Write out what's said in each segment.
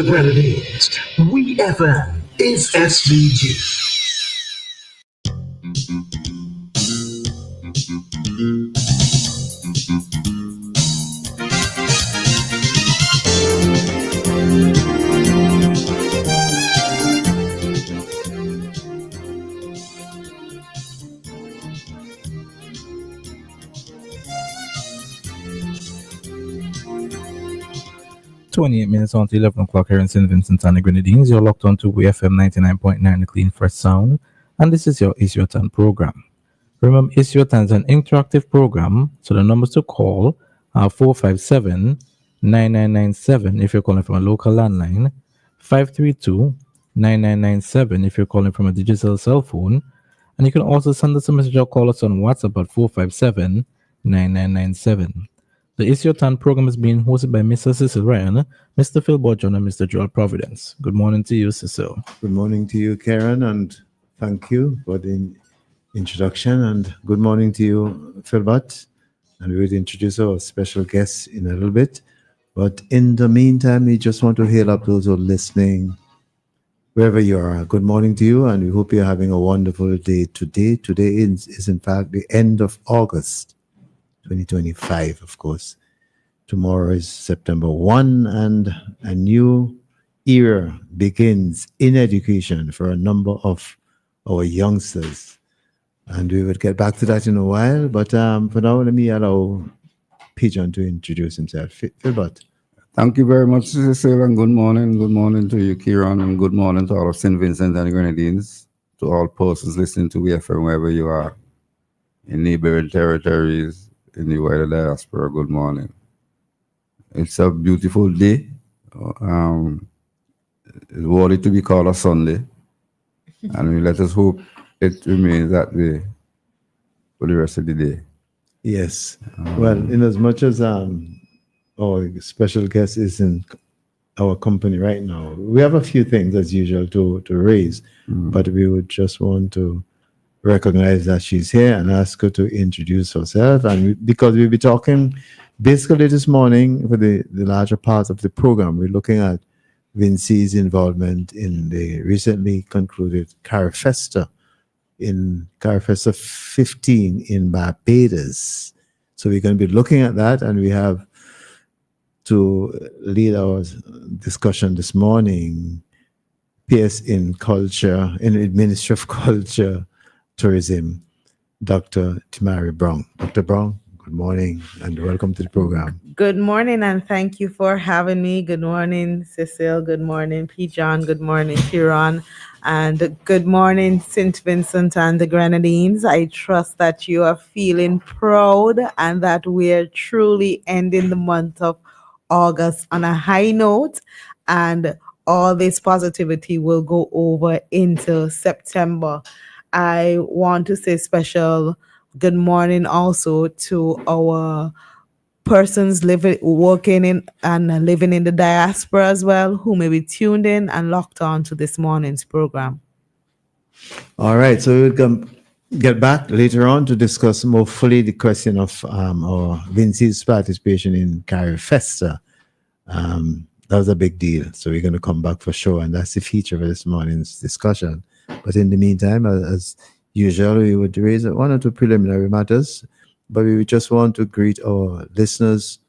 the Grenadines. WEFM is SVG. 28 minutes on to 11 o'clock here in St. Vincent and the Grenadines. You're locked on to WEFM 99.9, the Clean Fresh Sound, and this is your It's Your Turn program. Remember, It's Your Turn is an interactive program, so the numbers to call are 457-9997 if you're calling from a local landline, 532-9997 if you're calling from a digital cell phone, and you can also send us a message or call us on WhatsApp at 457-9997. The It's Your Turn program is being hosted by Mr. Cecil Ryan, Mr. Philbert, and Mr. Joel Providence. Good morning to you, Cecil. Good morning to you, Karen, and thank you for the introduction. And good morning to you, Philbert. And we will introduce our special guests in a little bit. But in the meantime, we just want to hail up those who are listening, wherever you are. Good morning to you, and we hope you're having a wonderful day today. Today is in fact, the end of August 2025, of course. Tomorrow is September 1, and a new era begins in education for a number of our youngsters. And we will get back to that in a while. But for now, let me allow Pigeon to introduce himself. Philbert. Thank you very much, Cecil, and good morning. Good morning to you, Kieran, and good morning to all of St. Vincent and the Grenadines, to all persons listening to WEFM wherever you are, in neighboring territories, in the wider diaspora. Good morning. It's a beautiful day. It's worthy to be called a Sunday, and we let us hope it remains that way for the rest of the day. Yes. Well, in as much as our special guest is in our company right now, we have a few things as usual to raise, but we would just want to recognize that she's here and ask her to introduce herself. And because we'll be talking basically this morning for the larger part of the program, we're looking at Vincey's involvement in the recently concluded Carifesta 15 in Barbados. So we're going to be looking at that, and we have to lead our discussion this morning, PS in Culture, in Administrative Culture, Tourism, Dr. Timari Brown. Dr. Brown, good morning and welcome to the program. Good morning and thank you for having me. Good morning, Cecil. Good morning, P. John. Good morning, Kieran. And good morning, St. Vincent and the Grenadines. I trust that you are feeling proud and that we're truly ending the month of August on a high note, and all this positivity will go over into September. I want to say special good morning also to our persons working in and living in the diaspora as well, who may be tuned in and locked on to this morning's program. All right, so we'll get back later on to discuss more fully the question of our Vincey's participation in Carifesta. That was a big deal, so we're going to come back for sure, and that's the feature of this morning's discussion. But in the meantime, as usual, we would raise one or two preliminary matters, but we would just want to greet our listeners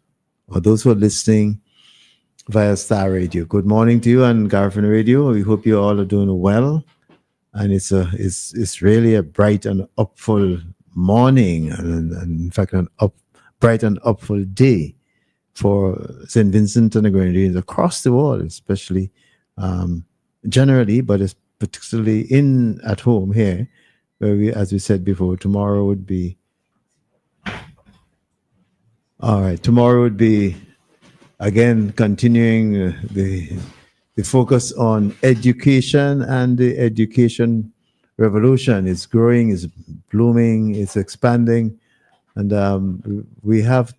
or those who are listening via Star Radio. Good morning to you and Garfin Radio. We hope you all are doing well, and it's really a bright and upful morning, and in fact, bright and upful day for St. Vincent and the Grenadines across the world, especially generally, but it's particularly at home here, where we, as we said before, tomorrow would be again continuing the focus on education, and the education revolution is growing, is blooming, is expanding, and we have,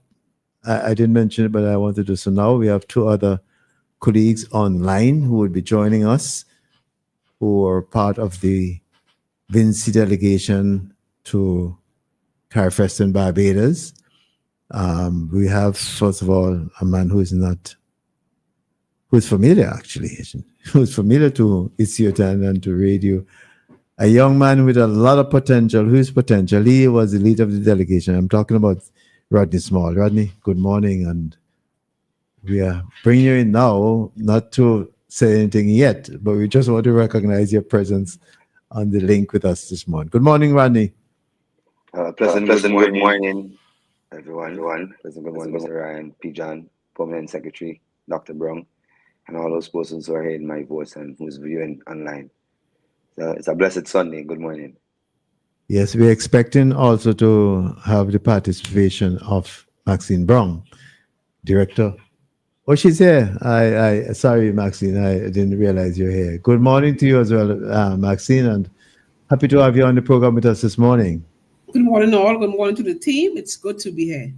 I didn't mention it, but I want to do so now. We have two other colleagues online who will be joining us, who are part of the Vincey delegation to Carifesta in Barbados. We have, first of all, a man who who's familiar actually, who's familiar to Isiotan and to radio. A young man with a lot of potential. Who's potential? He was the leader of the delegation. I'm talking about Rodney Small. Rodney, good morning. And we are bringing you in now, not to say anything yet, but we just want to recognize your presence on the link with us this morning. Good morning, Rodney. Pleasant good morning, everyone. Pleasant good morning, Mr. Ryan, P. John, Permanent Secretary, Dr. Brown, and all those persons who are hearing my voice and who's viewing online. So it's a blessed Sunday. Good morning. Yes, we're expecting also to have the participation of Maxine Brown, Director. Oh, she's here. I sorry, Maxine, I didn't realize you're here. Good morning to you as well, Maxine, and happy to have you on the program with us this morning. Good morning, all. Good morning to the team. It's good to be here.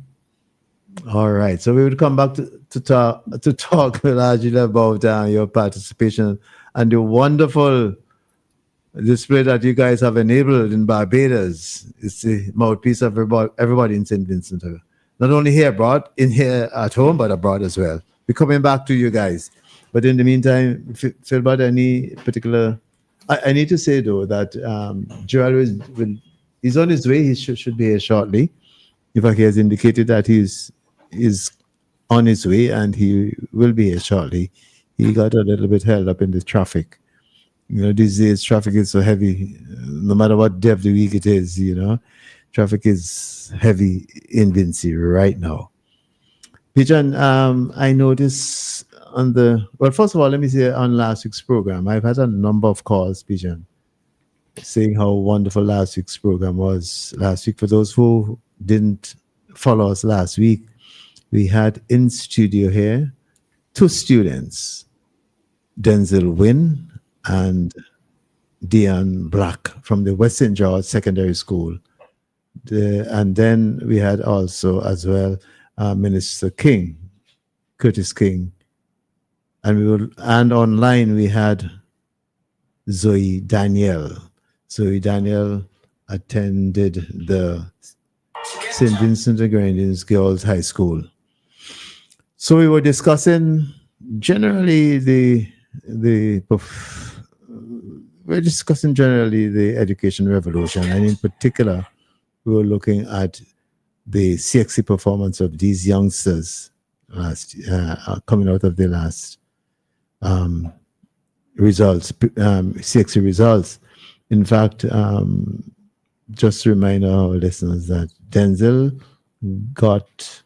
All right. So we will come back to talk largely about your participation and the wonderful display that you guys have enabled in Barbados. It's the mouthpiece of everybody in St. Vincent. Not only here abroad, in here at home, but abroad as well. We're coming back to you guys. But in the meantime, Philbert, any particular... I need to say, though, that Gerald he's on his way. He should be here shortly. In fact, he has indicated that he's on his way and he will be here shortly. He got a little bit held up in the traffic. You know, these days traffic is so heavy. No matter what day of the week it is, you know, traffic is heavy in Vinci right now. Pijan, I noticed first of all, let me say on last week's program, I've had a number of calls, Pijan, saying how wonderful last week's program was. Last week, for those who didn't follow us last week, we had in studio here 2 students, Denzel Wynn and Dion Black from the West St. George Secondary School. And then we had also as well Minister King, Curtis King. And online we had Zoe Daniel. Zoe Daniel attended the St. Vincent and Grenadines Girls High School. So we were discussing generally the education revolution, and in particular, we were looking at the CXC performance of these youngsters coming out of the last results, CXC results. In fact, just to remind our listeners that Denzel got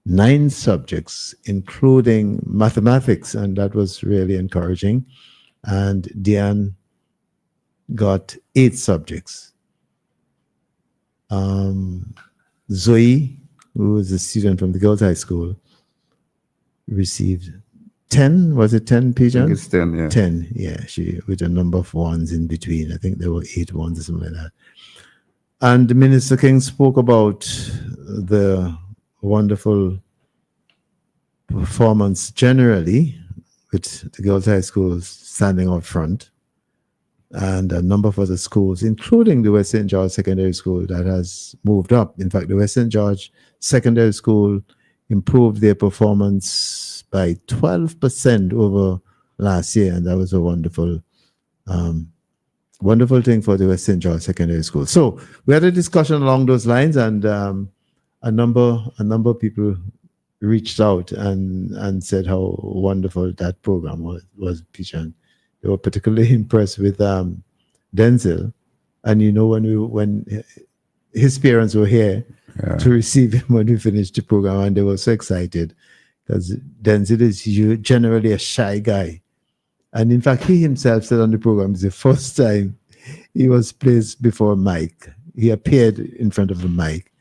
9 subjects, including mathematics, and that was really encouraging. And Diane got 8 subjects. Zoe, who was a student from the Girls High School, received 10. Was it 10, Pijan? I think it's 10, yeah. 10, yeah. She with a number of ones in between. I think there were 8 ones or something like that. And Minister King spoke about the wonderful performance generally, with the Girls High Schools standing out front, and a number of other schools, including the West St. George Secondary School, that has moved up. In fact, the West St. George Secondary School improved their performance by 12% over last year, and that was a wonderful thing for the West St. George Secondary School. So we had a discussion along those lines, and a number of people reached out and said how wonderful that program was, Pijan. They were particularly impressed with Denzel, and you know, when his parents were here to receive him when we finished the program, and they were so excited because Denzel is generally a shy guy, and in fact, he himself said on the program it's the first time he was placed before a mic. He appeared in front of a mic,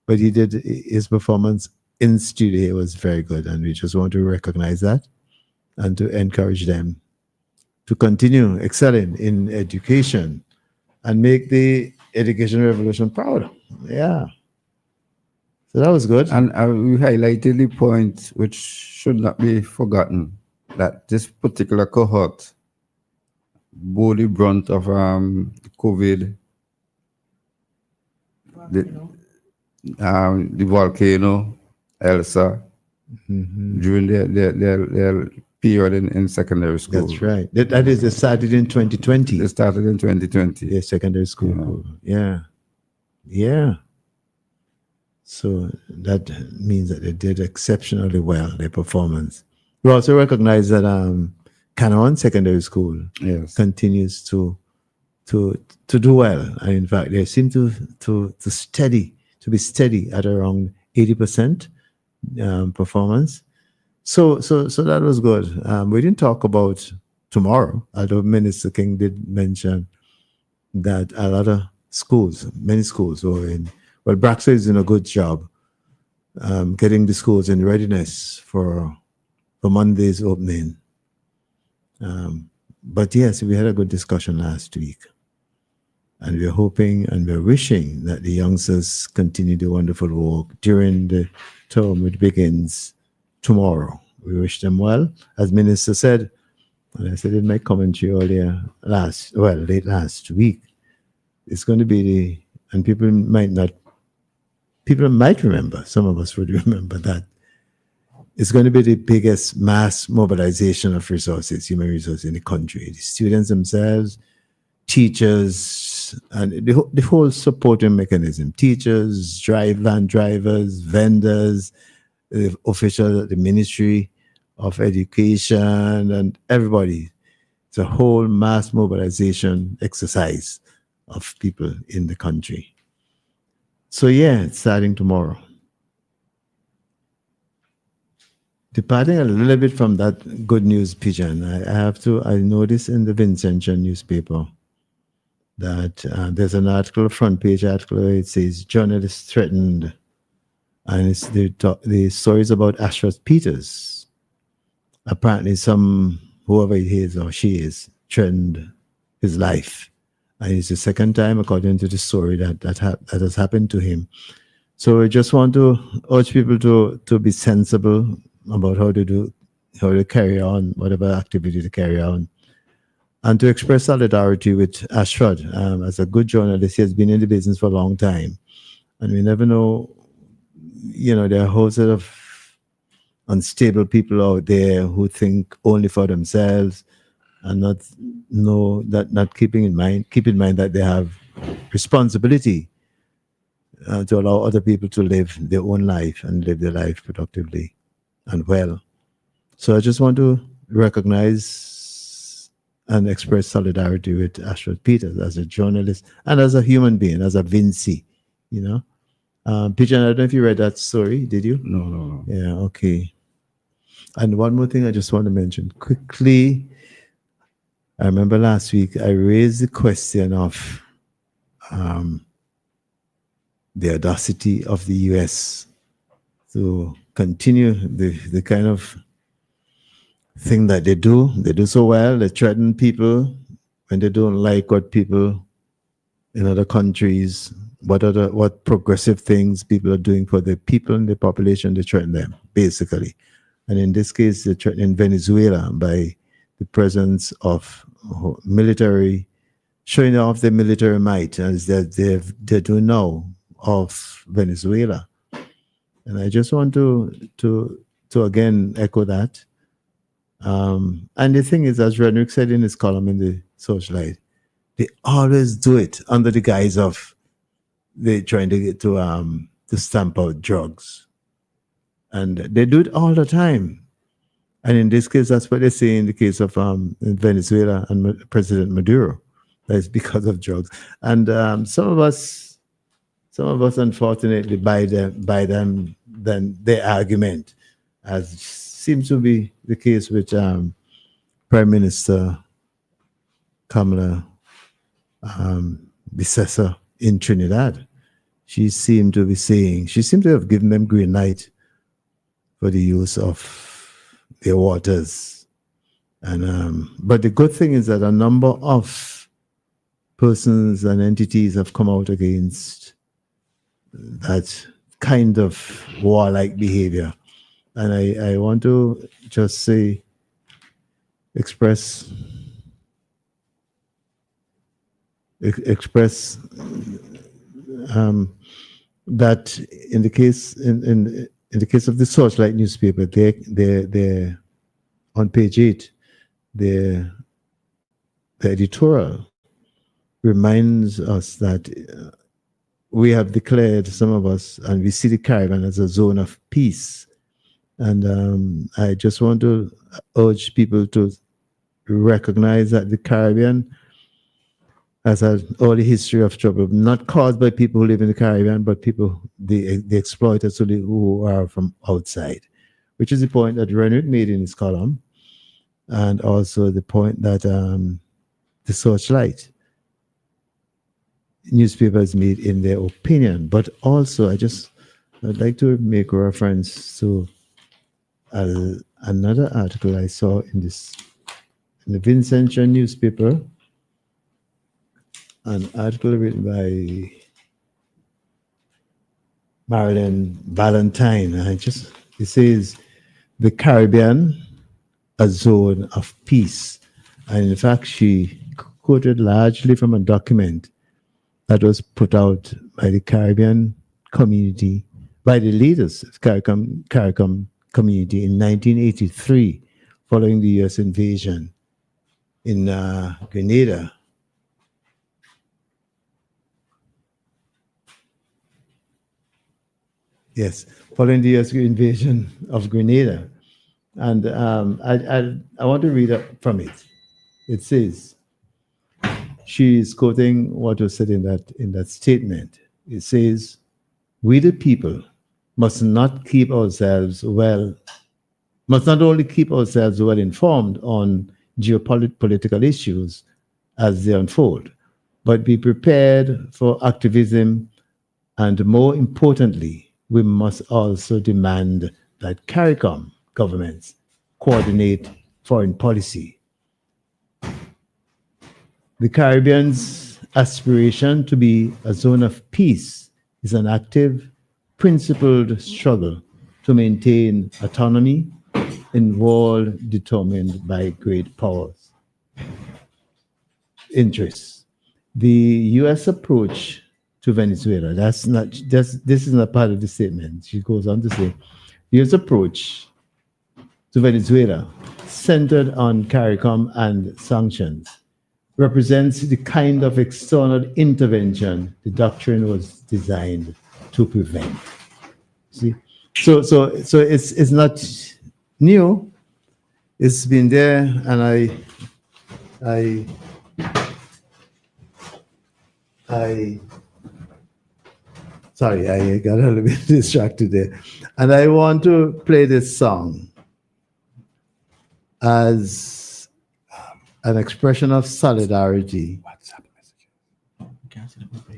but he did his performance in studio. It was very good, and we just want to recognize that and to encourage them to continue excelling in education and make the education revolution proud. Yeah. So that was good. And we highlighted the point, which should not be forgotten, that this particular cohort bore the brunt of COVID, the volcano, Elsa, during their period in secondary school. That's right. That is, they started in 2020. They started in 2020. Yeah, secondary school. Yeah. Yeah. So that means that they did exceptionally well, their performance. We also recognize that Canaan Secondary School Yes. continues to do well. And in fact, they seem to be steady at around 80% performance. So that was good. We didn't talk about tomorrow, although Minister King did mention that a lot of schools, many schools were in. Well, Braxa is doing a good job getting the schools in readiness for Monday's opening. But yes, we had a good discussion last week. And we're hoping and we're wishing that the youngsters continue the wonderful work during the term, which begins tomorrow. We wish them well. As Minister said, and I said in my commentary earlier, late last week, it's going to be and people might remember, some of us would remember that it's going to be the biggest mass mobilization of resources, human resources in the country. The students themselves, teachers, and the whole supporting mechanism, teachers, van drivers, vendors, the officials at the Ministry of Education, and everybody. It's a whole mass mobilization exercise of people in the country. So yeah, it's starting tomorrow. Departing a little bit from that good news pigeon, I noticed in the Vincentian newspaper that there's an article, front page article, where it says journalists threatened, and it's the stories about Ashworth Peters. Apparently whoever he is or she is, threatened his life. And it's the second time, according to the story, that has happened to him. So I just want to urge people to be sensible about how to carry on, whatever activity to carry on, and to express solidarity with Ashford. As a good journalist, he has been in the business for a long time. And we never know, there are a whole set of unstable people out there who think only for themselves and not keep in mind that they have responsibility to allow other people to live their own life and live their life productively and well. So I just want to recognize and express solidarity with Ashford Peters as a journalist and as a human being, as a Vinci, Pigeon, I don't know if you read that story, did you? No. Yeah, okay. And one more thing I just want to mention quickly. I remember last week I raised the question of the audacity of the US to continue the kind of thing that they do. They do so well. They threaten people when they don't like what people in other countries, what progressive things people are doing for the people in the population. They threaten them, basically. And in this case, they threaten Venezuela by the presence of military, showing off their military might, as they do now of Venezuela. And I just want to again echo that. And the thing is, as Renwick said in his column in the Socialite, they always do it under the guise of they trying to get to stamp out drugs, and they do it all the time. And in this case, that's what they say in the case of Venezuela and President Maduro. That's because of drugs. And some of us, unfortunately, buy them then their argument, as seems to be the case with Prime Minister Kamala Bissessa in Trinidad. She seemed to have given them green light for the use of their waters. And but the good thing is that a number of persons and entities have come out against that kind of warlike behavior. And I want to just say, express that in the case of the Searchlight newspaper, their on page 8, the editorial reminds us that we have declared, some of us, and we see the Caribbean as a zone of peace. And I just want to urge people to recognize that the Caribbean has an early history of trouble, not caused by people who live in the Caribbean, but people, the exploiters who are from outside, which is the point that Renwick made in his column, and also the point that the Searchlight newspapers made in their opinion. But also, I'd like to make reference to another article I saw in the Vincentian newspaper, an article written by Marilyn Valentine. It says, the Caribbean, a zone of peace. And in fact, she quoted largely from a document that was put out by the Caribbean community, by the leaders of CARICOM community in 1983, following the US invasion in Grenada. Yes, following the US invasion of Grenada. And I want to read from it. It says, she is quoting what was said in that statement. It says, we the people must not only keep ourselves well informed on geopolitical issues as they unfold, but be prepared for activism, and more importantly, we must also demand that CARICOM governments coordinate foreign policy. The Caribbean's aspiration to be a zone of peace is an active, principled struggle to maintain autonomy in a world determined by great powers' interests. The U.S. approach to Venezuela, this is not part of the statement. She goes on to say, the U.S. approach to Venezuela, centered on CARICOM and sanctions, represents the kind of external intervention the doctrine was designed to prevent. See, so it's not new. It's been there, and sorry, I got a little bit distracted there, and I want to play this song as an expression of solidarity.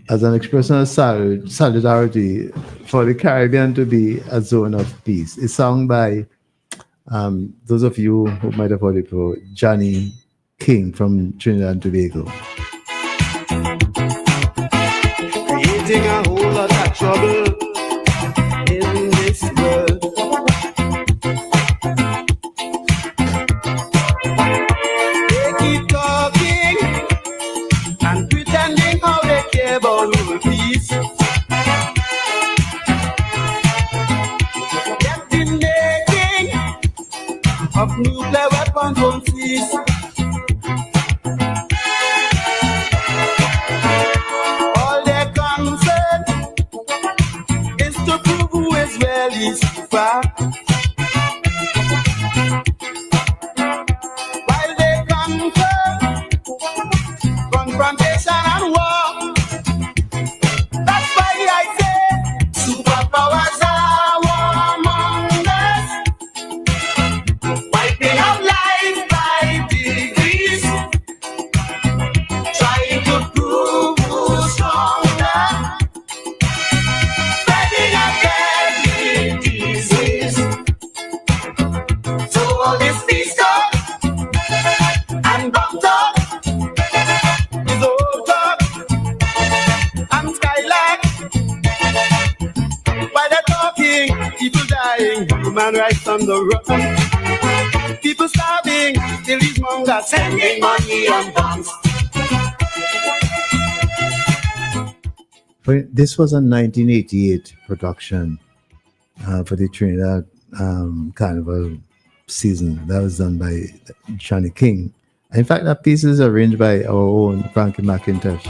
As an expression of solidarity for the Caribbean to be a zone of peace. It's sung by those of you who might have heard it before, Johnny King from Trinidad and Tobago. Creating a whole lot of trouble in this world. They keep talking and pretending how they care about world peace. Yet the making of nuclear weapons won't cease. All their concern is to prove who is really super. While they conquer confrontation and war. That's why I say superpowers are warmongers, wiping out life by degrees, trying to prove who's stronger, spreading a deadly disease. So all this peace talk and bomb talk is old talk and skylark. Why they're talking, people dying, human rights on the run, people starving, till these mongers sending money and bombs. This was a 1988 production for the Trinidad Carnival season. That was done by Johnny King. In fact, that piece is arranged by our own Frankie McIntosh.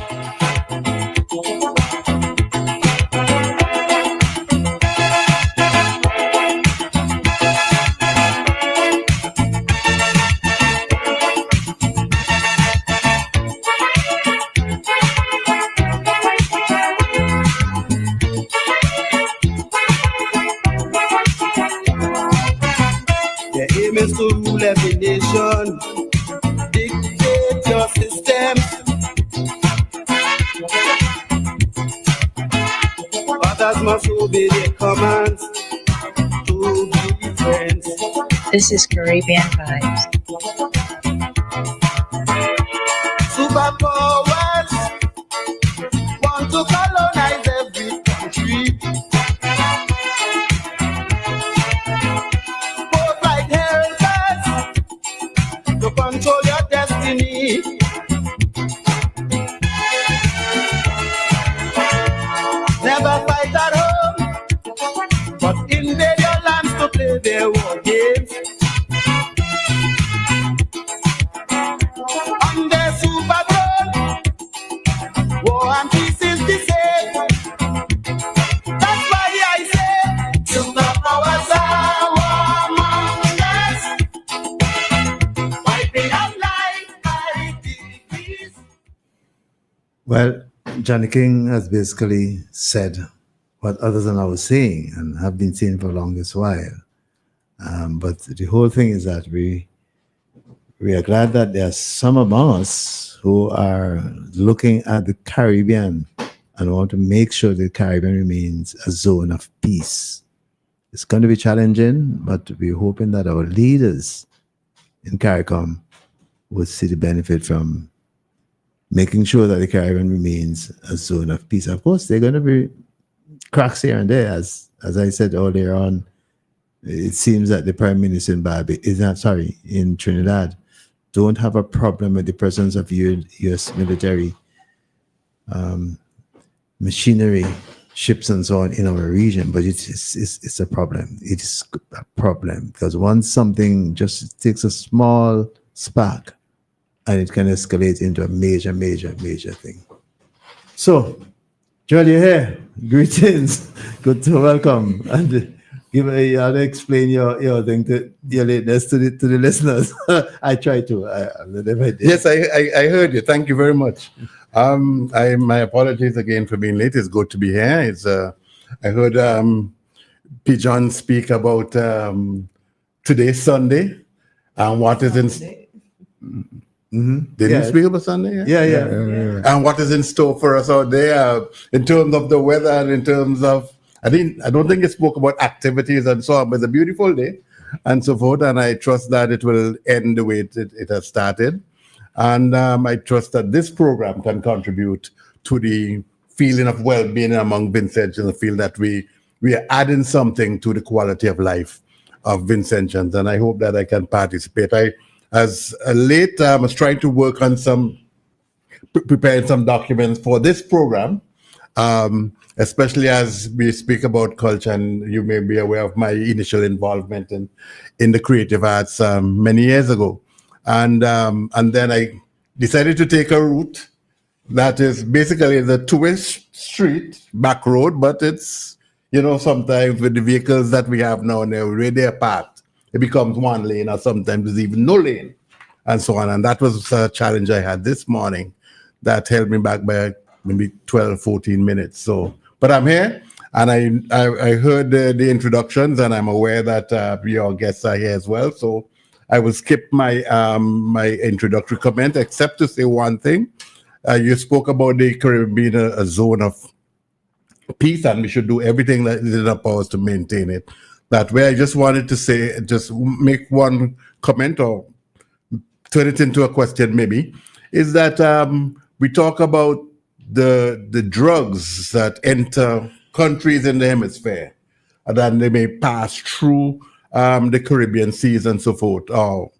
The aim is to rule every nation, dictate your system. Others must obey their commands to be friends. This is Caribbean Vibes. Superpowers want to colonize every country. Both like heralds to control your destiny. Never fight at home, but invade your lands to play their war games. On their super throne, war and peace is the same. That's why I say, superpowers are among us, wiping out life by degrees. Well, Johnny King has basically said what others are now saying and have been saying for the longest while. But the whole thing is that we are glad that there are some among us who are looking at the Caribbean and want to make sure the Caribbean remains a zone of peace. It's going to be challenging, but we're hoping that our leaders in CARICOM will see the benefit from making sure that the Caribbean remains a zone of peace. Of course, there are going to be cracks here and there, as I said earlier on. It seems that the Prime Minister in Trinidad don't have a problem with the presence of U.S. military machinery, ships and so on in our region, but it's a problem. It is a problem because once something just takes a small spark, and it can escalate into a major, major, major thing. So, Joel, you're here. Greetings. Good to welcome. And you have to explain your thing to your lateness to the listeners. I try to. Yes, I heard you. Thank you very much. My apologies again for being late. It's good to be here. It's I heard P. John speak about today's Sunday and what is in. Mm-hmm. Did you speak about Sunday? Yeah. And what is in store for us out there in terms of the weather and in terms of I don't think it spoke about activities and so on, but it's a beautiful day and so forth. And I trust that it will end the way it has started. And I trust that this program can contribute to the feeling of well-being among Vincentians and feel that we are adding something to the quality of life of Vincentians. And I hope that I can participate. As late, I was trying to work on preparing some documents for this program, especially as we speak about culture, and you may be aware of my initial involvement in the creative arts many years ago. And then I decided to take a route that is basically the two-way street, back road, but it's, sometimes with the vehicles that we have now, and they're way they're parked, it becomes one lane, or sometimes there's even no lane, and so on. And that was a challenge I had this morning that held me back by maybe 12, 14 minutes. So, but I'm here, and I heard the introductions, and I'm aware that your guests are here as well. So I will skip my my introductory comment, except to say one thing. You spoke about the Caribbean being a zone of peace, and we should do everything that is in our powers to maintain it. That way, I just wanted to say, just make one comment or turn it into a question maybe, is that we talk about the drugs that enter countries in the hemisphere, and then they may pass through the Caribbean seas and so forth, or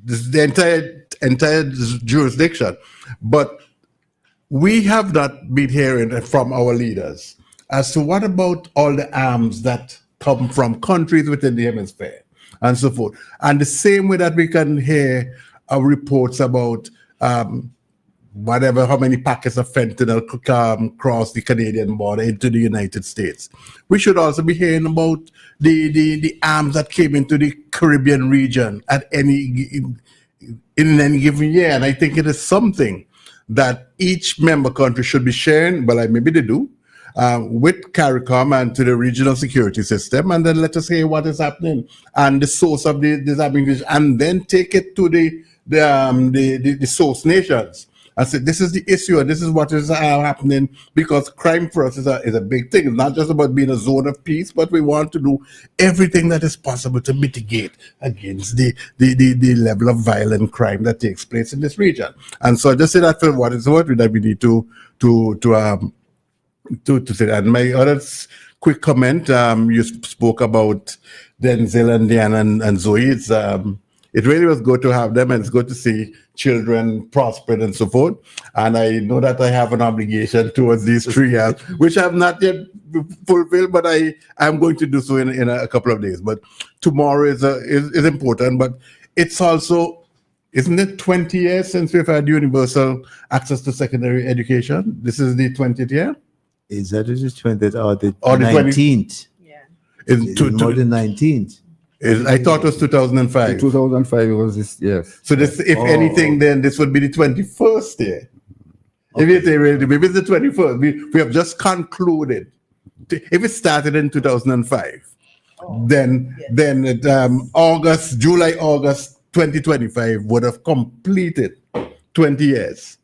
the entire jurisdiction. But we have not been hearing from our leaders as to what about all the arms that come from countries within the hemisphere. and so forth. And the same way that we can hear reports about whatever, how many packets of fentanyl cross the Canadian border into the United States. We should also be hearing about the arms that came into the Caribbean region in any given year. And I think it is something that each member country should be sharing, well, maybe they do, with CARICOM and to the regional security system, and then let us hear what is happening and the source of this happening, and then take it to the source nations. I said, this is the issue, and this is what is happening, because crime for us is a big thing. It's not just about being a zone of peace, but we want to do everything that is possible to mitigate against the level of violent crime that takes place in this region. And so I just say that for what it's worth, that we need to say that. And my other quick comment, you spoke about Denzel and Diana and Zoe. It really was good to have them, and it's good to see children prospered and so forth. And I know that I have an obligation towards these three, which I have not yet fulfilled, but I'm going to do so in a couple of days. But tomorrow is important, but it's also, isn't it 20 years since we've had universal access to secondary education? This is the 20th year? Is that the 20th or the 19th? Yeah. It's more than 19th. I thought it was 2005. 2005 was this, yes. So this, if anything, then this would be the 21st year. Okay. If maybe it's the 21st. We have just concluded. If it started in 2005, then July, August 2025 would have completed 20 years,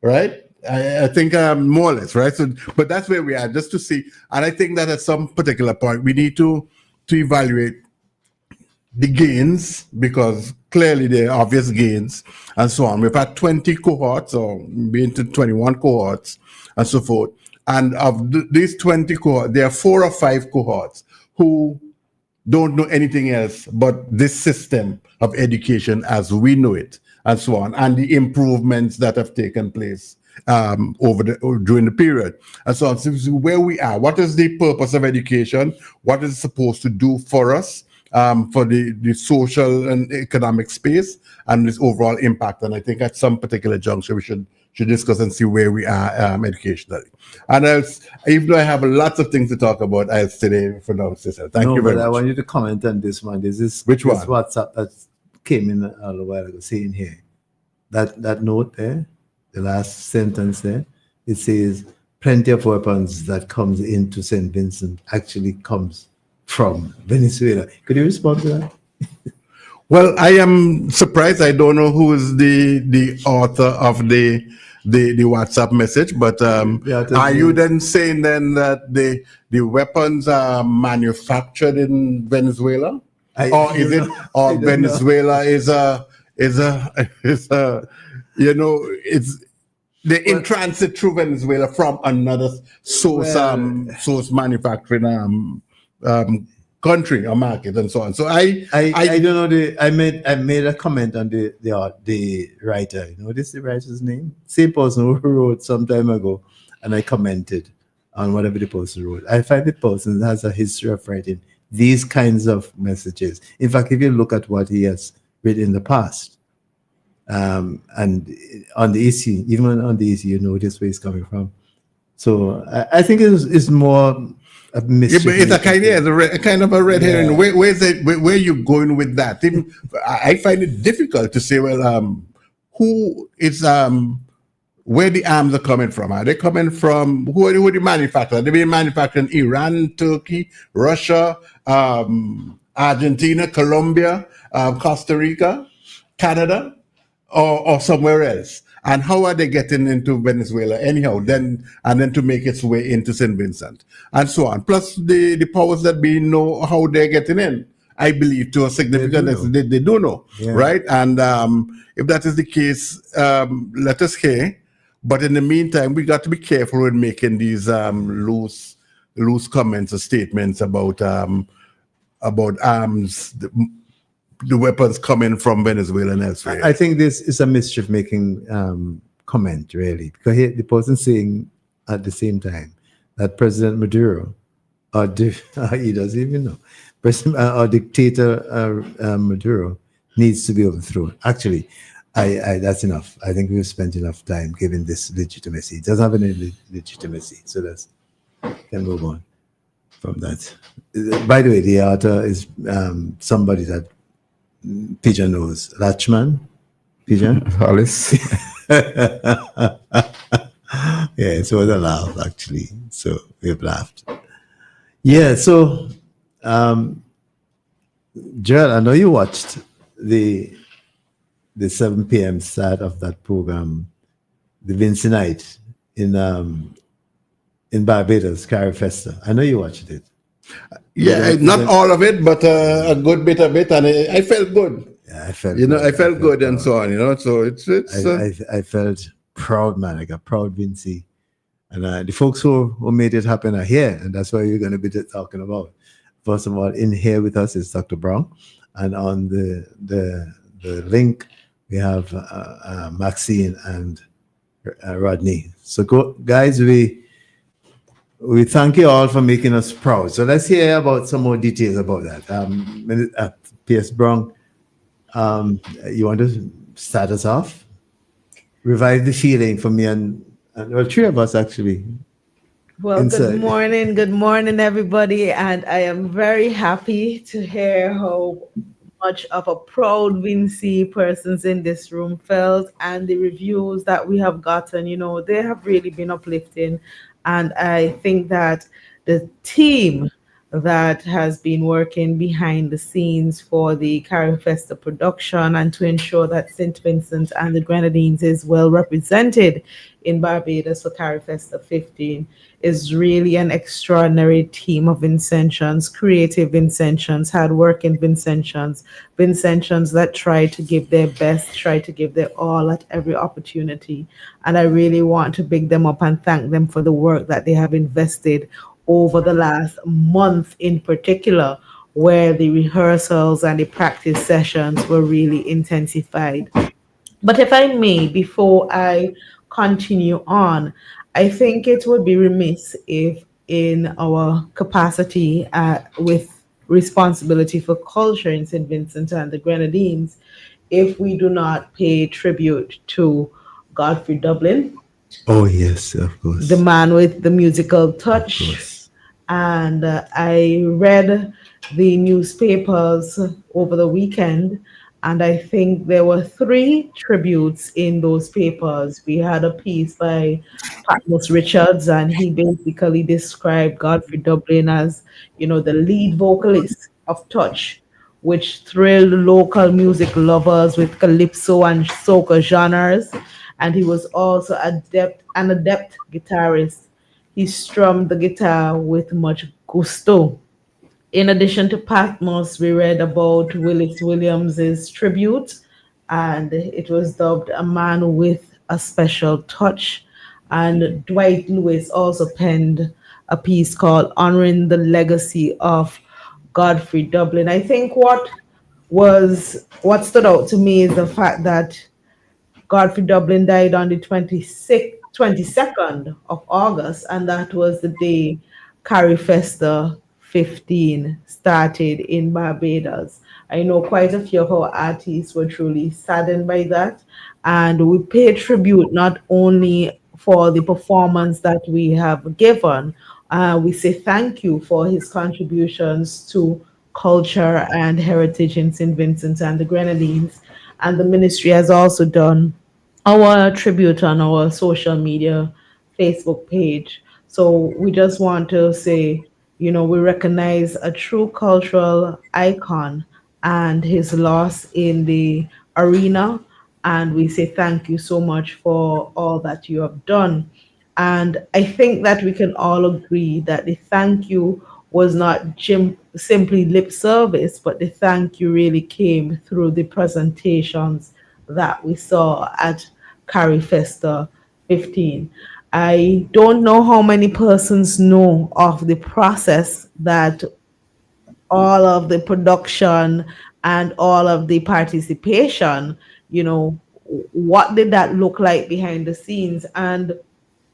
right? I think more or less, right? So, but that's where we are, just to see. And I think that at some particular point, we need to evaluate the gains, because clearly there are obvious gains and so on. We've had 20 cohorts, or maybe into 21 cohorts and so forth. And of these 20 cohorts, there are 4 or 5 cohorts who don't know anything else but this system of education as we know it and so on, and the improvements that have taken place during the period and so on. So where we are, what is the purpose of education? What is it supposed to do for us? For the social and economic space and this overall impact. And I think at some particular juncture, we should discuss and see where we are educationally. And even though I have lots of things to talk about, I'll stay there for now, Cecil. Thank you very much. I want you to comment on this one. This is which one? WhatsApp that came in a little while ago, saying here, that note there, the last sentence there, it says, plenty of weapons that comes into St. Vincent actually comes from Venezuela. Could you respond to that? Well, I am surprised. I don't know who is the author of the WhatsApp message, but are you then saying then that the weapons are manufactured in Venezuela, Venezuela is a it's in transit through Venezuela from another source manufacturing country or market and so on. So I don't know. I made a comment on the writer. You know, what is the writer's name? Same person who wrote some time ago, and I commented on whatever the person wrote. I find the person has a history of writing these kinds of messages. In fact, if you look at what he has written in the past, and on the issue, even on the issue, you notice where he's coming from. So I think it's more. It's a kind of a red herring. Where are you going with that? Even, I find it difficult to say, well, who is where the arms are coming from? Are they coming from who are the manufacturers? Are they being manufactured in Iran, Turkey, Russia, Argentina, Colombia, Costa Rica, Canada, or somewhere else? And how are they getting into Venezuela anyhow? Then to make its way into St. Vincent and so on. Plus the powers that be know how they're getting in. I believe to a significant extent they do know, right? And if that is the case, let us hear. But in the meantime, we got to be careful with making these loose comments or statements about arms. The weapons coming from Venezuela and elsewhere. I think this is a mischief-making comment, really, because the person saying at the same time that President Maduro He doesn't even know. President or dictator Maduro needs to be overthrown. Actually, I that's enough. I think we've spent enough time giving this legitimacy. It doesn't have any legitimacy, so that's can move on from that. By the way, the author is somebody that Pigeon knows. Latchman, Pigeon. Alice. Yeah, it was a laugh actually. So we've laughed. Yeah, so Gerald, I know you watched the 7 p.m. start of that program, the Vinci Night in Barbados, Carrie Festa. I know you watched it. Yeah, not all of it, but a good bit of it, and I felt good. Yeah, I felt. I felt good and so on. So it's. I felt proud, man. I got proud, Vinci, and the folks who made it happen are here, and that's what we're going to be talking about. First of all, in here with us is Dr. Brown, and on the link we have Maxine and Rodney. So guys, we thank you all for making us proud. So let's hear about some more details about that. P.S. Brown, you want to start us off? Revive the feeling for me and well, three of us actually. Well, inside. good morning, everybody. And I am very happy to hear how much of a proud Vinci persons in this room felt, and the reviews that we have gotten, they have really been uplifting. And I think that the team that has been working behind the scenes for the Carrie Festa production and to ensure that St. Vincent and the Grenadines is well represented in Barbados for Carrie Festa 15 is really an extraordinary team of Vincentians, creative Vincentians, hardworking Vincentians, Vincentians that try to give their best, try to give their all at every opportunity. And I really want to big them up and thank them for the work that they have invested over the last month in particular, where the rehearsals and the practice sessions were really intensified. But if I may, before I continue on, I think it would be remiss if, in our capacity with responsibility for culture in St. Vincent and the Grenadines, if we do not pay tribute to Godfrey Dublin, Oh yes, of course. the man with the musical touch. And I read the newspapers over the weekend, and I think there were 3 tributes in those papers. We had a piece by Patmos Richards, and he basically described Godfrey Dublin as, the lead vocalist of Touch, which thrilled local music lovers with calypso and soca genres. And he was also an adept guitarist. He strummed the guitar with much gusto. In addition to Patmos, we read about Willis Williams's tribute, and it was dubbed A Man with a Special Touch. And Dwight Lewis also penned a piece called Honoring the Legacy of Godfrey Dublin. I think what stood out to me is the fact that Godfrey Dublin died on the 22nd of August, and that was the day Carrie Festa 15 started in Barbados. I know quite a few of our artists were truly saddened by that, and we pay tribute not only for the performance that we have given, we say thank you for his contributions to culture and heritage in St. Vincent and the Grenadines. And the ministry has also done our tribute on our social media Facebook page. So we just want to say, we recognize a true cultural icon and his loss in the arena. And we say thank you so much for all that you have done. And I think that we can all agree that the thank you was not simply lip service, but the thank you really came through the presentations that we saw at Carrie Festa 15. I don't know how many persons know of the process that all of the production and all of the participation, what did that look like behind the scenes? And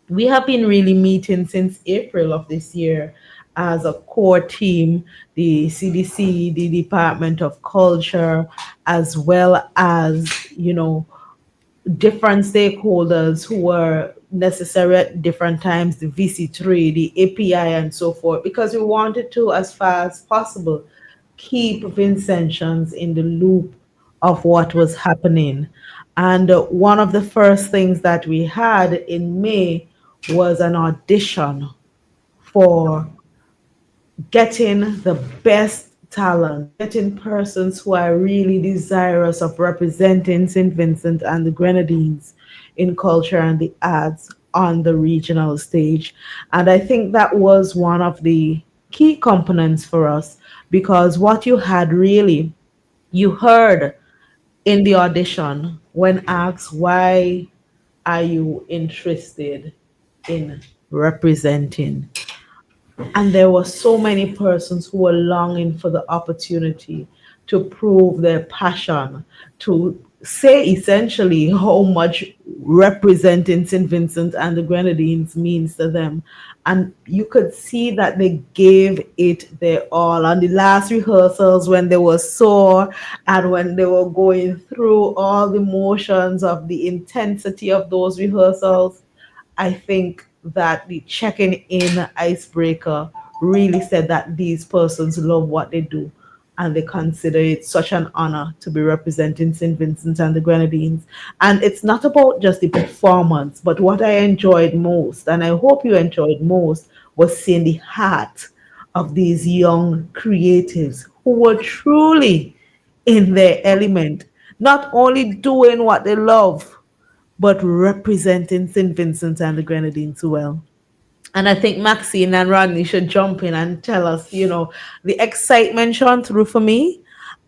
we have been really meeting since April of this year. as a core team, the CDC, the Department of Culture, as well as, different stakeholders who were necessary at different times, the VC3, the API, and so forth, because we wanted to, as far as possible, keep Vincentians in the loop of what was happening. And one of the first things that we had in May was an audition for getting the best talent, getting persons who are really desirous of representing St. Vincent and the Grenadines in culture and the arts on the regional stage. And I think that was one of the key components for us, because what you had really, you heard in the audition when asked, why are you interested in representing? And there were so many persons who were longing for the opportunity to prove their passion, to say essentially how much representing St. Vincent and the Grenadines means to them. And you could see that they gave it their all. On the last rehearsals, when they were sore and when they were going through all the motions of the intensity of those rehearsals, I think that the checking in icebreaker really said that these persons love what they do and they consider it such an honor to be representing St. Vincent and the Grenadines. And it's not about just the performance, but what I enjoyed most, and I hope you enjoyed most, was seeing the heart of these young creatives who were truly in their element, not only doing what they love, but representing St. Vincent and the Grenadines well. And I think Maxine and Rodney should jump in and tell us, the excitement shone through for me,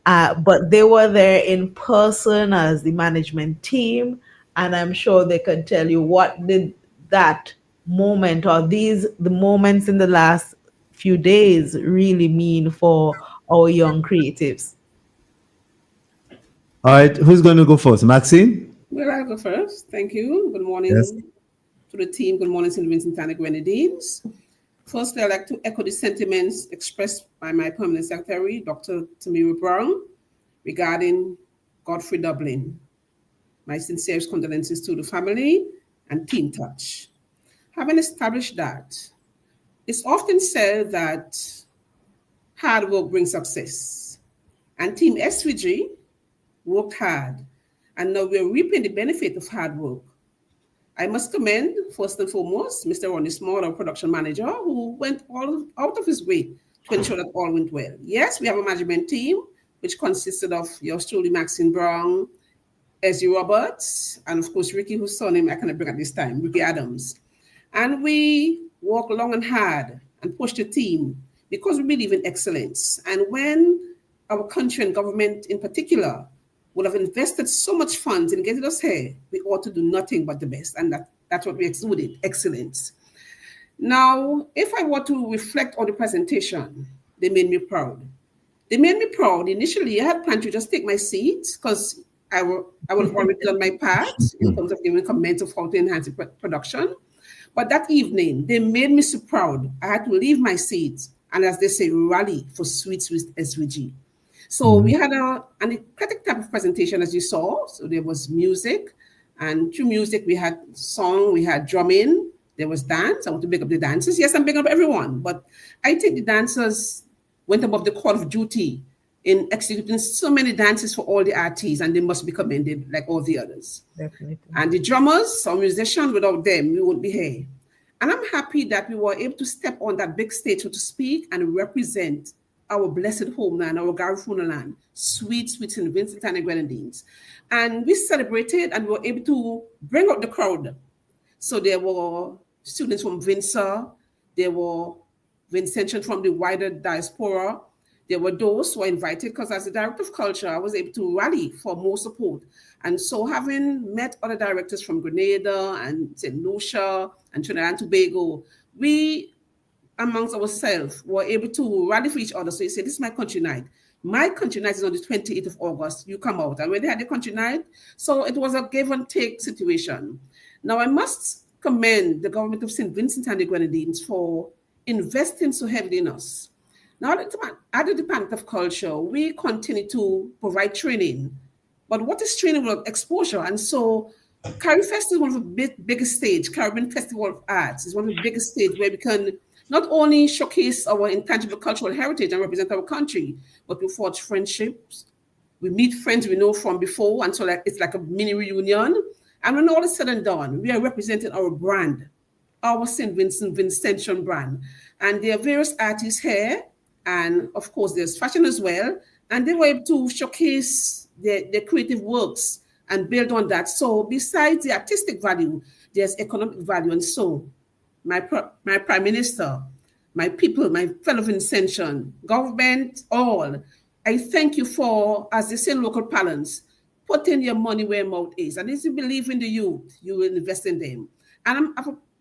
but they were there in person as the management team, and I'm sure they could tell you what did that moment or the moments in the last few days really mean for our young creatives. All right, who's going to go first? Maxine? Well, I'll go first. Thank you. Good Yes. morning to the team. Good morning, St. Vincent and the Grenadines. Firstly, I'd like to echo the sentiments expressed by my permanent secretary, Dr. Tamira Brown, regarding Godfrey Dublin. My sincerest condolences to the family and Team Touch. Having established that, it's often said that hard work brings success. And Team SVG worked hard, and now we're reaping the benefit of hard work. I must commend, first and foremost, Mr. Ronnie Small, our production manager, who went all out of his way to ensure that all went well. Yes, we have a management team, which consisted of yours truly, Maxine Brown, Ezzy Roberts, and of course, Ricky, whose surname I cannot bring at this time, Ricky Adams. And we work long and hard and push the team because we believe in excellence. And when our country and government in particular would have invested so much funds in getting us here, we ought to do nothing but the best. And that's what we exuded, excellence. Now, if I were to reflect on the presentation, they made me proud. They made me proud. Initially, I had planned to just take my seat because I would have already done my part in terms of giving comments of how to enhance the production. But that evening, they made me so proud. I had to leave my seat and, as they say, rally for Sweet Sweet SVG. So we had an eclectic type of presentation, as you saw. So there was music, and through music, we had song, we had drumming, there was dance. I want to big up the dancers. Yes, I'm big up everyone, but I think the dancers went above the call of duty in executing so many dances for all the artists, and they must be commended like all the others. Definitely. And the drummers, our musicians, without them, we wouldn't be here. And I'm happy that we were able to step on that big stage, so to speak, and represent our blessed homeland, our Garifuna land, sweet St. Vincent and the Grenadines. And we celebrated and we were able to bring out the crowd. So there were students from Vinsa, there were Vincentians from the wider diaspora, there were those who were invited because as the director of culture, I was able to rally for more support. And so having met other directors from Grenada and St. Lucia and Trinidad and Tobago, we amongst ourselves were able to rally for each other. So you say, this is my country night. My country night is on the 28th of August. You come out. And when they had the country night, so it was a give and take situation. Now, I must commend the government of St. Vincent and the Grenadines for investing so heavily in us. Now, at the Department of Culture, we continue to provide training. But what is training without exposure? And so, Caribbean Festival is one of the biggest stage. Caribbean Festival of Arts is one of the biggest stage where we can not only showcase our intangible cultural heritage and represent our country, but we forge friendships. We meet friends we know from before, and so it's like a mini reunion. And when all is said and done, we are representing our brand, our St. Vincent Vincentian brand. And there are various artists here, and of course, there's fashion as well. And they were able to showcase their creative works and build on that. So, besides the artistic value, there's economic value. And so, my prime minister, my people, my fellow Vincentian, government, all, I thank you for, as they say in local parlance, putting your money where mouth is. And if you believe in the youth, you will invest in them. And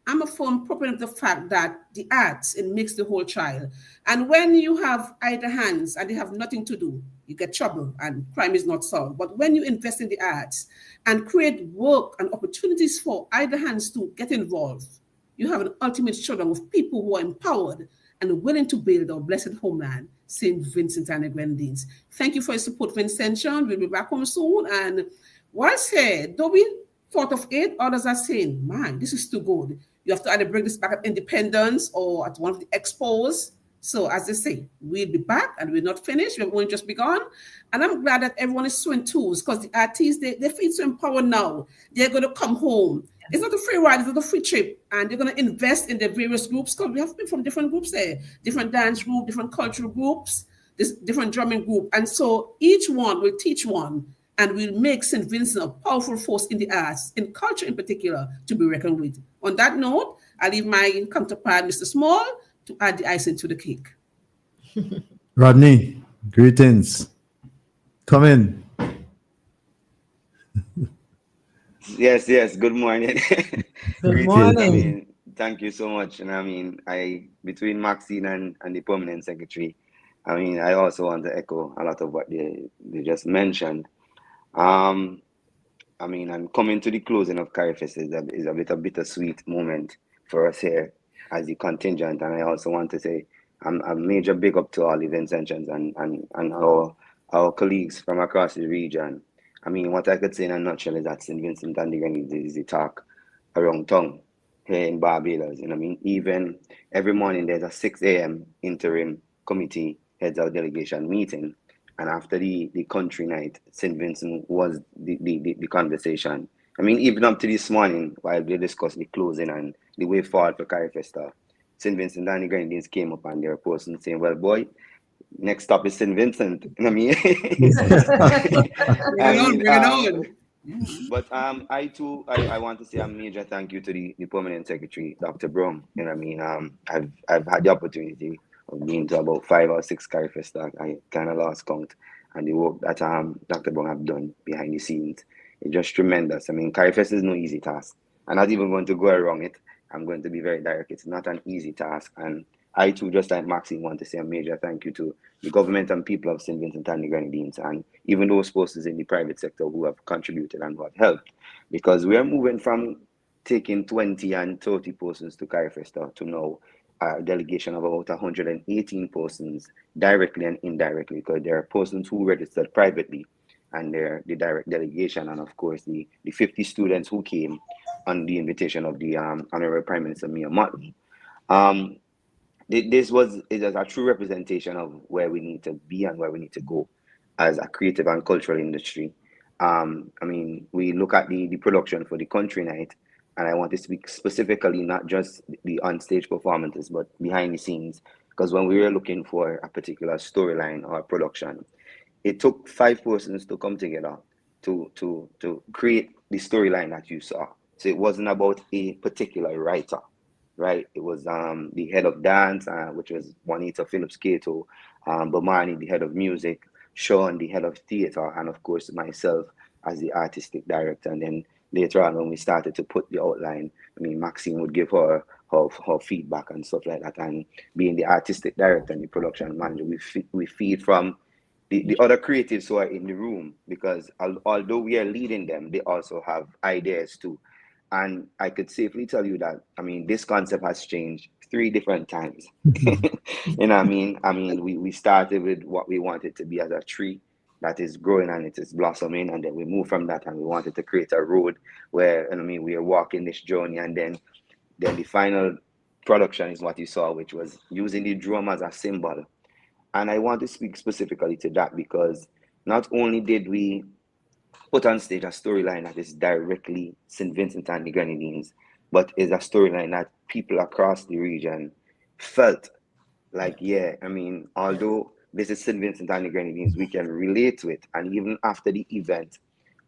I'm a firm proponent of the fact that the arts, it makes the whole child. And when you have idle hands and they have nothing to do, you get trouble and crime is not solved. But when you invest in the arts and create work and opportunities for idle hands to get involved, you have an ultimate showdown of people who are empowered and willing to build our blessed homeland, St. Vincent and the Grenadines. Thank you for your support, Vincentian. We'll be back home soon. And whilst here, though we thought of it, others are saying, man, this is too good. You have to either bring this back at Independence or at one of the expos. So as they say, we'll be back and we're not finished. We've only just begun. And I'm glad that everyone is so enthused because the artists, they feel so empowered now. They're going to come home. It's not a free ride, it's not a free trip. And they're going to invest in their various groups because we have people from different groups there, different dance group, different cultural groups, this different drumming group. And so each one will teach one and will make St. Vincent a powerful force in the arts, in culture in particular, to be reckoned with. On that note, I leave my counterpart, Mr. Small, to add the icing to the cake. Rodney, greetings. Come in. Yes. Good morning. Good Greetings. morning. I mean, thank you so much. And I mean, between Maxine and the permanent secretary, I mean, I also want to echo a lot of what they just mentioned. I mean, I'm coming to the closing of CARIFEST is a bit of bittersweet moment for us here as the contingent. And I also want to say a major big up to all the Vincentians and our colleagues from across the region. I mean, what I could say in a nutshell is that St. Vincent and the Grenadines is the talk around town here in Barbados. You know, I mean, even every morning there's a 6 a.m. interim committee heads our delegation meeting. And after the country night, St. Vincent was the conversation. I mean, even up to this morning, while they discussed the closing and the way forward for CARIFESTA, St. Vincent and the Grenadines came up and they were posting saying, well, boy, next stop is St. Vincent. You know what I mean? Bring it on. But I too, I want to say a major thank you to the permanent secretary, Dr. Brown. You know what I mean? I've had the opportunity of being to about 5 or 6 CARIFESTA. I kind of lost count, and the work that Dr. Brown have done behind the scenes is just tremendous. I mean, CARIFESTA is no easy task. I'm not even going to go around it. I'm going to be very direct. It's not an easy task, and I too, just like Maxine, want to say a major thank you to the government and people of St. Vincent and the Grenadines, and even those forces in the private sector who have contributed and who have helped, because we are moving from taking 20 and 30 persons to CARIFESTA to now a delegation of about 118 persons directly and indirectly, because there are persons who registered privately and they're the direct delegation, and of course the 50 students who came on the invitation of the Honorable Prime Minister Mia Mottley. It is a true representation of where we need to be and where we need to go as a creative and cultural industry. I mean, we look at the production for the country night, and I want to speak specifically not just the on-stage performances, but behind the scenes, because when we were looking for a particular storyline or production, it took 5 persons to come together to create the storyline that you saw. So it wasn't about a particular writer. Right, it was the head of dance, which was Juanita Phillips Cato, Bomani, the head of music, Sean, the head of theater, and of course myself as the artistic director. And then later on, when we started to put the outline, I mean, Maxine would give her feedback and stuff like that. And being the artistic director and the production manager, we feed from the other creatives who are in the room, because although we are leading them, they also have ideas too. And I could safely tell you that, I mean, this concept has changed 3 different times. You know what I mean? I mean, we started with what we wanted to be as a tree that is growing and it is blossoming, and then we moved from that and we wanted to create a road where, you know, I mean, we are walking this journey, and then the final production is what you saw, which was using the drum as a symbol. And I want to speak specifically to that because not only did we put on stage a storyline that is directly St. Vincent and the Grenadines, but is a storyline that people across the region felt like, yeah, I mean, although this is St. Vincent and the Grenadines, we can relate to it. And even after the event,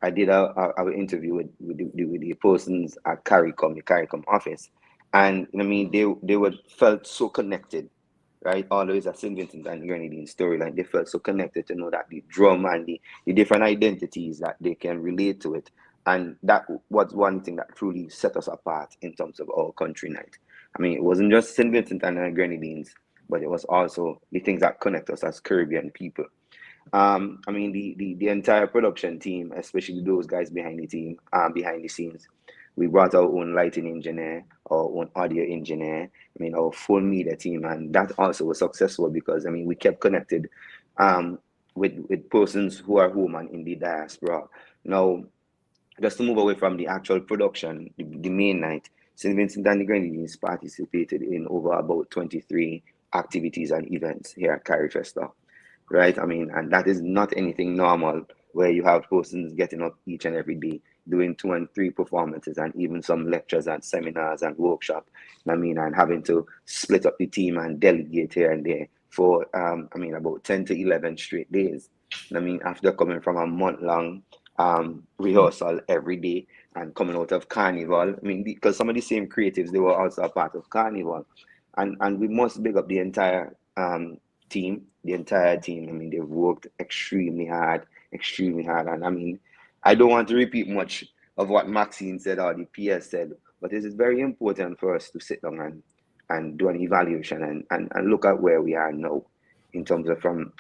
I did a interview with the persons at CARICOM, the CARICOM office, and I mean, they were felt so connected, right? Always a St. Vincent and the Grenadines storyline. They felt so connected to know that the drum and the different identities that they can relate to it. And that was one thing that truly set us apart in terms of our country night. I mean, it wasn't just St. Vincent and the Grenadines, but it was also the things that connect us as Caribbean people. I mean, the entire production team, especially those guys behind the scenes, we brought our own lighting engineer, our own audio engineer, I mean, our full media team, and that also was successful because, I mean, we kept connected with persons who are home and in the diaspora. Now, just to move away from the actual production, the main night, St. Vincent and the Grenadines participated in over about 23 activities and events here at Carrie Festa, right? I mean, and that is not anything normal where you have persons getting up each and every day doing 2 and 3 performances and even some lectures and seminars and workshops. I mean, and having to split up the team and delegate here and there for, I mean, about 10 to 11 straight days. I mean, after coming from a month-long rehearsal every day and coming out of Carnival, I mean, because some of the same creatives, they were also a part of Carnival. And we must big up the entire team, I mean, they've worked extremely hard. And I mean, I don't want to repeat much of what Maxine said or the PS said, but it is very important for us to sit down and do an evaluation and look at where we are now in terms of from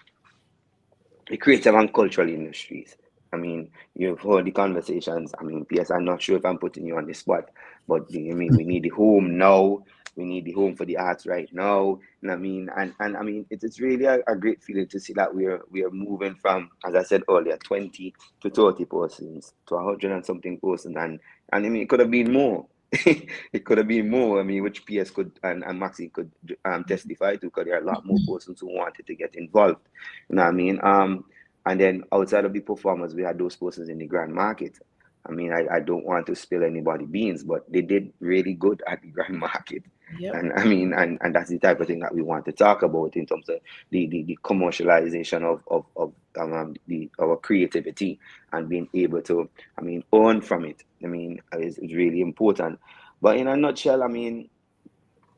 the creative and cultural industries. I mean, you've heard the conversations. I mean, PS, I'm not sure if I'm putting you on the spot, but I mean, we need the home now. We need the home for the arts right now. And I mean, and I mean, it's really a great feeling to see that we are moving from, as I said earlier, 20 to 30 persons to 100 and something persons. And I mean, it could have been more. It could have been more. I mean, which PS could and Maxine could testify to, because there are a lot more persons who wanted to get involved. You know what I mean? And then outside of the performers, we had those persons in the Grand Market. I mean, I don't want to spill anybody beans, but they did really good at the Grand Market. Yep. And I mean, and that's the type of thing that we want to talk about in terms of the commercialization of our creativity and being able to, I mean, earn from it. I mean, is really important. But in a nutshell, I mean,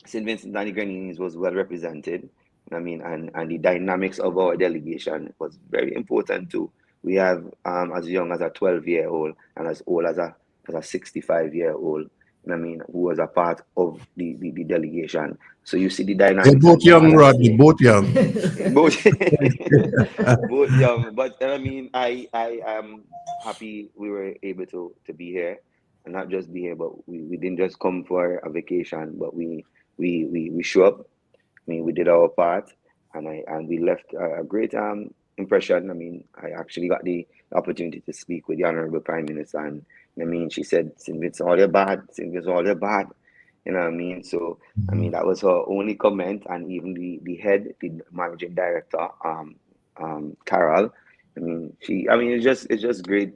St. Vincent and the Grenadines was well represented. I mean, and the dynamics of our delegation was very important too. We have as young as a 12-year-old and as old as a 65-year-old. I mean, who was a part of the delegation. So you see the dynamics. They're both young, Rodney, both young. both young. But I mean, I am happy we were able to be here, and not just be here, but we didn't just come for a vacation, but we show up. I mean, we did our part, and we left a great impression. I mean, I actually got the opportunity to speak with the Honorable Prime Minister, and I mean, she said, "It's all your bad. It's all your bad." You know what I mean? So, I mean, that was her only comment, and even the head, the managing director, Carol. I mean, it's just great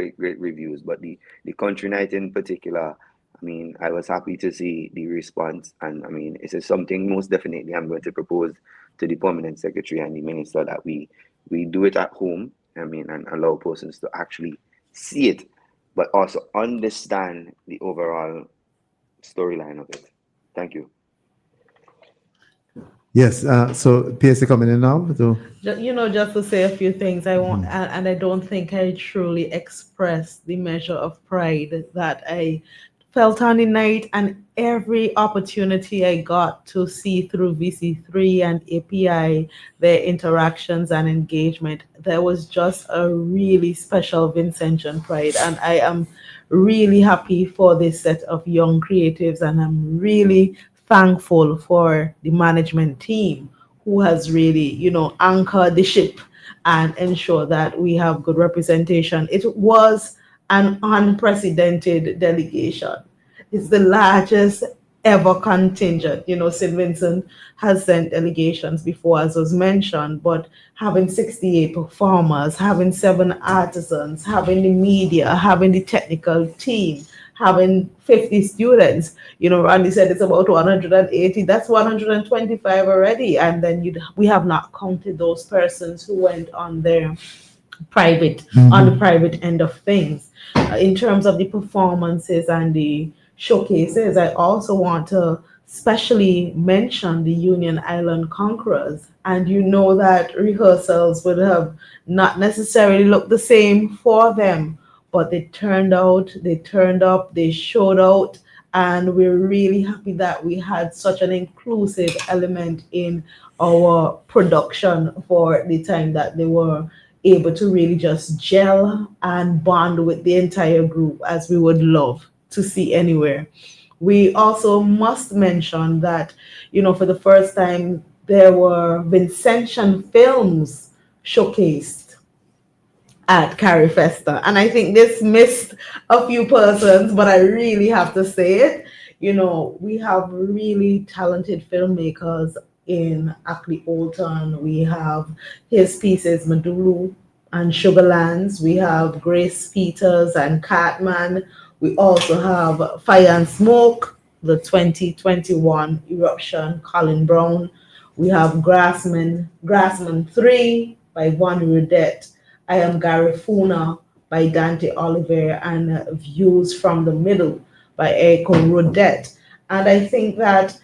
reviews. But the country night in particular, I mean, I was happy to see the response, and I mean, it is something most definitely I'm going to propose to the permanent secretary and the minister that we do it at home. I mean, and allow persons to actually see it, but also understand the overall storyline of it. Thank you. Yes. So PSC coming in now. So. Just to say a few things, I want, and I don't think I truly expressed the measure of pride that I felt on the night, and every opportunity I got to see through VC3 and API, their interactions and engagement, there was just a really special Vincentian pride. And I am really happy for this set of young creatives, and I'm really thankful for the management team who has really, anchored the ship and ensure that we have good representation. It was an unprecedented delegation. It's the largest ever contingent. St. Vincent has sent delegations before, as was mentioned, but having 68 performers, having 7 artisans, having the media, having the technical team, having 50 students. Randy said it's about 180. That's 125 already. And then we have not counted those persons who went on their private, on the private end of things. In terms of the performances and the showcases, I also want to specially mention the Union Island Conquerors. And that rehearsals would have not necessarily looked the same for them, but they turned out, they turned up, they showed out, and we're really happy that we had such an inclusive element in our production for the time that they were able to really just gel and bond with the entire group, as we would love to see anywhere. We also must mention that, for the first time, there were Vincentian films showcased at Carrie Festa. And I think this missed a few persons, but I really have to say it. We have really talented filmmakers in Ackley Olton. We have his pieces, Madulu and Sugarlands. We have Grace Peters and Catman. We also have Fire and Smoke, the 2021 eruption, Colin Brown. We have Grassman 3 by Von Rudette. I Am Garifuna by Dante Oliver, and Views from the Middle by Echo Rodette. And I think that,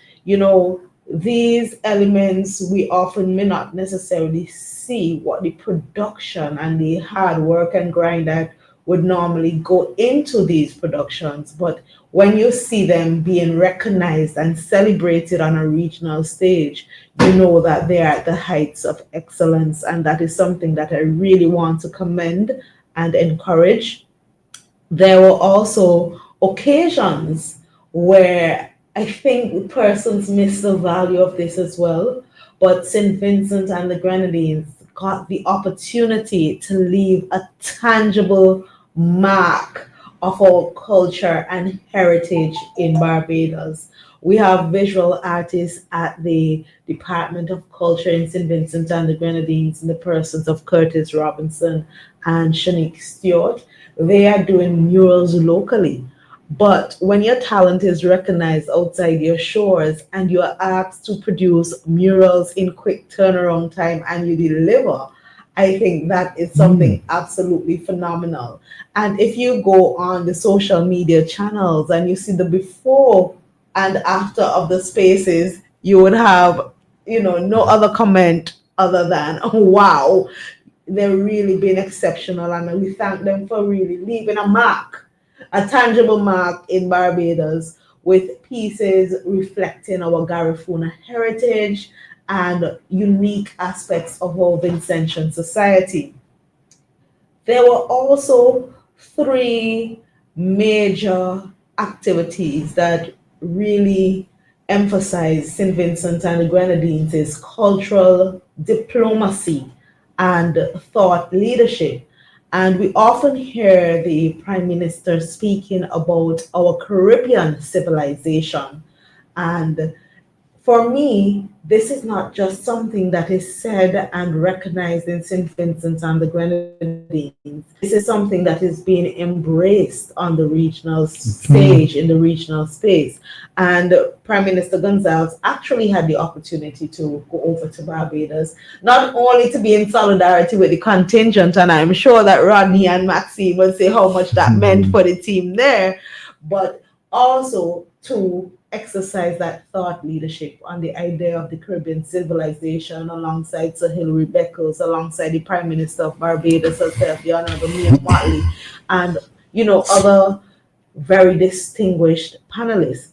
these elements, we often may not necessarily see what the production and the hard work and grind that would normally go into these productions. But when you see them being recognized and celebrated on a regional stage, you know that they're at the heights of excellence. And that is something that I really want to commend and encourage. There were also occasions where I think persons miss the value of this as well. But St. Vincent and the Grenadines got the opportunity to leave a tangible mark of our culture and heritage in Barbados. We have visual artists at the Department of Culture in St. Vincent and the Grenadines in the persons of Curtis Robinson and Shanique Stewart. They are doing murals locally. But when your talent is recognized outside your shores and you are asked to produce murals in quick turnaround time and you deliver, I think that is something absolutely phenomenal. And if you go on the social media channels and you see the before and after of the spaces, you would have, no other comment other than, wow, they're really been exceptional. And we thank them for really leaving a mark, a tangible mark in Barbados, with pieces reflecting our Garifuna heritage and unique aspects of our Vincentian society. There were also 3 major activities that really emphasize St. Vincent and the Grenadines' cultural diplomacy and thought leadership. And we often hear the Prime Minister speaking about our Caribbean civilization. And for me, this is not just something that is said and recognized in St. Vincent and the Grenadines. This is something that is being embraced on the regional stage, in the regional space. And Prime Minister Gonzalez actually had the opportunity to go over to Barbados, not only to be in solidarity with the contingent, and I'm sure that Rodney and Maxine will say how much that meant for the team there, but also to exercise that thought leadership on the idea of the Caribbean civilization alongside Sir Hilary Beckles, alongside the Prime Minister of Barbados herself, the Honorable Mia Motley, and other very distinguished panelists.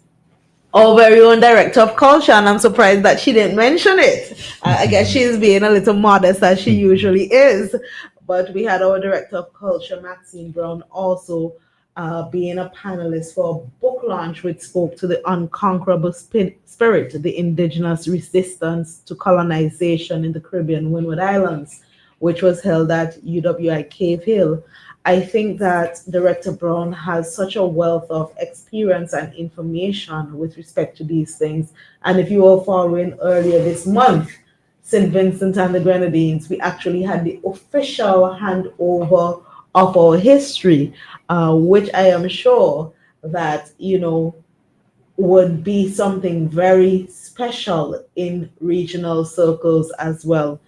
Our very own Director of Culture, and I'm surprised that she didn't mention it. I guess she's being a little modest as she usually is. But we had our Director of Culture, Maxine Brown, also being a panelist for a book launch which spoke to the unconquerable spirit, the indigenous resistance to colonization in the Caribbean Windward Islands, which was held at UWI Cave Hill. I think that Director Brown has such a wealth of experience and information with respect to these things. And if you were following earlier this month, St. Vincent and the Grenadines, we actually had the official handover of our history, which I am sure that, would be something very special in regional circles as well.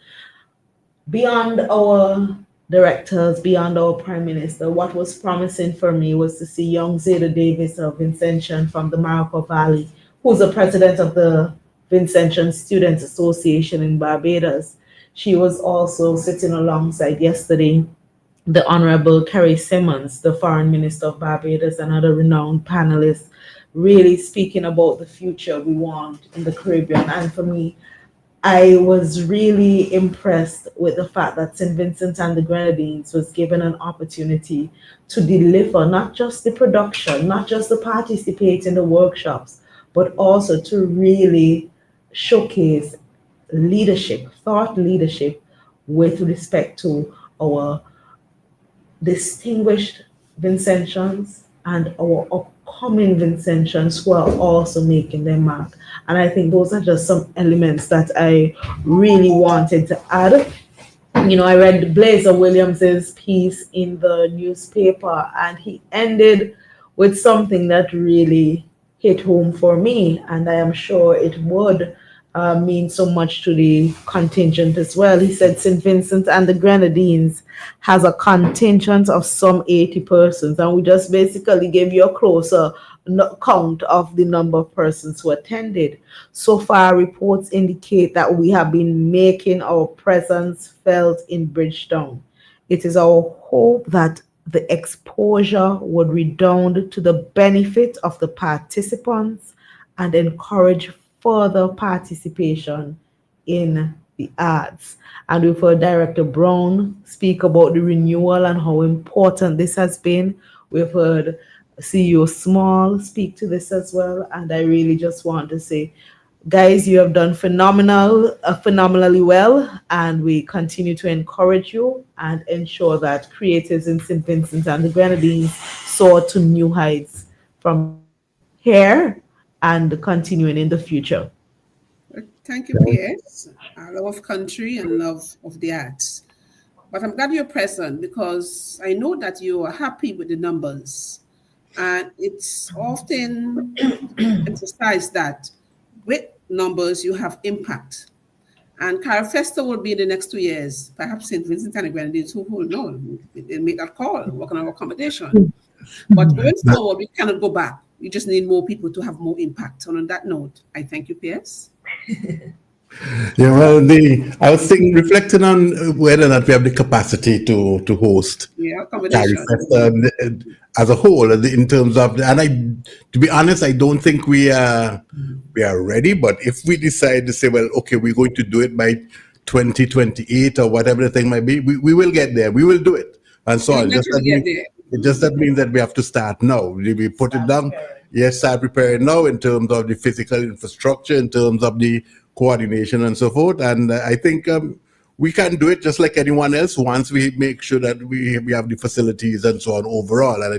Beyond our directors, beyond our prime minister, what was promising for me was to see young Zeta Davis of Vincentian from the Marco Valley, who's the president of the Vincentian Students Association in Barbados. She was also sitting alongside yesterday the Honorable Kerry Simmons, the Foreign Minister of Barbados, and other renowned panelists, really speaking about the future we want in the Caribbean. And for me, I was really impressed with the fact that St. Vincent and the Grenadines was given an opportunity to deliver not just the production, not just to participate in the workshops, but also to really showcase leadership, thought leadership with respect to our distinguished Vincentians and our upcoming Vincentians who are also making their mark. And I think those are just some elements that I really wanted to add. I read Blazer Williams's piece in the newspaper, and he ended with something that really hit home for me, and I am sure it would mean so much to the contingent as well. He said St. Vincent and the Grenadines has a contingent of some 80 persons, and we just basically gave you a closer count of the number of persons who attended. So far, reports indicate that we have been making our presence felt in Bridgetown. It is our hope that the exposure would redound to the benefit of the participants and encourage further participation in the arts. And we've heard Director Brown speak about the renewal and how important this has been. We've heard CEO Small speak to this as well. And I really just want to say, guys, you have done phenomenally well, and we continue to encourage you and ensure that creatives in St. Vincent and the Grenadines soar to new heights from here and continuing in the future. Thank you, P.S. Love of country and love of the arts. But I'm glad you're present because I know that you are happy with the numbers. And it's often emphasized that with numbers, you have impact. And Carifesta will be in the next 2 years. Perhaps St. Vincent and the Grenadines, who will know, they'll make that call, work on our accommodation. But going forward, we cannot go back. We just need more people to have more impact. And on that note, I thank you, P.S. Yeah, well, I was thinking, reflecting on whether or not we have the capacity to host accommodation as a whole, in terms of, to be honest, I don't think we are ready. But if we decide to say, well, okay, we're going to do it by 2028 or whatever the thing might be, we will get there. We will do it, and so on. That means that we have to start now. We put it down. Yes, start preparing now in terms of the physical infrastructure, in terms of the coordination and so forth. And I think we can do it just like anyone else once we make sure that we have the facilities and so on overall. And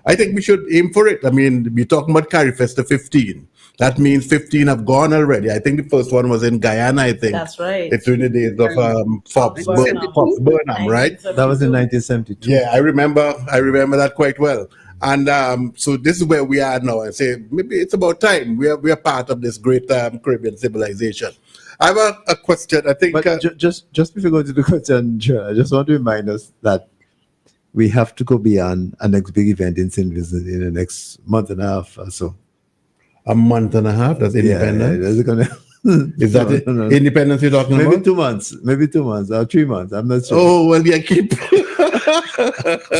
I think we should aim for it. I mean, we're talking about Carifesta 15. That means 15 have gone already. I think the first one was in Guyana, I think. That's right. It's during the days of Fox Burnham, right? That was in 1972. Yeah, I remember that quite well. And so this is where we are now. I say maybe it's about time. We are part of this great Caribbean civilization. I have a question. I think. But just before we go to the question, I just want to remind us that we have to go beyond our next big event in St. Vincent in the next month and a half or so. A month and a half? That's independent? Is that independence you're talking about? Maybe 2 months. Maybe 2 months or 3 months. I'm not sure. Oh, well, yeah, keep.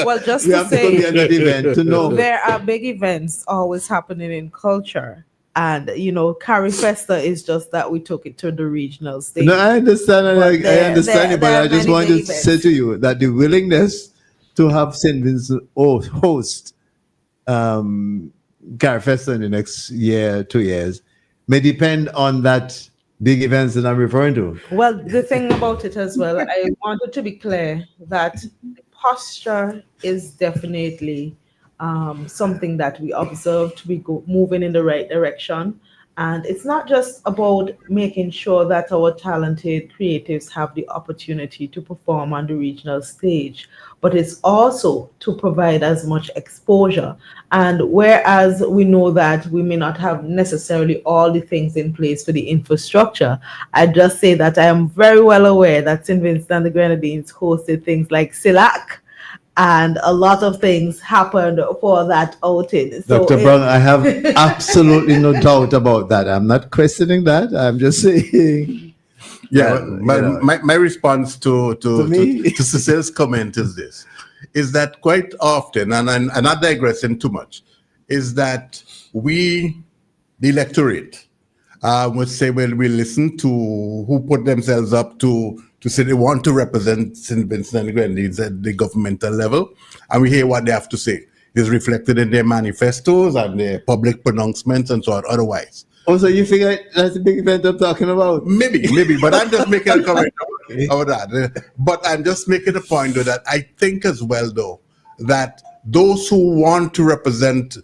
Well, just to say, there are big events always happening in culture. And, Carifesta is just that we took it to the regional stage. No, I understand. I understand it, but I just want to say to you that the willingness to have St. Vincent host Carifesta in the next year, 2 years, may depend on that big events that I'm referring to. Well, the thing about it as well, I wanted to be clear that the posture is definitely something that we observe to be moving in the right direction. And it's not just about making sure that our talented creatives have the opportunity to perform on the regional stage, but it's also to provide as much exposure. And whereas we know that we may not have necessarily all the things in place for the infrastructure, I just say that I am very well aware that St. Vincent and the Grenadines hosted things like SILAC, and a lot of things happened for that outing. So Dr. Brown, I have absolutely no doubt about that. I'm not questioning that. I'm just saying. Yeah, Well, my response to me? Cecil's comment is this, is that quite often, and I'm not digressing too much, is that we, the electorate, would say, well, we listen to who put themselves up to say they want to represent St. Vincent and the Grenadines at the governmental level, and we hear what they have to say. It's reflected in their manifestos and their public pronouncements and so on otherwise. Also, you figure that's the big event I'm talking about? Maybe, but I'm just making a comment about that. But I'm just making a point, though, that I think as well, though, that those who want to represent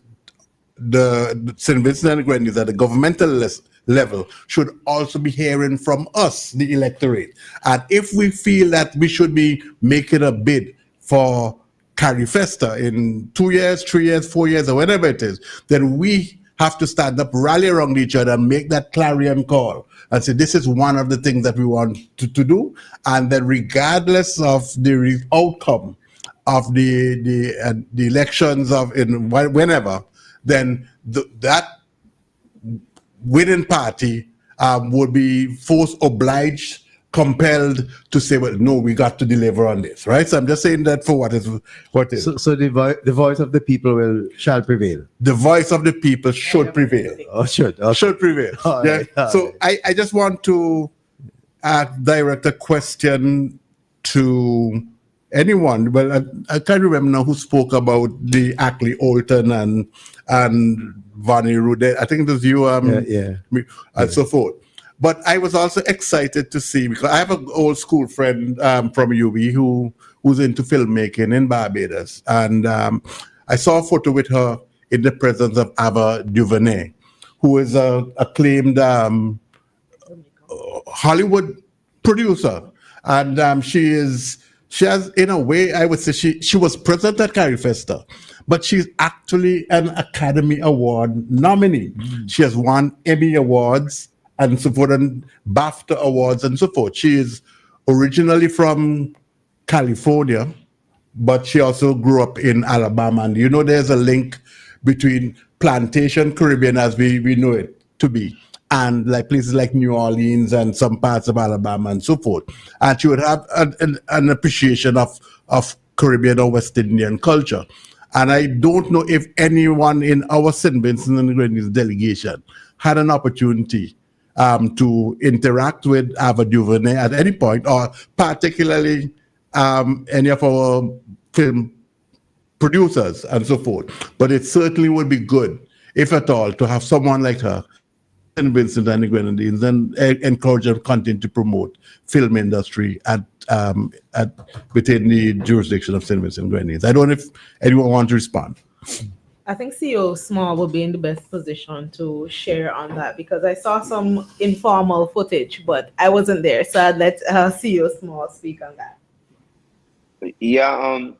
the St. Vincent and the Grenadines at the governmental level should also be hearing from us, the electorate. And if we feel that we should be making a bid for Carifesta in 2 years, 3 years, 4 years, or whatever it is, then we have to stand up, rally around each other, and make that clarion call and say, this is one of the things that we want to do. And then regardless of the outcome of the elections whenever, then that winning party would be obliged, compelled to say, well, no, we got to deliver on this, right? So I'm just saying that for what is. So the voice of the people shall prevail. The voice of the people should prevail. Oh, should. Okay. Should prevail. All Yeah. right, all So I just want to direct a question to anyone. Well, I can't remember now who spoke about the Ackley Olton and Vonnie Rude. I think it was you, and so forth. But I was also excited to see, because I have an old school friend from UB who's into filmmaking in Barbados. And I saw a photo with her in the presence of Ava DuVernay, who is an acclaimed Hollywood producer. And she has, in a way, I would say she was present at Carifesta, but she's actually an Academy Award nominee. She has won Emmy Awards and so forth, and BAFTA Awards and so forth. She is originally from California, but she also grew up in Alabama. And there's a link between plantation Caribbean, as we know it to be, and like places like New Orleans and some parts of Alabama and so forth. And she would have an appreciation of Caribbean or West Indian culture. And I don't know if anyone in our St. Vincent and the Grenadines delegation had an opportunity to interact with Ava DuVernay at any point, or particularly any of our film producers and so forth. But it certainly would be good, if at all, to have someone like her in Vincent and the Grenadines, and encourage them to continue to promote film industry within the jurisdiction of St. Vincent and Grenadines. I don't know if anyone wants to respond. I think CEO Small will be in the best position to share on that, because I saw some informal footage, but I wasn't there. So I'd let CEO Small speak on that. Yeah,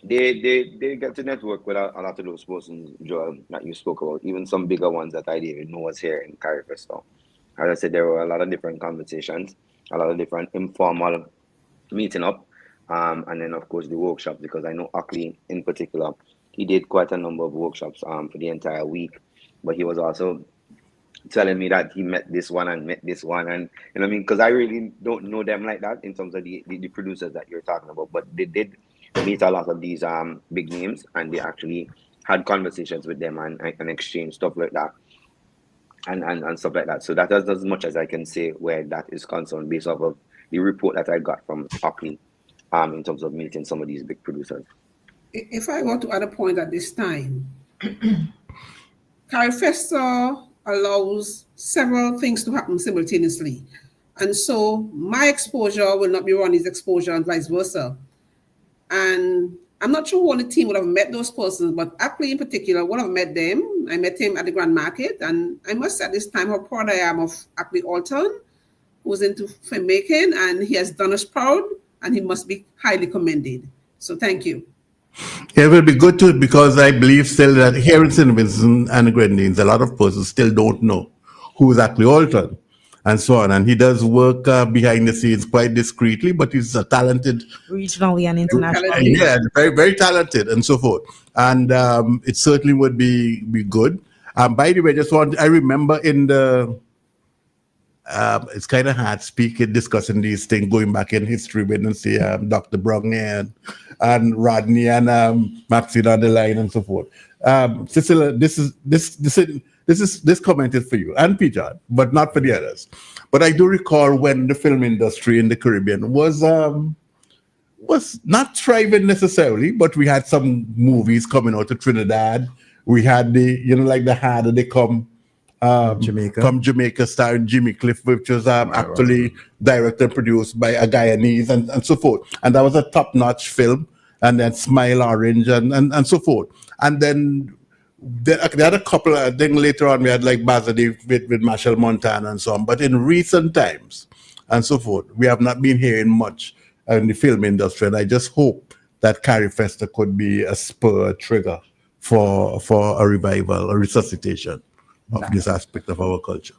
they get to network with a lot of those persons, Joel, that you spoke about, even some bigger ones that I didn't even know was here in Carifesta. As I said, there were a lot of different conversations, a lot of different informal meeting up, and then of course the workshops, because I know Ackley in particular, he did quite a number of workshops for the entire week, but he was also telling me that he met this one and met this one, and you know what I mean, because I really don't know them like that in terms of the producers that you're talking about, but they did meet a lot of these big names, and they actually had conversations with them and exchange stuff like that, and stuff like that. So that is as much as I can say where that is concerned, based off of the report that I got from Ackley in terms of meeting some of these big producers. If I were to add a point at this time, CARIFESTA allows several things to happen simultaneously. And so my exposure will not be Ronnie's exposure and vice versa. And I'm not sure who on the team would have met those persons, but Ackley in particular would have met them. I met him at the Grand Market, and I must say at this time how proud I am of Ackley Alton, who's into filmmaking, and he has done us proud, and he must be highly commended. So thank you. It will be good too, because I believe still that here in St. Vincent and the Grenadines, a lot of persons still don't know who is Ackley Alton and so on. And he does work behind the scenes quite discreetly, but he's a talented, Regionally and internationally. yeah, very, very talented and so forth. And it certainly would be good. By the way, I remember in the, it's kind of hard speaking, discussing these things, going back in history when I see Dr. Brong and Rodney and Maxine on the line and so forth. Cecil, this comment is for you and Peter, but not for the others. But I do recall when the film industry in the Caribbean was not thriving necessarily, but we had some movies coming out of Trinidad. We had the Harder They Come. Jamaica, starring Jimmy Cliff, which was actually directed and produced by a Guyanese and so forth. And that was a top-notch film. And then Smile Orange and so forth. And then they had a couple, then later on we had like Bazadi with Marshall Montana and so on. But in recent times and so forth, we have not been hearing much in the film industry. And I just hope that CARIFESTA could be a spur, a trigger for a revival, a resuscitation of this aspect of our culture.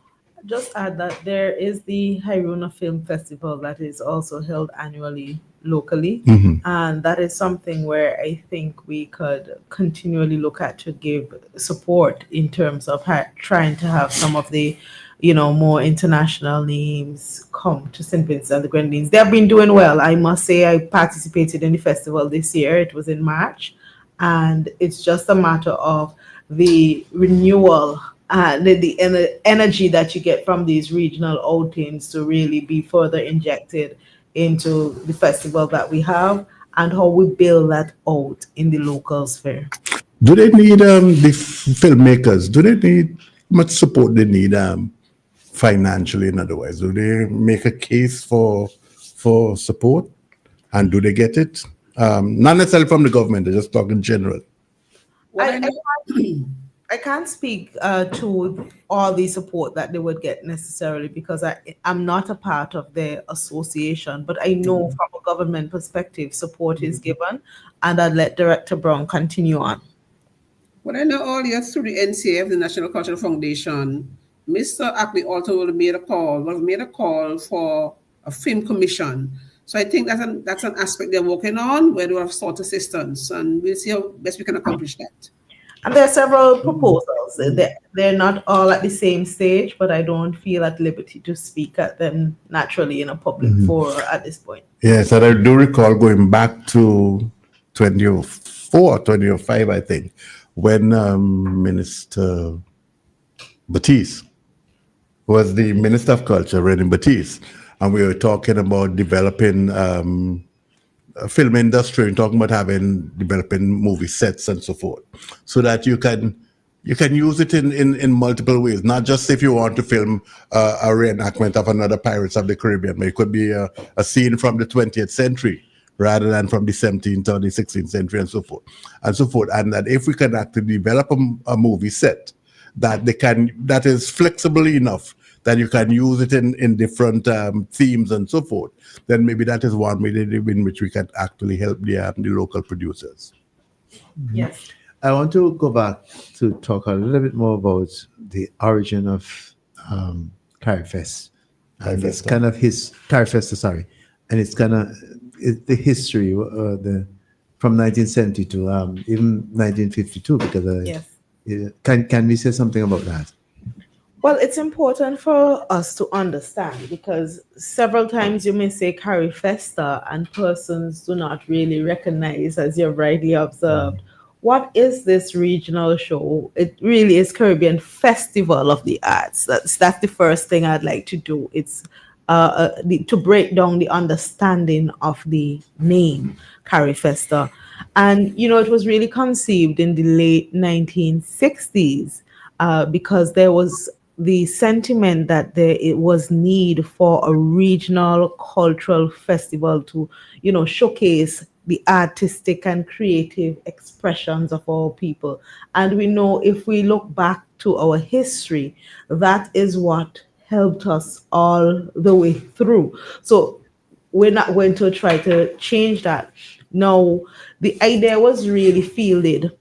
Just add that there is the Hairuna Film Festival that is also held annually locally. And that is something where I think we could continually look at to give support in terms of trying to have some of the more international names come to St. Vincent and the Grenadines. They have been doing well. I must say I participated in the festival this year. It was in March. And it's just a matter of the renewal, the energy that you get from these regional outings to really be further injected into the festival that we have and how we build that out in the local sphere. Do they need the filmmakers? Do they need much support? They need financially, in other words. Do they make a case for support, and do they get it? Not necessarily from the government. They're just talking general. I can't speak to all the support that they would get necessarily because I'm not a part of the association, but I know from a government perspective, support is given, and I'd let Director Brown continue on. What I know earlier through the NCF, the National Cultural Foundation, Mr. Ackley also would have made a call for a film commission. So I think that's an aspect they're working on where they have sought assistance, and we'll see how best we can accomplish that. And there are several proposals. They're not all at the same stage, but I don't feel at liberty to speak at them naturally in a public forum at this point. Yes, and I do recall going back to 2004, 2005, I think, when Minister Batiste was the Minister of Culture, René Batiste, and we were talking about developing a film industry and talking about developing movie sets and so forth, so that you can use it in multiple ways, not just if you want to film a reenactment of another Pirates of the Caribbean, but it could be a scene from the 20th century rather than from the 17th or the 16th century and so forth. And that if we can actually develop a movie set that is flexible enough that you can use it in different themes and so forth, then maybe that is one way in which we can actually help the local producers. Yes. I want to go back to talk a little bit more about the origin of CARIFESTA. And it's kind of CARIFESTA, and it's kind of the history from 1972, even 1952, because yes. Can we say something about that? Well, it's important for us to understand because several times you may say CARIFESTA and persons do not really recognize, as you've rightly observed, what is this regional show? It really is Caribbean Festival of the Arts. That's the first thing I'd like to do. It's to break down the understanding of the name CARIFESTA. And, it was really conceived in the late 1960s because there was the sentiment that there it was need for a regional cultural festival to, showcase the artistic and creative expressions of our people. And we know if we look back to our history, that is what helped us all the way through. So we're not going to try to change that. No, the idea was really fielded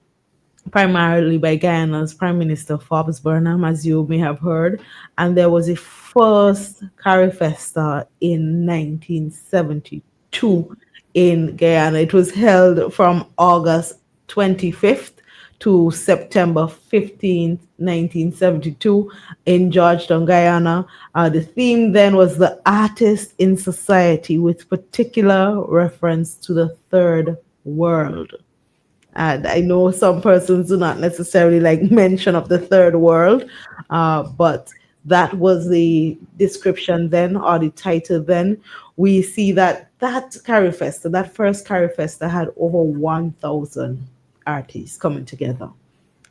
primarily by Guyana's Prime Minister Forbes Burnham, as you may have heard, and there was a first Carifesta in 1972 in Guyana. It was held from August 25th to September 15th, 1972 in Georgetown, Guyana. The theme then was the artist in society with particular reference to the third world. And I know some persons do not necessarily like mention of the third world, but that was the description then, or the title then. We see that Carifesta, that first Carifesta, had over 1,000 artists coming together.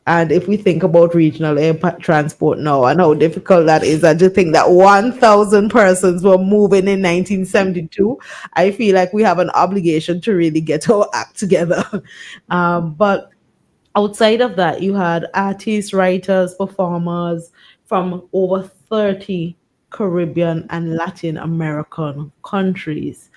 And if we think about regional transport now and how difficult that is, and to think that 1,000 persons were moving in 1972, I feel like we have an obligation to really get our act together. But outside of that, you had artists, writers, performers from over 30 Caribbean and Latin American countries.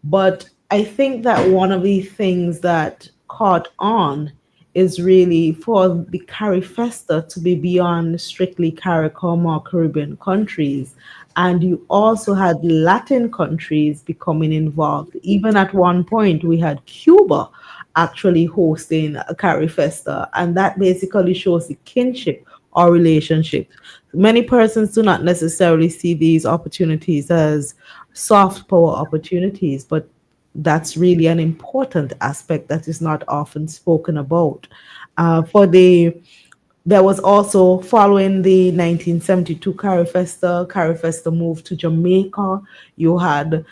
But I think that one of the things that caught on is really for the Carifesta to be beyond strictly CARICOM or Caribbean countries. And you also had Latin countries becoming involved. Even at one point, we had Cuba actually hosting a Carifesta, and that basically shows the kinship or relationship. Many persons do not necessarily see these opportunities as soft power opportunities, but that's really an important aspect that is not often spoken about. There was also following the 1972 Carifesta moved to Jamaica. You had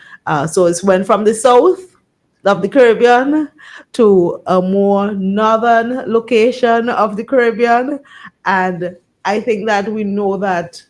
so it went from the south of the Caribbean to a more northern location of the Caribbean, and I think that we know that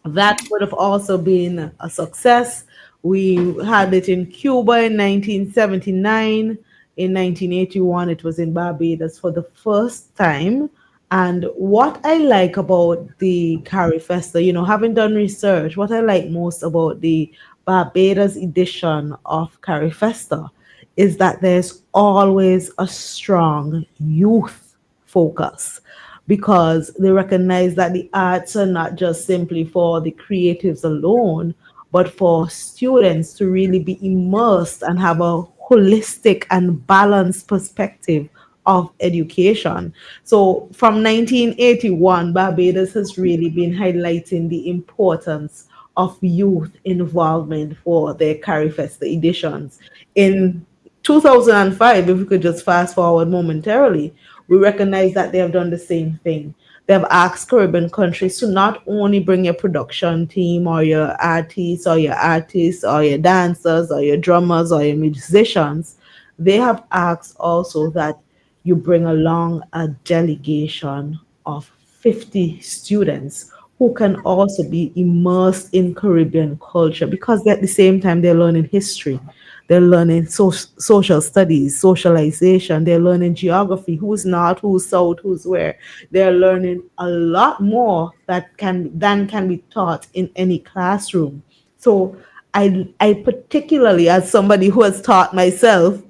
that would have also been a success. We had it in Cuba in 1979. In 1981, it was in Barbados for the first time. And what I like about the Carifesta, having done research, what I like most about the Barbados edition of Carifesta is that there's always a strong youth focus because they recognize that the arts are not just simply for the creatives alone, but for students to really be immersed and have a holistic and balanced perspective of education. So from 1981, Barbados has really been highlighting the importance of youth involvement for their Carifesta editions. In 2005, if we could just fast forward momentarily, we recognize that they have done the same thing. They have asked Caribbean countries to not only bring your production team or your artists or your dancers or your drummers or your musicians, they have asked also that you bring along a delegation of 50 students who can also be immersed in Caribbean culture because at the same time they're learning history, they're learning social studies, socialization, they're learning geography, who's north, who's south, who's where. They're learning a lot more than can be taught in any classroom. So I particularly, as somebody who has taught myself,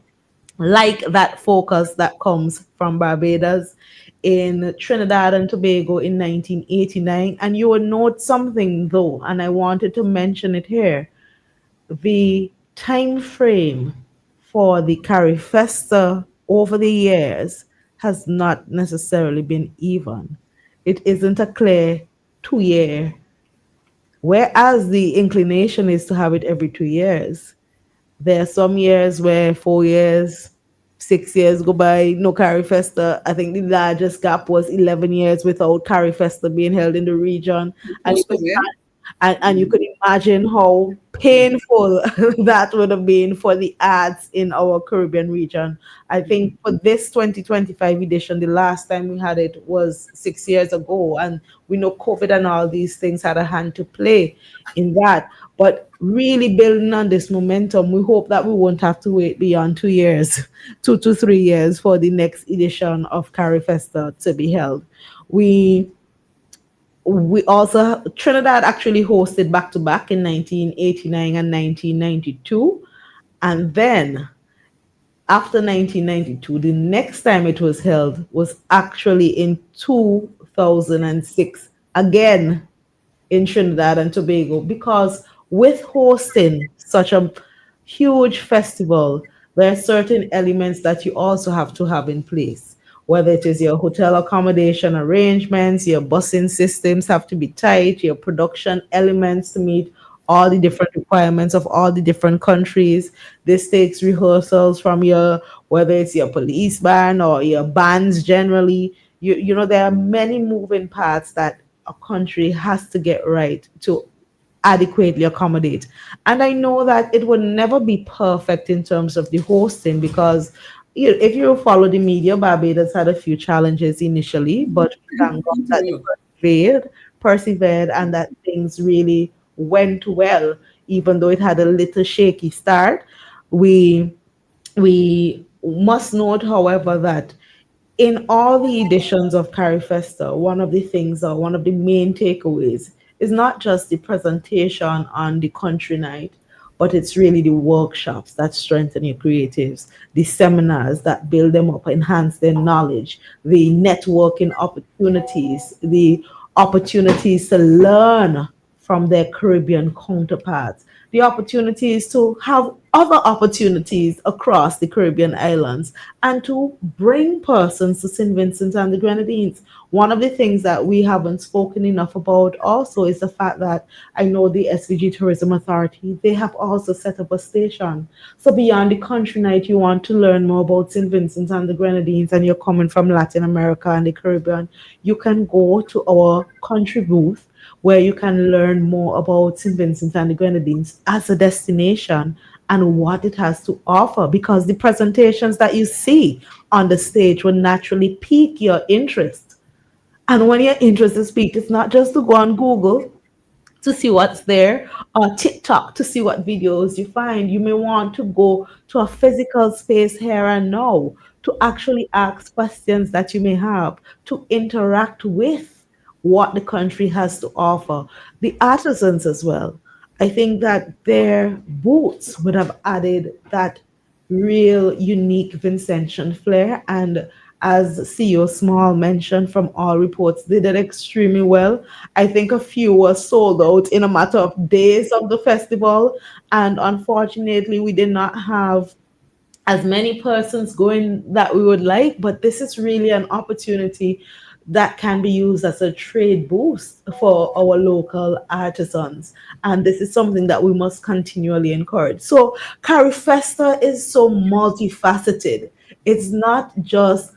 like that focus that comes from Barbados in Trinidad and Tobago in 1989. And you will note something though, and I wanted to mention it here. The time frame for the Carifesta over the years has not necessarily been even. It isn't a clear 2 year, whereas the inclination is to have it every 2 years. There are some years where 4 years, 6 years go by, no Carifesta. I think the largest gap was 11 years without Carifesta being held in the region. And Close to where? And you could imagine how painful that would have been for the arts in our Caribbean region. I think for this 2025 edition, the last time we had it was 6 years ago. And we know COVID and all these things had a hand to play in that. But really building on this momentum, we hope that we won't have to wait beyond 2 years, 2 to 3 years for the next edition of CariFesta to be held. We we also Trinidad actually hosted back to back in 1989 and 1992, and then after 1992 the next time it was held was actually in 2006, again in Trinidad and Tobago, because with hosting such a huge festival, there are certain elements that you also have to have in place. Whether it is your hotel accommodation arrangements, your busing systems have to be tight, your production elements to meet all the different requirements of all the different countries. This takes rehearsals from your, whether it's your police band or your bands generally. You know, there are many moving parts that a country has to get right to adequately accommodate. And I know that it would never be perfect in terms of the hosting, because if you follow the media, Barbados had a few challenges initially, but thank God that they persevered, and that things really went well, even though it had a little shaky start. We we must note, however, that in all the editions of CariFesta, one of the things, or one of the main takeaways, is not just the presentation on the country night, but it's really the workshops that strengthen your creatives, the seminars that build them up, enhance their knowledge, the networking opportunities, the opportunities to learn from their Caribbean counterparts, the opportunities to have other opportunities across the Caribbean islands, and to bring persons to St. Vincent and the Grenadines. One of the things that we haven't spoken enough about also is the fact that I know the SVG Tourism Authority, they have also set up a station. So beyond the country night, you want to learn more about St. Vincent and the Grenadines, and you're coming from Latin America and the Caribbean, you can go to our country booth where you can learn more about St. Vincent and the Grenadines as a destination and what it has to offer, because the presentations that you see on the stage will naturally pique your interest. And when your interest is piqued, it's not just to go on Google to see what's there, or TikTok to see what videos you find. You may want to go to a physical space here and now to actually ask questions that you may have, to interact with what the country has to offer. The artisans as well. I think that their boots would have added that real unique Vincentian flair. And as CEO Small mentioned, from all reports, they did extremely well. I think a few were sold out in a matter of days of the festival. And unfortunately, we did not have as many persons going that we would like, but this is really an opportunity that can be used as a trade boost for our local artisans. And this is something that we must continually encourage. So CariFesta is so multifaceted. It's not just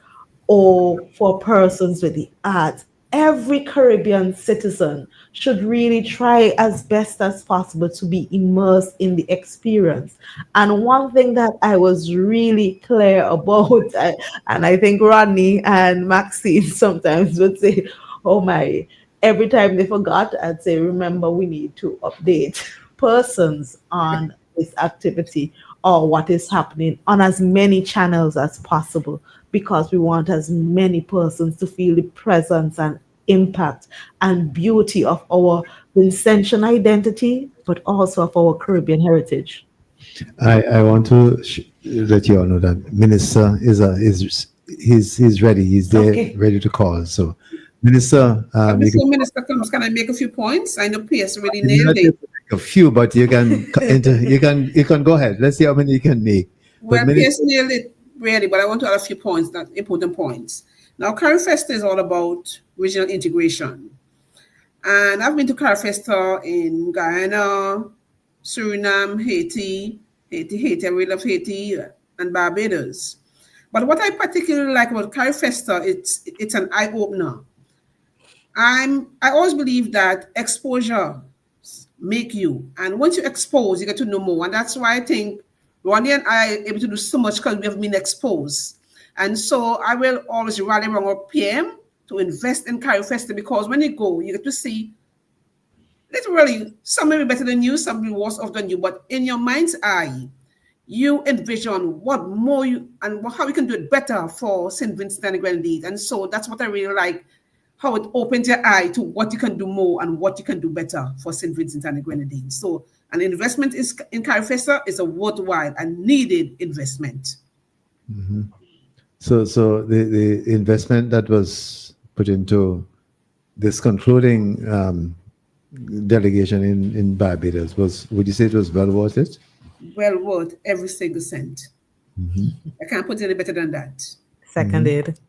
for persons with the arts. Every Caribbean citizen should really try as best as possible to be immersed in the experience. And one thing that I was really clear about, and I think Rodney and Maxine sometimes would say, oh my, every time they forgot, I'd say, remember, we need to update persons on this activity or what is happening on as many channels as possible, because we want as many persons to feel the presence and impact and beauty of our Vincentian identity, but also of our Caribbean heritage. I want to let you all know that Minister he's ready. He's there, Okay. ready to call. So, Minister, Before Minister comes, can I make a few points? I know PS really nailed it. a few, but you can you can go ahead. Let's see how many you can make. Well, But PS nailed it really, but I want to add a few points, that important points. Now, CariFesta is all about regional integration. And I've been to CariFesta in Guyana, Suriname, Haiti, I really love Haiti, and Barbados. But what I particularly like about CariFesta, it's an eye opener. I always believe that exposure make you. And once you expose, you get to know more. And that's why I think Ronnie and I are able to do so much because we have been exposed. And so I will always rally around our PM to invest in CarioFesta, because when you go, you get to see literally some may be better than you, some may be worse off than you, but in your mind's eye, you envision what more you and how you can do it better for St. Vincent and the Grenadines. And so that's what I really like, how it opens your eye to what you can do more and what you can do better for St. Vincent and the Grenadines. So an investment in CarioFesta is a worthwhile and needed investment. Mm-hmm. So the investment that was put into this concluding delegation in Barbados was, would you say it was well worth it? Well worth every single cent. Mm-hmm. I can't put it any better than that. Seconded.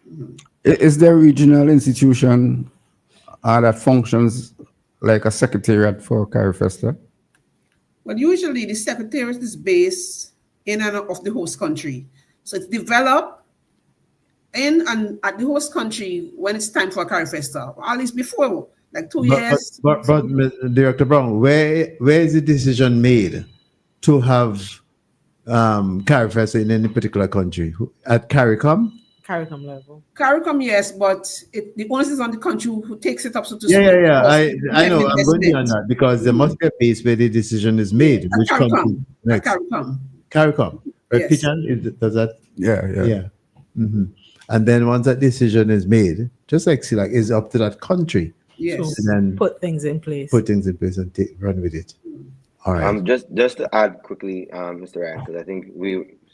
Mm-hmm. Is there a regional institution that functions like a secretariat for CarioFesta? Well, usually the secretariat is based in and of the host country. So it's developed in and at the host country when it's time for a CarioFesta, or at least before, like 2 years. But Director Brown, where is the decision made to have CarioFesta in any particular country? At CARICOM? CARICOM level. CARICOM, yes, but the onus is on the country who takes it up, so to Yeah. speak. I know. I'm going beyond that because there must be a base where the decision is made. Which country next? CARICOM. Right, Yes. Pijan, does that? Yeah. Mm-hmm. And then once that decision is made, just like CELAC, is up to that country. Yes. And then put things in place. And run with it. All right. Just to add quickly, Mr. Ryan, because I think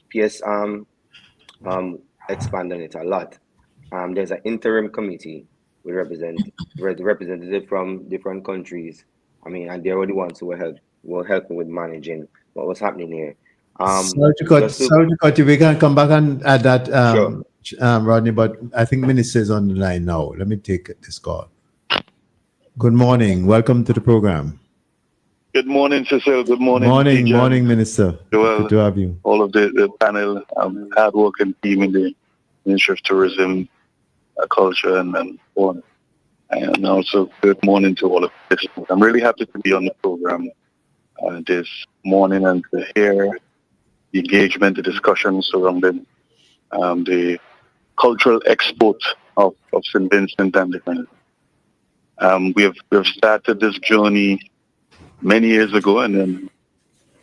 PS expand on it a lot. There's an interim committee with representative from different countries. I mean, and they're the ones who will help with managing what was happening here. Sorry to cut you. We can come back and add that, sure. Rodney, but I think Minister is on the line now. Let me take this call. Good morning. Welcome to the program. Good morning, Cecil. Good morning. Morning, Minister. Good to have you. All of the panel, hard-working team in the Ministry of Tourism, Culture, and on. And also, good morning to all of this. I'm really happy to be on the program this morning and to hear the engagement, the discussion surrounding the cultural export of St. Vincent and the Grenadines. We have started this journey many years ago, and then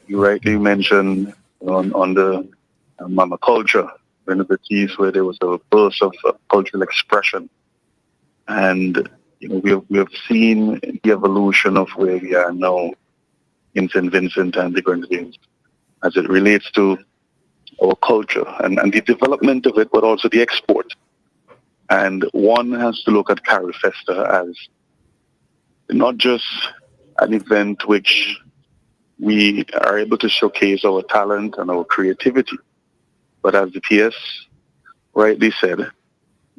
you rightly mentioned on the Mama culture, one of the keys where there was a burst of cultural expression, and we have seen the evolution of where we are now in St. Vincent and the Grenadines as it relates to our culture and the development of it, but also the export. And one has to look at CarioFesta as not just an event which we are able to showcase our talent and our creativity, but as the PS rightly said,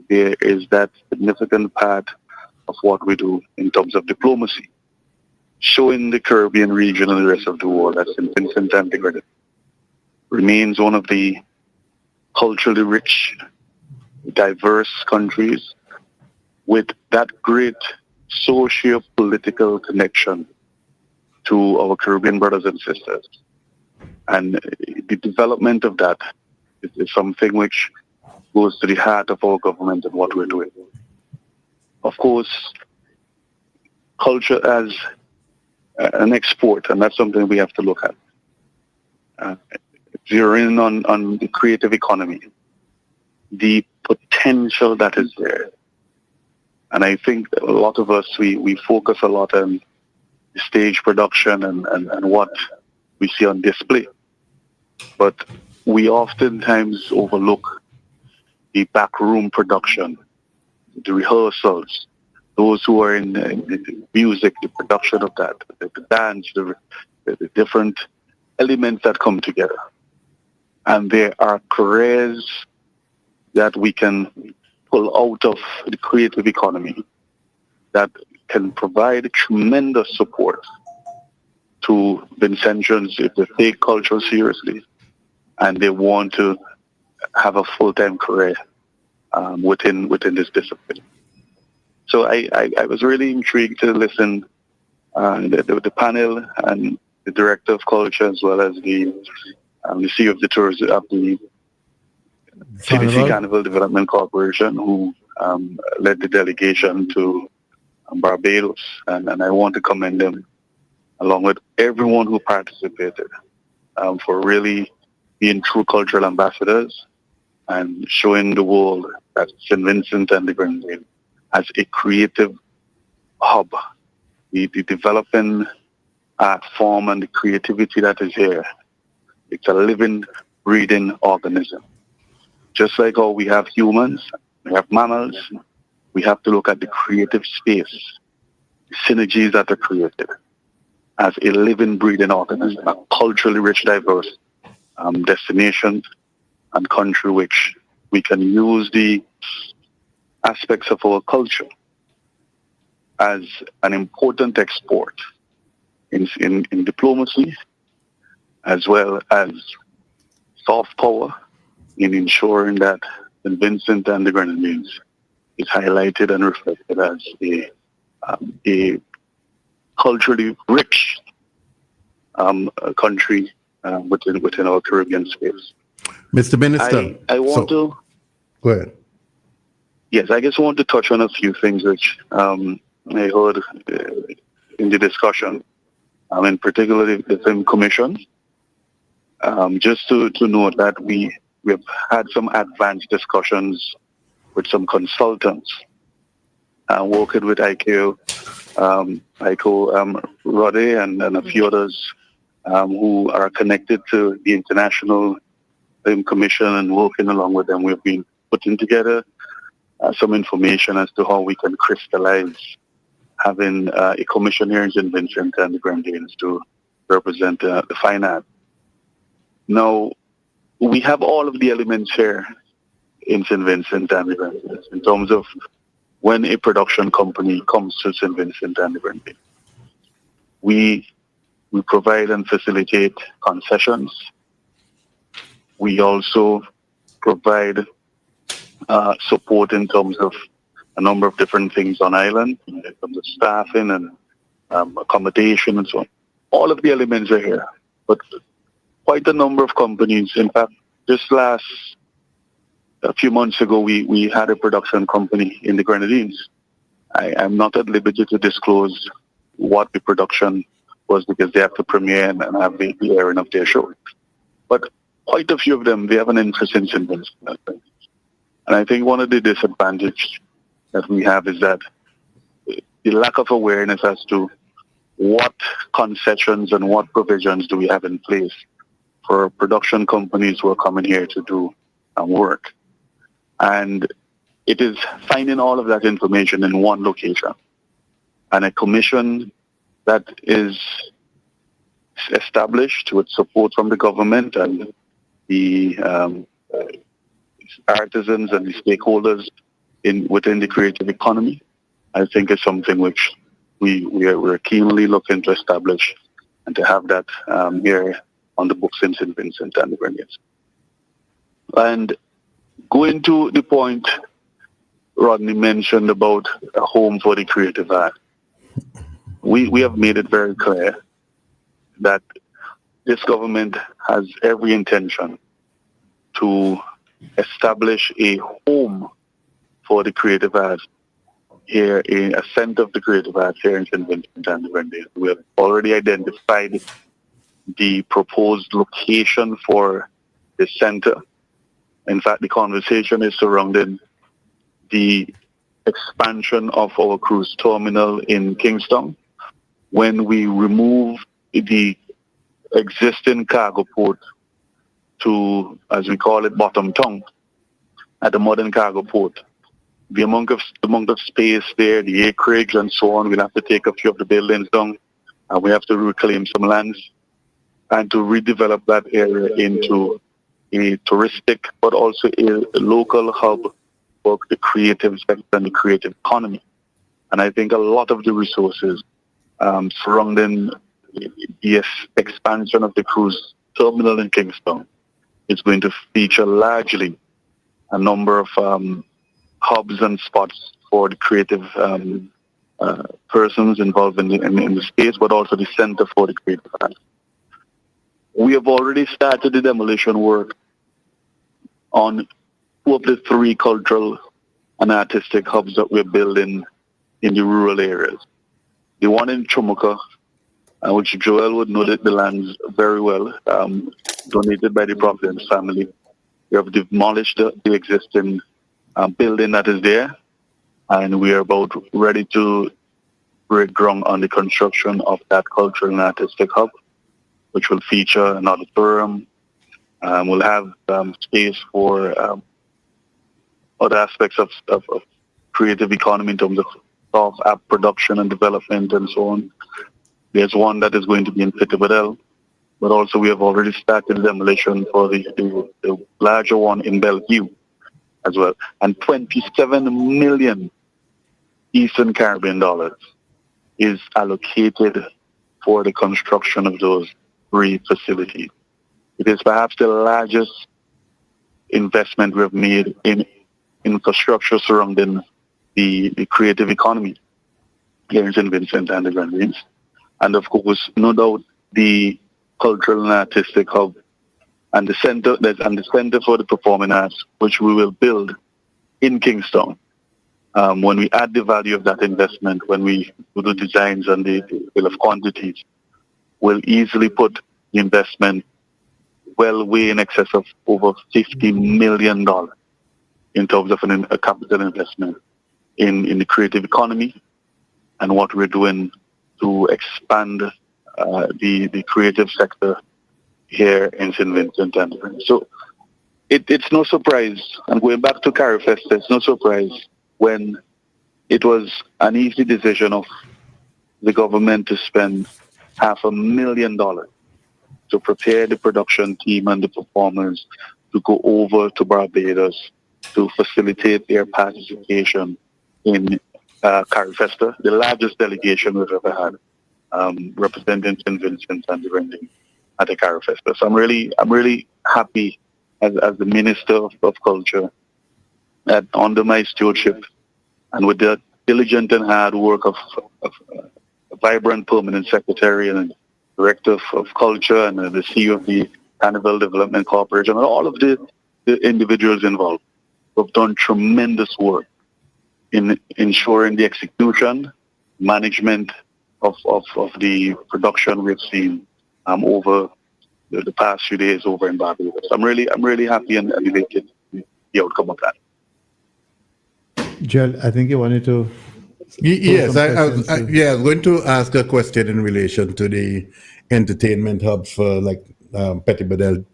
there is that significant part of what we do in terms of diplomacy, showing the Caribbean region and the rest of the world that St. Vincent and the Grenadines remains one of the culturally rich, diverse countries with that great socio-political connection to our Caribbean brothers and sisters. And the development of that is something which goes to the heart of our government and what we're doing. Of course, culture as an export, and that's something we have to look at. Zeroing on the creative economy, the potential that is there. And I think a lot of us, we focus a lot on the stage production and what we see on display. But we oftentimes overlook the backroom production, the rehearsals, those who are in the music, the production of that, the dance, the different elements that come together. And there are careers that we can pull out of the creative economy that can provide tremendous support to Vincentians if they take culture seriously and they want to have a full-time career within this discipline. So I was really intrigued to listen the panel and the Director of Culture, as well as the CEO of the Tourism of the CDC Carnival Development Corporation, who led the delegation to Barbados, and I want to commend them, along with everyone who participated, for really being true cultural ambassadors and showing the world that St. Vincent and the Grenadines as a creative hub. The developing art form and the creativity that is here, it's a living, breathing organism. Just like how we have humans, we have mammals, we have to look at the creative space, the synergies that are created as a living, breathing organism, a culturally rich, diverse destination and country which we can use the aspects of our culture as an important export in diplomacy, as well as soft power in ensuring that St. Vincent and the Grenadines is highlighted and reflected as a culturally rich country within our Caribbean space. Mr. Minister, I want to go ahead. Yes, I just want to touch on a few things which I heard in the discussion, in particular the Film Commission. Just to note that we've had some advanced discussions with some consultants, working with ICO Roddy and a few others who are connected to the International Film Commission, and working along with them. We've been putting together some information as to how we can crystallize having a commission here in St. Vincent and the Grenadines to represent the fine art. Now, we have all of the elements here in St. Vincent and the Grenadines in terms of when a production company comes to St. Vincent and the Grenadines. We provide and facilitate concessions. We also provide support in terms of a number of different things on island, in terms of staffing and accommodation and so on. All of the elements are here, but quite a number of companies. In fact, just a few months ago, we had a production company in the Grenadines. I am not at liberty to disclose what the production was because they have to premiere and have the airing of their show. But quite a few of them, they have an interest in St. Vincent. And I think one of the disadvantages that we have is that the lack of awareness as to what concessions and what provisions do we have in place for production companies who are coming here to do work. And it is finding all of that information in one location. And a commission that is established with support from the government and the artisans and the stakeholders within the creative economy, I think is something which we're keenly looking to establish and to have that here on the books in St. Vincent and the Grenadines. And going to the point Rodney mentioned about a home for the creative art, we have made it very clear that this government has every intention to establish a home for the creative arts here, a center of the creative arts here in St. Vincent and the Grenadines. We have already identified the proposed location for the center. In fact, the conversation is surrounding the expansion of our cruise terminal in Kingston. When we remove the existing cargo port to, as we call it, bottom tongue at the modern cargo port, the amount of space there, the acreage and so on, we'll have to take a few of the buildings down, and we have to reclaim some lands and to redevelop that area into a touristic but also a local hub for the creative sector and the creative economy. And I think a lot of the resources surrounding the expansion of the cruise terminal in Kingston is going to feature largely a number of hubs and spots for the creative persons involved in the space, but also the Center for the Creative Arts. We have already started the demolition work on two of the three cultural and artistic hubs that we're building in the rural areas. The one in Chumuka, which Joel would know the lands very well, donated by the Providence family. We have demolished the existing building that is there, and we are about ready to break ground on the construction of that cultural and artistic hub, which will feature an auditorium. We'll have space for other aspects of creative economy in terms of soft app production and development and so on. There's one that is going to be in Philbert, but also we have already started demolition for the larger one in Bellevue as well. And 27 million Eastern Caribbean dollars is allocated for the construction of those three facilities. It is perhaps the largest investment we have made in infrastructure surrounding the creative economy here in St. Vincent and the Grenadines. And of course, no doubt, the cultural and artistic hub and the center for the performing arts, which we will build in Kingstown. When we add the value of that investment, when we do the designs and the bill of quantities, we'll easily put the investment well way in excess of over $50 million in terms of a capital investment in the creative economy and what we're doing to expand the creative sector here in St. Vincent and the Grenadines. So it's no surprise, and going back to CARIFest, it's no surprise when it was an easy decision of the government to spend $500,000 to prepare the production team and the performers to go over to Barbados to facilitate their participation in CARIFesta, the largest delegation we've ever had, representing St. Vincent and the Grenadines at the CARIFesta. So I'm really happy as the Minister of Culture that under my stewardship and with the diligent and hard work of a vibrant permanent secretary and director of culture and the CEO of the Carnival Development Corporation and all of the individuals involved who have done tremendous work in ensuring the execution, management of the production we've seen over the past few days over in Barbados. I'm really happy and elated with the outcome of that. Joel, I think you wanted to. Yes, I was going to ask a question in relation to the entertainment hubs for like Petit Bedell,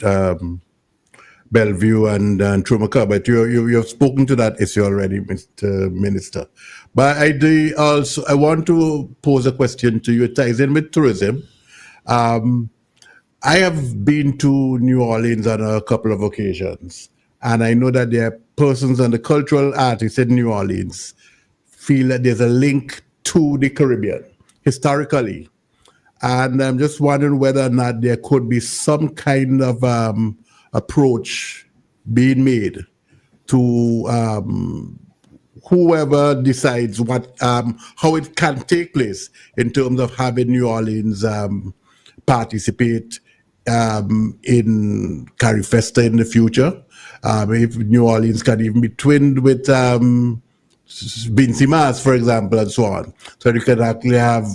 Bellevue, and Chumuka, but you've spoken to that issue already, Mr. Minister. But I want to pose a question to you. It ties in with tourism. I have been to New Orleans on a couple of occasions, and I know that there are persons and the cultural artists in New Orleans feel that there's a link to the Caribbean historically. And I'm just wondering whether or not there could be some kind of approach being made to whoever decides how it can take place in terms of having New Orleans participate in CARIFesta in the future. If New Orleans can even be twinned with Vincy Mas, for example, and so on. So you can actually have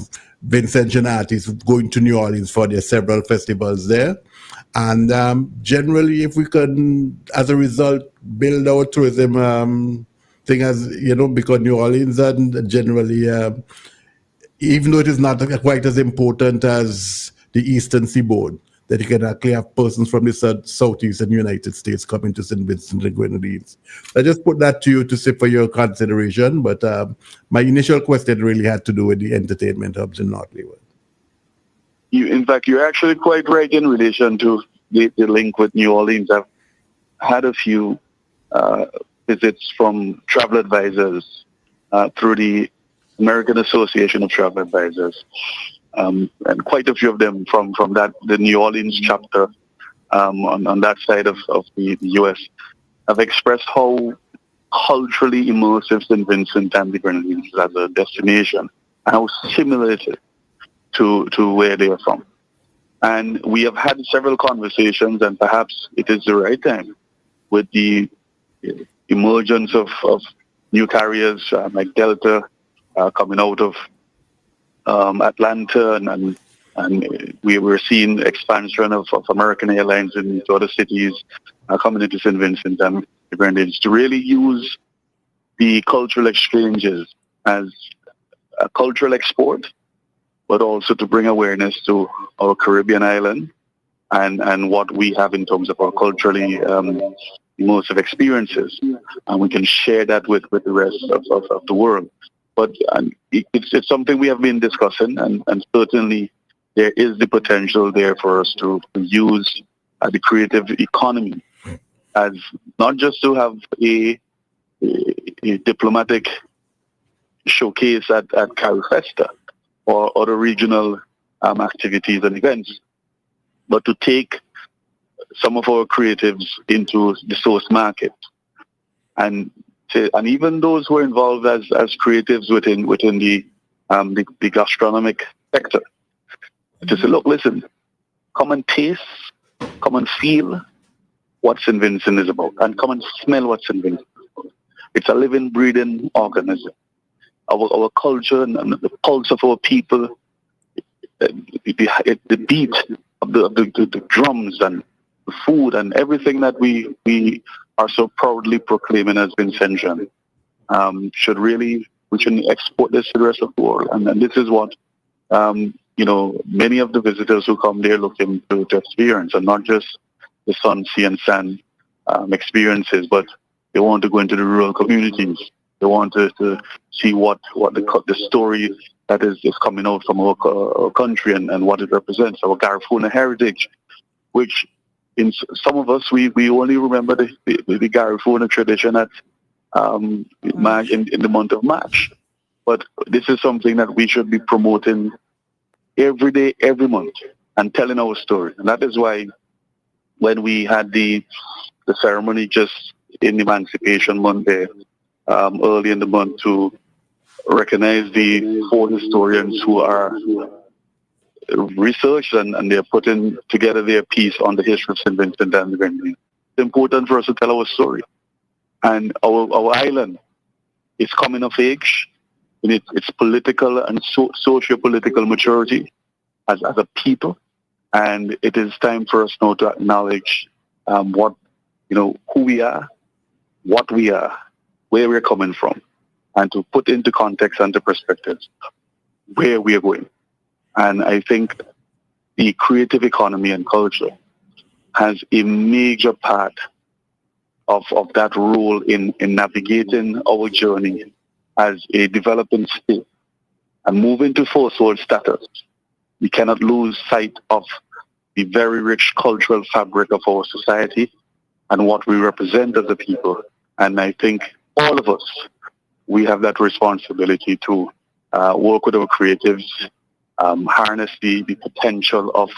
Vincentian artists going to New Orleans for their several festivals there. And generally, if we can, as a result, build our tourism thing as, because New Orleans and generally, even though it is not quite as important as the Eastern Seaboard, that you can actually have persons from the Southeastern United States coming to St. Vincent and the Grenadines. I just put that to you to see for your consideration, but my initial question really had to do with the entertainment hubs in North Leeward. In fact, you're actually quite right in relation to the link with New Orleans. I've had a few visits from travel advisors through the American Association of Travel Advisors. And quite a few of them from the New Orleans chapter on that side of the U.S. have expressed how culturally immersive St. Vincent and the Grenadines is as a destination. how similar it is to where they are from. And we have had several conversations, and perhaps it is the right time with the emergence of new carriers like Delta coming out of Atlanta, and we were seeing expansion of American Airlines into other cities coming into St. Vincent and the Grenadines to really use the cultural exchanges as a cultural export, but also to bring awareness to our Caribbean island and what we have in terms of our culturally immersive experiences. And we can share that with the rest of the world. But it's something we have been discussing, and certainly there is the potential there for us to use the creative economy as not just to have a diplomatic showcase at CariFesta or other regional activities and events, but to take some of our creatives into the source market, and even those who are involved as creatives within the gastronomic sector, to say, look, listen, come and taste, come and feel what St. Vincent is about, and come and smell what St. Vincent is about. It's a living, breathing organism. Our culture and the pulse of our people, the beat of the drums and the food and everything that we are so proudly proclaiming as Vincentian, we should export this to the rest of the world. And this is what, many of the visitors who come there looking to experience, and not just the sun, sea, and sand experiences, but they want to go into the rural communities. They want to see what the story that is coming out from our country and what it represents, our Garifuna heritage, which in some of us, we only remember the Garifuna tradition at in the month of March. But this is something that we should be promoting every day, every month, and telling our story. And that is why when we had the ceremony just in Emancipation Monday, early in the month, to recognize the 4 historians who are researched and they're putting together their piece on the history of St. Vincent and the Grenadines. It's important for us to tell our story. And our island is coming of age in its political and socio-political maturity as a people. And it is time for us now to acknowledge who we are, what we are, where we're coming from, and to put into context and to perspectives where we are going. And I think the creative economy and culture has a major part of that role in navigating our journey as a developing state and moving to first world status. We cannot lose sight of the very rich cultural fabric of our society and what we represent as a people. And I think all of us, we have that responsibility to work with our creatives, harness the potential of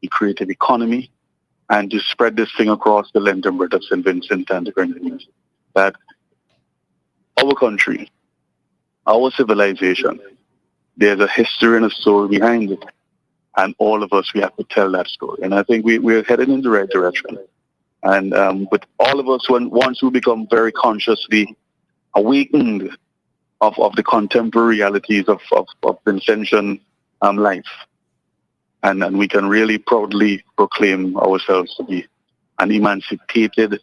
the creative economy, and to spread this thing across the length and breadth of St. Vincent and the Grenadines. That our country, our civilization, there's a history and a story behind it. And all of us, we have to tell that story. And I think we're headed in the right direction. And but all of us, once we become very consciously awakened of the contemporary realities of Vincentian life, and we can really proudly proclaim ourselves to be an emancipated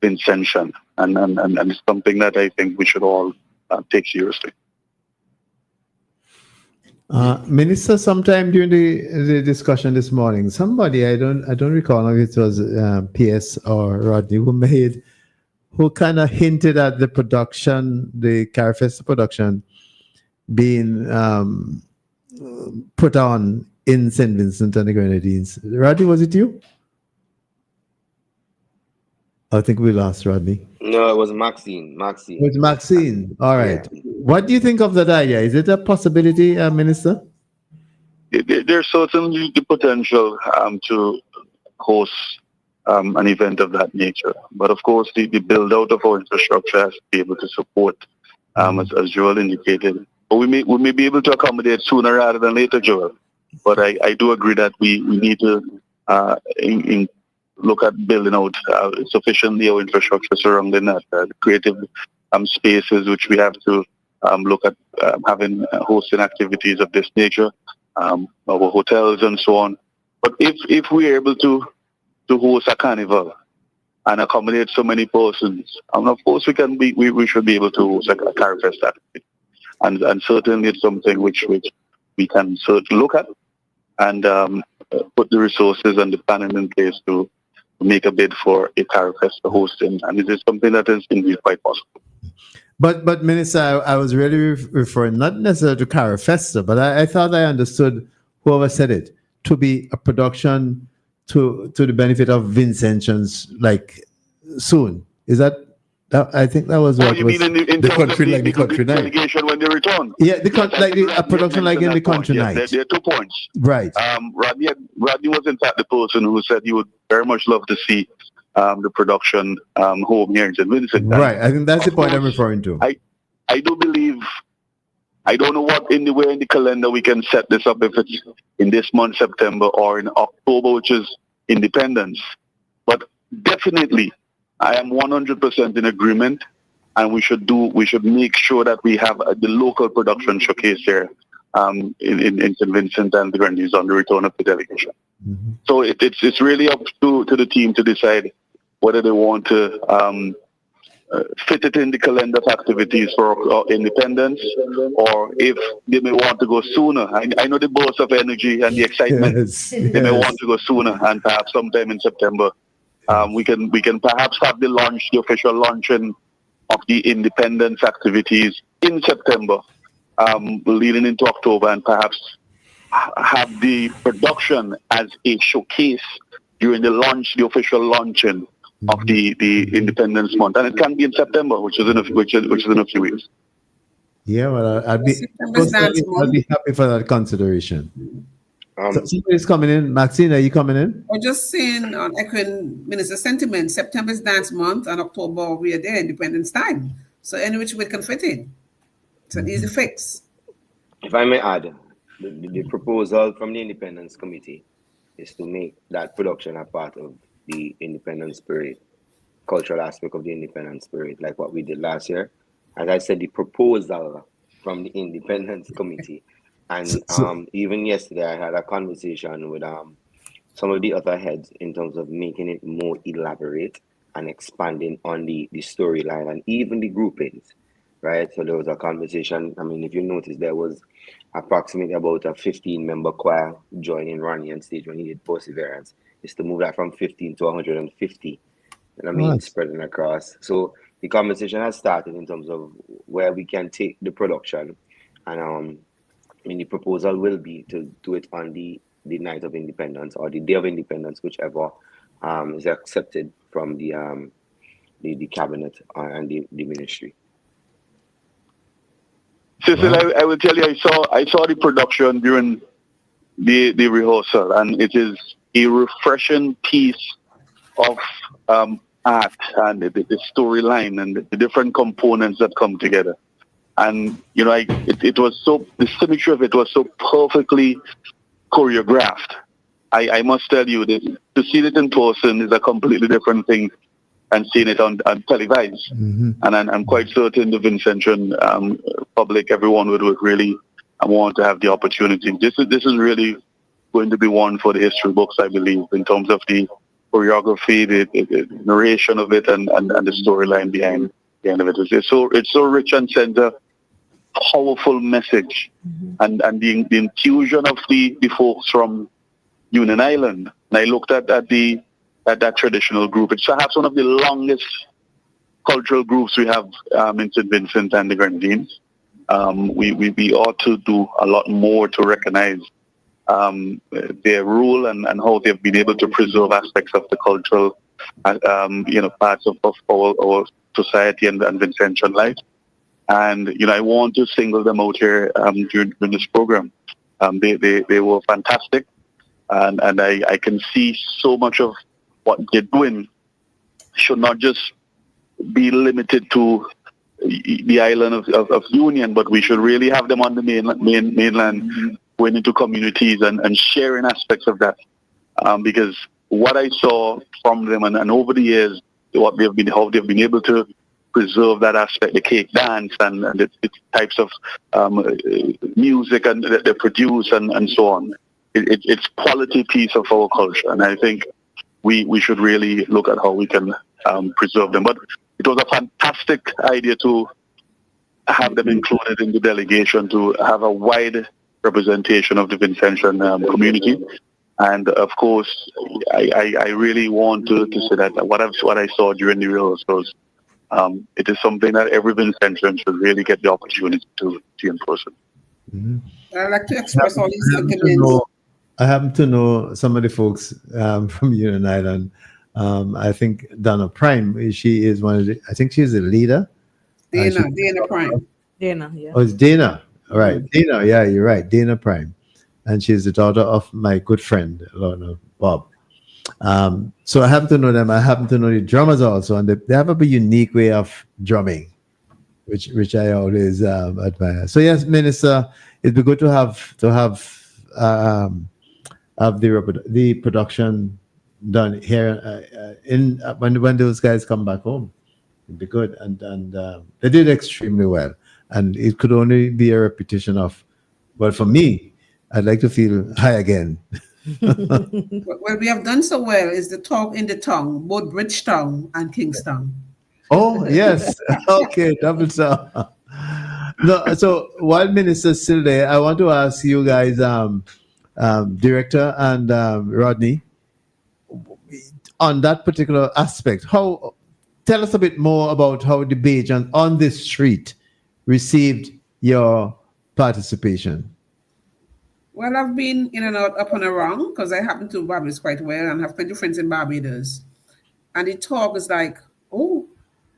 Vincentian, and it's something that I think we should all take seriously. Minister, sometime during the discussion this morning, somebody, I don't recall if it was PS or Rodney, who kind of hinted at the production, the CariFesta production being put on in St. Vincent and the Grenadines. Rodney, was it you? I think we lost Rodney. No, it was Maxine. It was Maxine. All right. Yeah. What do you think of that idea? Is it a possibility, Minister? There's certainly the potential to host an event of that nature. But of course, the build-out of our infrastructure has to be able to support, as Joel indicated, But we may be able to accommodate sooner rather than later, Joel. But I do agree that we need to look at building out sufficiently our infrastructure surrounding that, creative spaces, which we have to look at having hosting activities of this nature, our hotels and so on. But if we're able to host a carnival and accommodate so many persons, and of course we should be able to host a Carry Fest activity. And certainly it's something which we can look at and put the resources and the planning in place to make a bid for a Carry Fest hosting. And it is something that is indeed quite possible. But Minister, I was really referring not necessarily to Carry Festa, but I thought I understood whoever said it to be a production to the benefit of Vincentians, like soon. Is that? I think that was what you was mean in the terms country, of like the country night. delegation when they return? Yeah, a production like in the country night. There are 2 points. Right. Rodney was in fact the person who said he would very much love to see the production home here in St. Vincent. Right. I think that's the point I'm referring to. I do believe, I don't know what in the calendar we can set this up, if it's in this month, September, or in October, which is Independence. But definitely, I am 100% in agreement, and we should make sure that we have the local production showcase here in St. Vincent and the Grenadines on the return of the delegation. Mm-hmm. So it's really up to the team to decide whether they want to fit it in the calendar of activities for Independence, or if they may want to go sooner. I know the burst of energy and the excitement. Yes. They may want to go sooner, and perhaps sometime in September. We can perhaps have the official launching of the Independence activities in September, leading into October, and perhaps have the production as a showcase during the official launching of the Independence Month, and it can be in September, which is in a few weeks. Yeah, well, I'd be happy for that consideration. So somebody's coming in. Maxine, are you coming in? Or just saying on echoing Minister sentiment, September's dance month and October we are there, Independence time. So any which way can fit in. It's an easy fix. If I may add, the proposal from the Independence Committee is to make that production a part of the Independence Parade, cultural aspect of the Independence Parade, like what we did last year. As I said, the proposal from the Independence Committee. And even yesterday, I had a conversation with some of the other heads in terms of making it more elaborate and expanding on the storyline and even the groupings, right? So there was a conversation. I mean, if you notice, there was approximately about a 15-member choir joining Ronnie on stage when he did Perseverance. Is to move that from 15 to 150. And I mean, spreading across. So the conversation has started in terms of where we can take the production, and the proposal will be to do it on the night of Independence or the day of Independence, whichever is accepted from the cabinet and the ministry. Cecil, I will tell you, I saw the production during the rehearsal, and it is a refreshing piece of art and the storyline and the different components that come together. And it was the symmetry of it was so perfectly choreographed. I must tell you that to see it in person is a completely different thing than seeing it on televised. Mm-hmm. And I'm quite certain the Vincentian public, everyone would really want to have the opportunity. This is really going to be one for the history books, I believe, in terms of the choreography, the narration of it, and the storyline behind the end of it. It's so rich and sends a powerful message, and the infusion of the folks from Union Island. And I looked at that traditional group. It's perhaps one of the longest cultural groups we have in St. Vincent and the Grenadines. We ought to do a lot more to recognize their role and how they've been able to preserve aspects of the cultural, parts of our society and Vincentian life. And I want to single them out here during this program. They were fantastic, and I can see so much of what they're doing should not just be limited to the island of Union, but we should really have them on the mainland, going into communities and sharing aspects of that. Because what I saw from them and over the years, how they've been able to preserve that aspect, the cake dance and the types of music and that they produce and so on. It's quality piece of our culture, and I think we should really look at how we can preserve them. But it was a fantastic idea to have them included in the delegation, to have a wide representation of the Vincentian community. And of course, I really want to say that what I saw during the rehearsals, it is something that every Vincentian should really get the opportunity to see in person. Mhm. I'd like to express all these sentiments. I happen to know some of the folks from Union Island. I think Donna Prime, she is one of the, I think she's a leader. Dana Prime. Dana, yeah. Oh, it's Dana. All right. Dana, yeah, you're right. Dana Prime. And she's the daughter of my good friend, Lorna Bob. So I happen to know them. I happen to know the drummers also. And they have a unique way of drumming, which I always admire. So yes, Minister, it'd be good to have the production done here when those guys come back home. It'd be good, and they did extremely well, and it could only be a repetition of. But for me, I'd like to feel high again. What we have done so well is the talk in the tongue, both Bridgetown and Kingston. Oh yes, okay, double song. No, so while Minister's still there, I want to ask you guys, Director and Rodney, on that particular aspect. Tell us a bit more about how the Bajan on this street received your participation. Well, I've been in and out, up and around, because I happen to Barbados quite well and have plenty of friends in Barbados. And the talk is like, oh,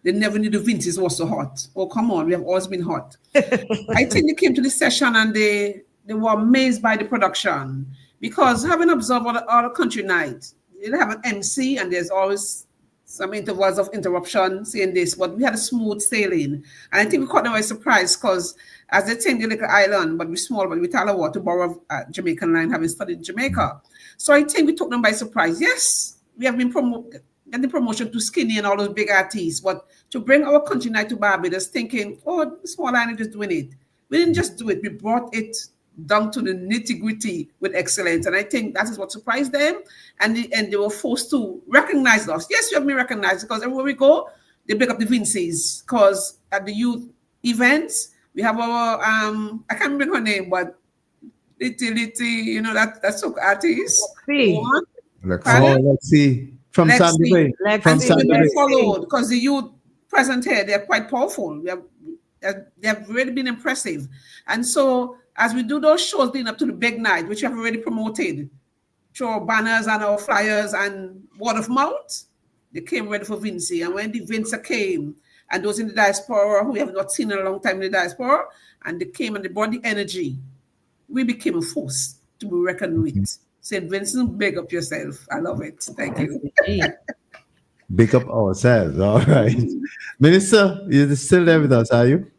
they never knew the Vinces was so hot. Oh, come on, we have always been hot. I think they came to the session and they were amazed by the production, because having observed all the country night, you have an MC and there's always some intervals of interruption saying this, but we had a smooth sailing. And I think we caught them by surprise, because as they think the little island, but we're small, but we tell what to borrow Jamaican line, having studied Jamaica. So I think we took them by surprise. Yes, we have been getting promotion to Skinny and all those big artists, but to bring our country night to Barbados, thinking, oh, the small island is doing it. We didn't just do it, we brought it down to the nitty-gritty with excellence. And I think that is what surprised them. And they were forced to recognize us. Yes, we have been recognized, because everywhere we go, they pick up the Vinces. Because at the youth events, we have our, I can't remember her name, but Litty, that's so artist. Let's see. From Sandy Bay. From Sandy Bay. Followed, because the youth present here, they're quite powerful. They have really been impressive. And so as we do those shows leading up to the big night, which we have already promoted through our banners and our flyers and word of mouth, they came ready for Vinci. And when the Vinci came, and those in the diaspora who we have not seen in a long time in the diaspora, and they came and they brought the energy, we became a force to be reckoned with. St. Vincent, big up yourself. I love it. Thank you. Big up ourselves. All right. Minister, you're still there with us, are you?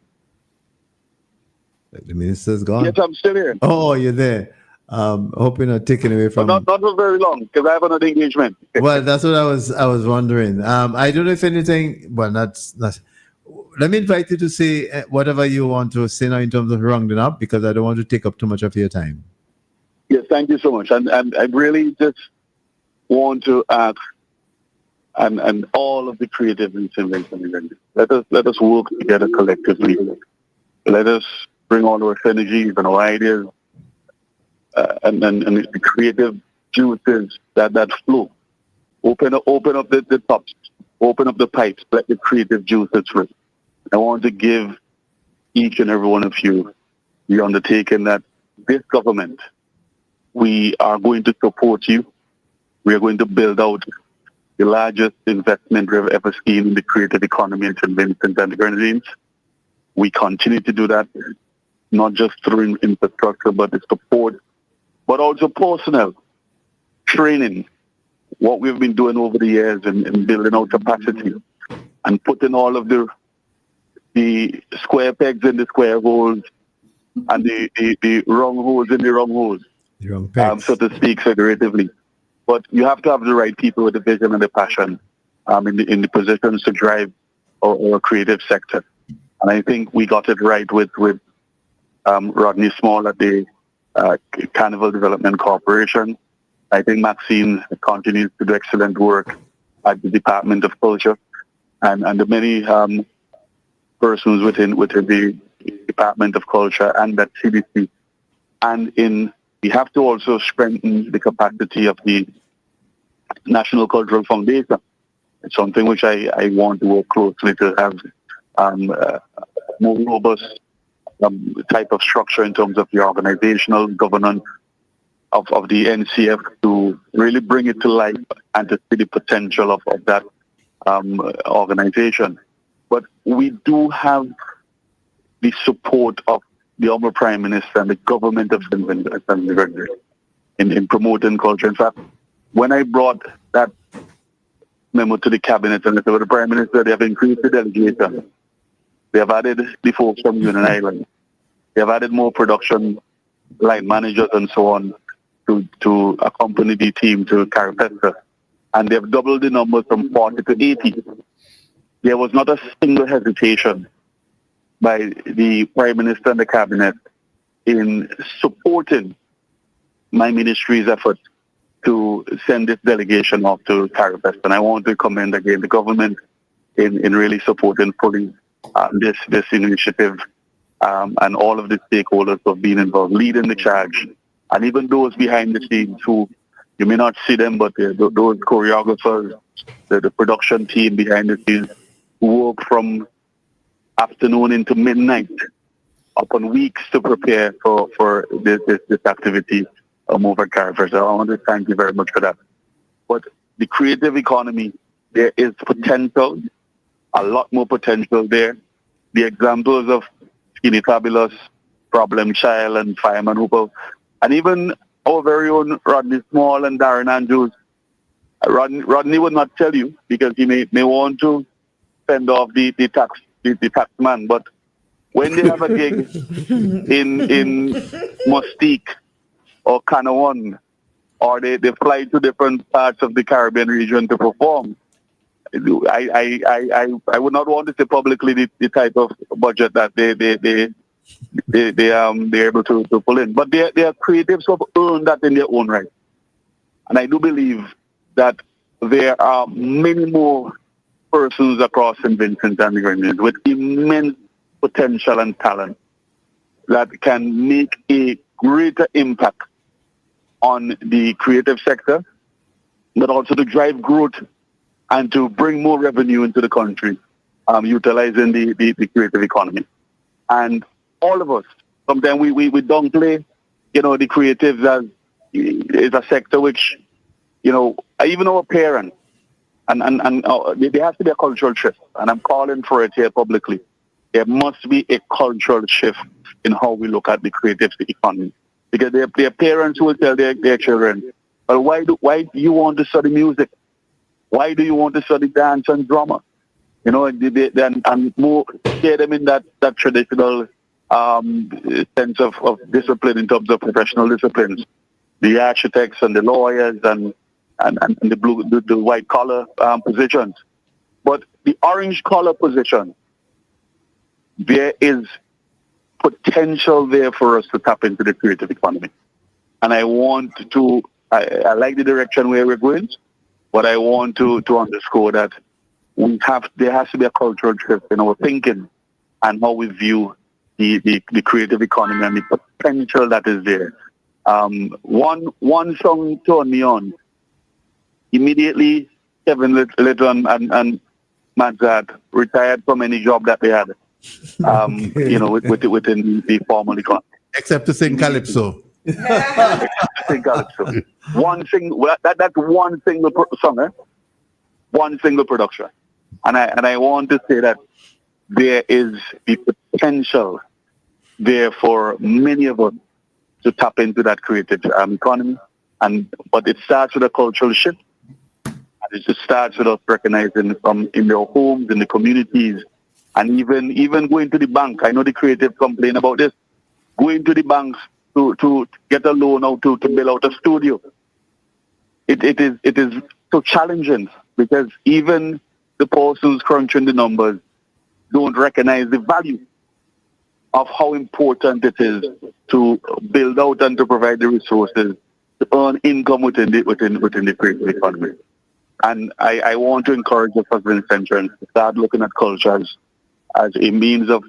The minister's gone. Yes, I'm still here. Oh, you're there. Hope you're not taken away from. But not for very long, because I have another engagement. Well, that's what I was wondering. I don't know if anything. Well, not. Let me invite you to say whatever you want to say now in terms of rounding up, because I don't want to take up too much of your time. Yes, thank you so much. And I really just want to ask, and all of the creative interventions, let us work together collectively. Let us bring all our energies and our ideas and the creative juices that flow. Open up the tops, open up the pipes, let the creative juices flow. I want to give each and every one of you the undertaking that this government, we are going to support you. We are going to build out the largest investment we have ever seen in the creative economy in St. Vincent and the Grenadines. We continue to do that, not just through infrastructure, but the support, but also personnel, training, what we've been doing over the years in building out capacity and putting all of the the square pegs in the square holes and the wrong holes in the wrong holes, The wrong pegs. so to speak, figuratively. But you have to have the right people with the vision and the passion in the positions to drive our creative sector. And I think we got it right with Rodney Small at the Carnival Development Corporation. I think Maxine continues to do excellent work at the Department of Culture, and the many persons within the Department of Culture and that CDC. And we have to also strengthen the capacity of the National Cultural Foundation. It's something which I want to work closely to have more robust type of structure in terms of the organizational governance of the NCF to really bring it to life and to see the potential of that organization. But we do have the support of the Honourable Prime Minister and the government of St. Vincent in promoting culture. In fact, when I brought that memo to the cabinet and I said, well, the Prime Minister, they have increased the delegation. They have added the folks from Union Island. They have added more production line managers and so on to accompany the team to Caripesta. And they have doubled the numbers from 40 to 80. There was not a single hesitation by the Prime Minister and the Cabinet in supporting my ministry's effort to send this delegation off to Caripesta. And I want to commend again the government in really supporting fully this initiative and all of the stakeholders who have been involved, leading the charge. And even those behind the scenes who, you may not see them, but those choreographers, the production team behind the scenes, who work from afternoon into midnight upon weeks to prepare for this activity over Caripesta. I want to thank you very much for that. But the creative economy, there is potential, a lot more potential there. The examples of Skinny Fabulous, Problem Child, and Fireman Hooper, and even our very own Rodney Small and Darren Andrews. Rodney would not tell you because he may want to send off the tax man, but when they have a gig in Mustique or Canawan, or they fly to different parts of the Caribbean region to perform, I would not want to say publicly the type of budget that they're able to pull in. But they are creatives who have earned that in their own right. And I do believe that there are many more persons across St. Vincent and the Grenadines with immense potential and talent that can make a greater impact on the creative sector, but also to drive growth and to bring more revenue into the country, utilizing the creative economy. And all of us, sometimes we downplay, the creatives as is a sector which, even our parents, and there has to be a cultural shift, and I'm calling for it here publicly. There must be a cultural shift in how we look at the creative economy, because there are parents who will tell their children, well, why do you want to study music? Why do you want to study dance and drama? And more steer them in that traditional sense of discipline in terms of professional disciplines. The architects and the lawyers and the white collar positions. But the orange collar position, there is potential there for us to tap into the creative economy. And I like the direction where we're going, but I want to underscore that there has to be a cultural shift in our thinking and how we view the creative economy and the potential that is there. One song turned me on. Immediately, Kevin Little and Madzad retired from any job that they had, within the formal economy. Except to sing Calypso. Sing Calypso. That's one single song, one single production. And I want to say that there is the potential there for many of us to tap into that creative economy. But it starts with a cultural shift. And it just starts with us recognizing from in their homes, in the communities, And even going to the bank, I know the creative complain about this, going to the bank to get a loan out to build out a studio. It is so challenging because even the persons crunching the numbers don't recognize the value of how important it is to build out and to provide the resources to earn income within the creative economy. And I want to encourage the first intention to start looking at culture as a means of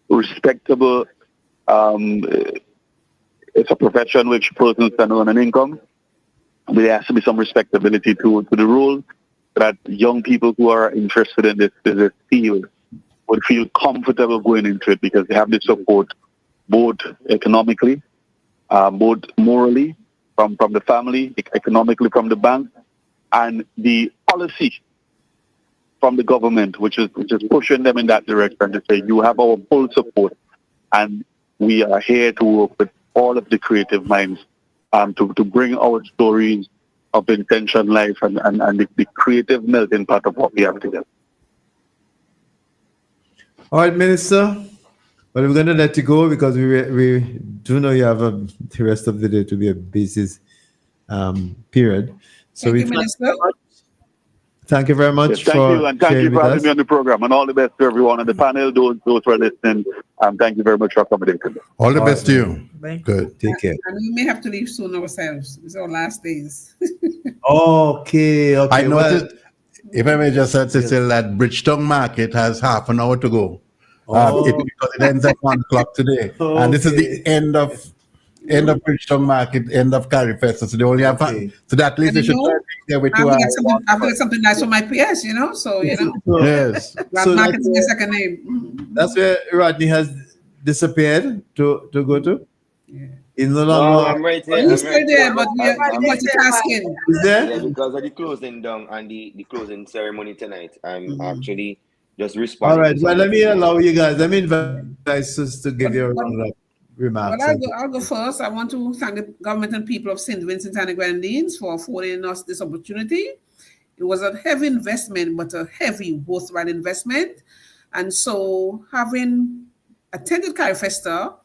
respectable. It's a profession which persons can earn an income. There has to be some respectability to the role that young people who are interested in this field would feel comfortable going into it because they have the support both economically, both morally from the family, economically from the bank, and the policy from the government, which is pushing them in that direction to say, you have our full support, and we are here to work with all of the creative minds to bring our stories of intention life and the creative melting pot of what we have together. All right, Minister. Well, we're going to let you go because we do know you have the rest of the day to be a busy period. So Thank you, Minister. Thank you very much. Yes, thank you, and thank you for having me on the program, and all the best to everyone on the panel, those who are listening. Thank you very much for accommodating. All the best to you. Good. Take care. And we may have to leave soon ourselves. It's our last days. Okay. I noticed, if I may just say, Cecil, that Bridgetown Market has half an hour to go. Because it ends at 1 o'clock today. And this is the end of Bridgetown Market, end of Carry Fest. So they only have so that at least they should try to be there with 2 hours. I have to get something nice for my PS, so, Yes. So market is their second name. That's where Rodney has disappeared to go to? Yeah. He's no longer. I'm right here. He's still there, but we are multitasking. Is there? Yeah, because of the closing down and the closing ceremony tonight, I'm actually just responding. All right. Well, let me allow you guys. Let me invite us to give you a round of remarks. Well, I'll go first. I want to thank the government and people of St. Vincent and the Grenadines for affording us this opportunity. It was a heavy investment, but a heavy, worthwhile investment. And so, having attended Carry Festa,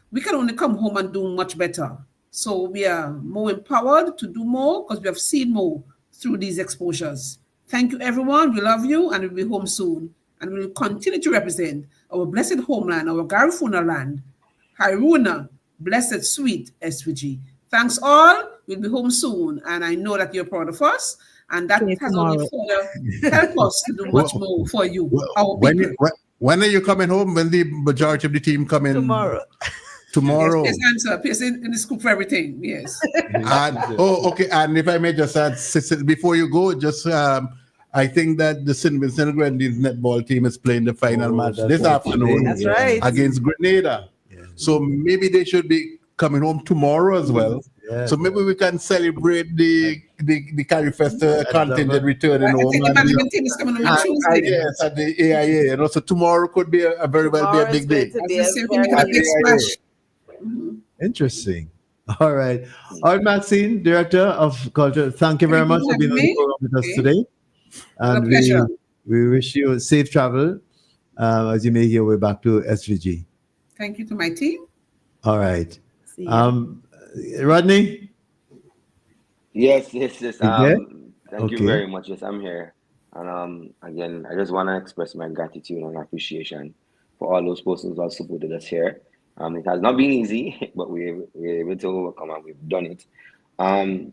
we can only come home and do much better. So we are more empowered to do more because we have seen more through these exposures. Thank you, everyone. We love you, and we'll be home soon. And we will continue to represent our blessed homeland, our Garifuna land, Haruna, blessed, sweet SVG. Thanks all. We'll be home soon. And I know that you're proud of us. And that has only further helped us to do much more for you, our people. When are you coming home? When the majority of the team come in? Tomorrow. Yes, answer. Pierce in the scoop for everything. Yes. And, okay. And if I may just add, Cecil, before you go, just I think that the St. Vincent Grenadines netball team is playing the final match this afternoon. That's right. Against Grenada. Yeah. So maybe they should be coming home tomorrow as well. Yeah. So maybe we can celebrate the Carry Festa contingent returning home. I think the management team is coming on Tuesday. Yes, at the AIA. So tomorrow could be a very well be a big day. Interesting. All right. All right, Maxine, Director of Culture, thank you very much for being on the program with us today. And we wish you a safe travel as you make your way back to SVG. Thank you to my team. All right. Rodney? Yes. Thank you very much. Yes, I'm here. And again, I just want to express my gratitude and appreciation for all those persons who have supported us here. It has not been easy, but we're able to overcome and we've done it.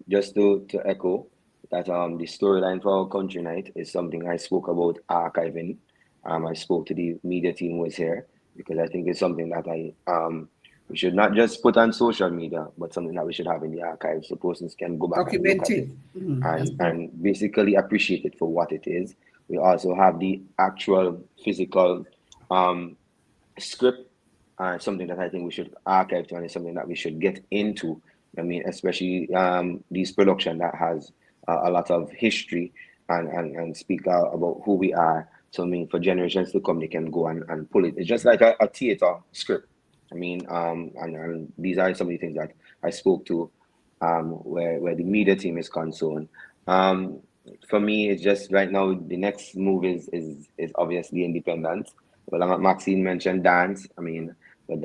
Just to echo that the storyline for our country night is something I spoke about archiving. I spoke to the media team who was here because I think it's something that we should not just put on social media, but something that we should have in the archives so persons can go back and look at it and basically appreciate it for what it is. We also have the actual physical script. Something that I think we should archive to, and it's something that we should get into. I mean, especially this production that has a lot of history and speak about who we are. So I mean, for generations to come, they can go and pull it. It's just like a theater script. I mean, and these are some of the things that I spoke to where the media team is concerned. For me, it's just right now the next move is obviously independence. Well, Maxine mentioned dance. I mean, but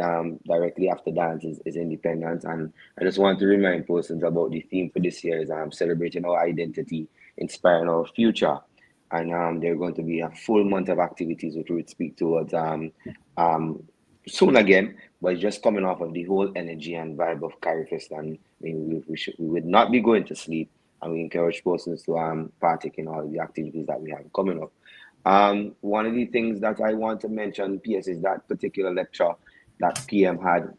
directly after dance is independence. And I just want to remind persons about the theme for this year is celebrating our identity, inspiring our future. And there are going to be a full month of activities which we would speak towards um, soon again, but it's just coming off of the whole energy and vibe of Carifest. And I mean, we would not be going to sleep. And we encourage persons to partake in all the activities that we have coming up. One of the things that I want to mention, PS, is that particular lecture that PM had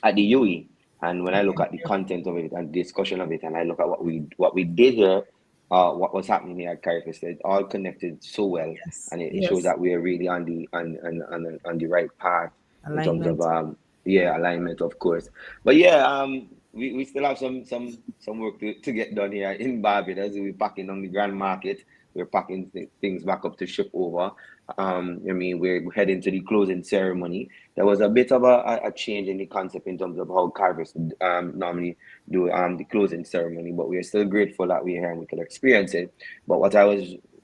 at the UE. And when I look at the content of it and discussion of it, and I look at what we did here, what was happening here at Carifest, it all connected so well, Yes. and it Yes. shows that we are really on the right path in terms of Alignment. alignment, of course. But yeah, we still have some work to get done here in Barbados. We're packing on the Grand Market. We're packing things back up to ship over. I mean, we're heading to the closing ceremony. There was a bit of a change in the concept in terms of how carvers normally do the closing ceremony, but we are still grateful that we're here and we could experience it. But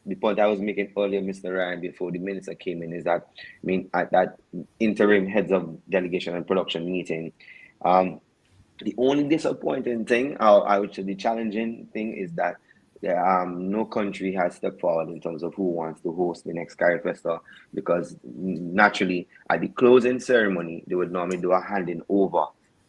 the point I was making earlier, Mr. Ryan, before the minister came in, is that I mean at that interim heads of delegation and production meeting, the only disappointing thing, I would say the challenging thing, is that no country has stepped forward in terms of who wants to host the next Carifesta, because naturally at the closing ceremony they would normally do a handing over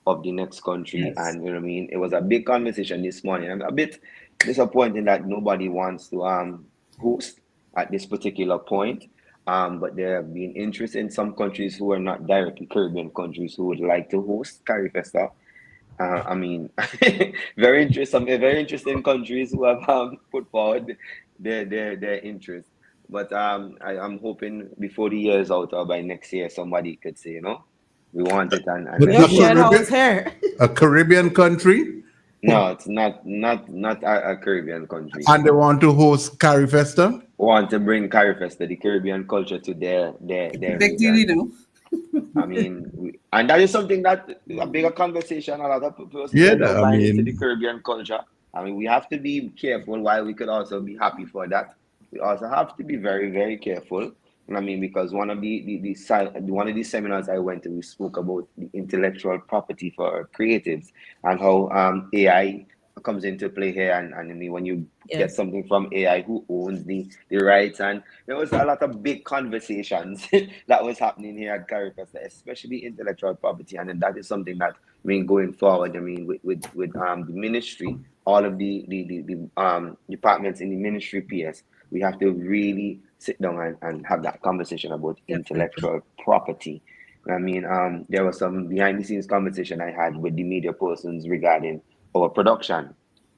of the next country. Yes. And you know what I mean, it was a big conversation this morning. I'm a bit disappointed that nobody wants to host at this particular point. But there have been interest in some countries who are not directly Caribbean countries who would like to host Carifesta. I mean, very interesting countries who have put forward their interest. But I'm hoping before the year is out or by next year, somebody could say, we want it, and But let's You a shared go. house Caribbean, here. a Caribbean country, No, it's not a Caribbean country. and they want to host Carifesta. Want to bring Carifesta, the Caribbean culture, to their Big deal, region. you know. I mean, and that is something that a bigger conversation. A lot of people Yeah, don't I buy into the mean, Caribbean culture. I mean, we have to be careful. While we could also be happy for that, we also have to be very, very careful. And I mean, because one of one of the seminars I went to, we spoke about the intellectual property for creatives and how AI comes into play here. And I mean, when you get Yes. something from AI, who owns the rights? And there was a lot of big conversations that was happening here at Carifesta, especially intellectual property. And then that is something that, I mean, going forward, I mean, with the ministry, all of the departments in the ministry PS, we have to really sit down and have that conversation about Definitely. intellectual property. I mean, there was some behind the scenes conversation I had with the media persons regarding our production.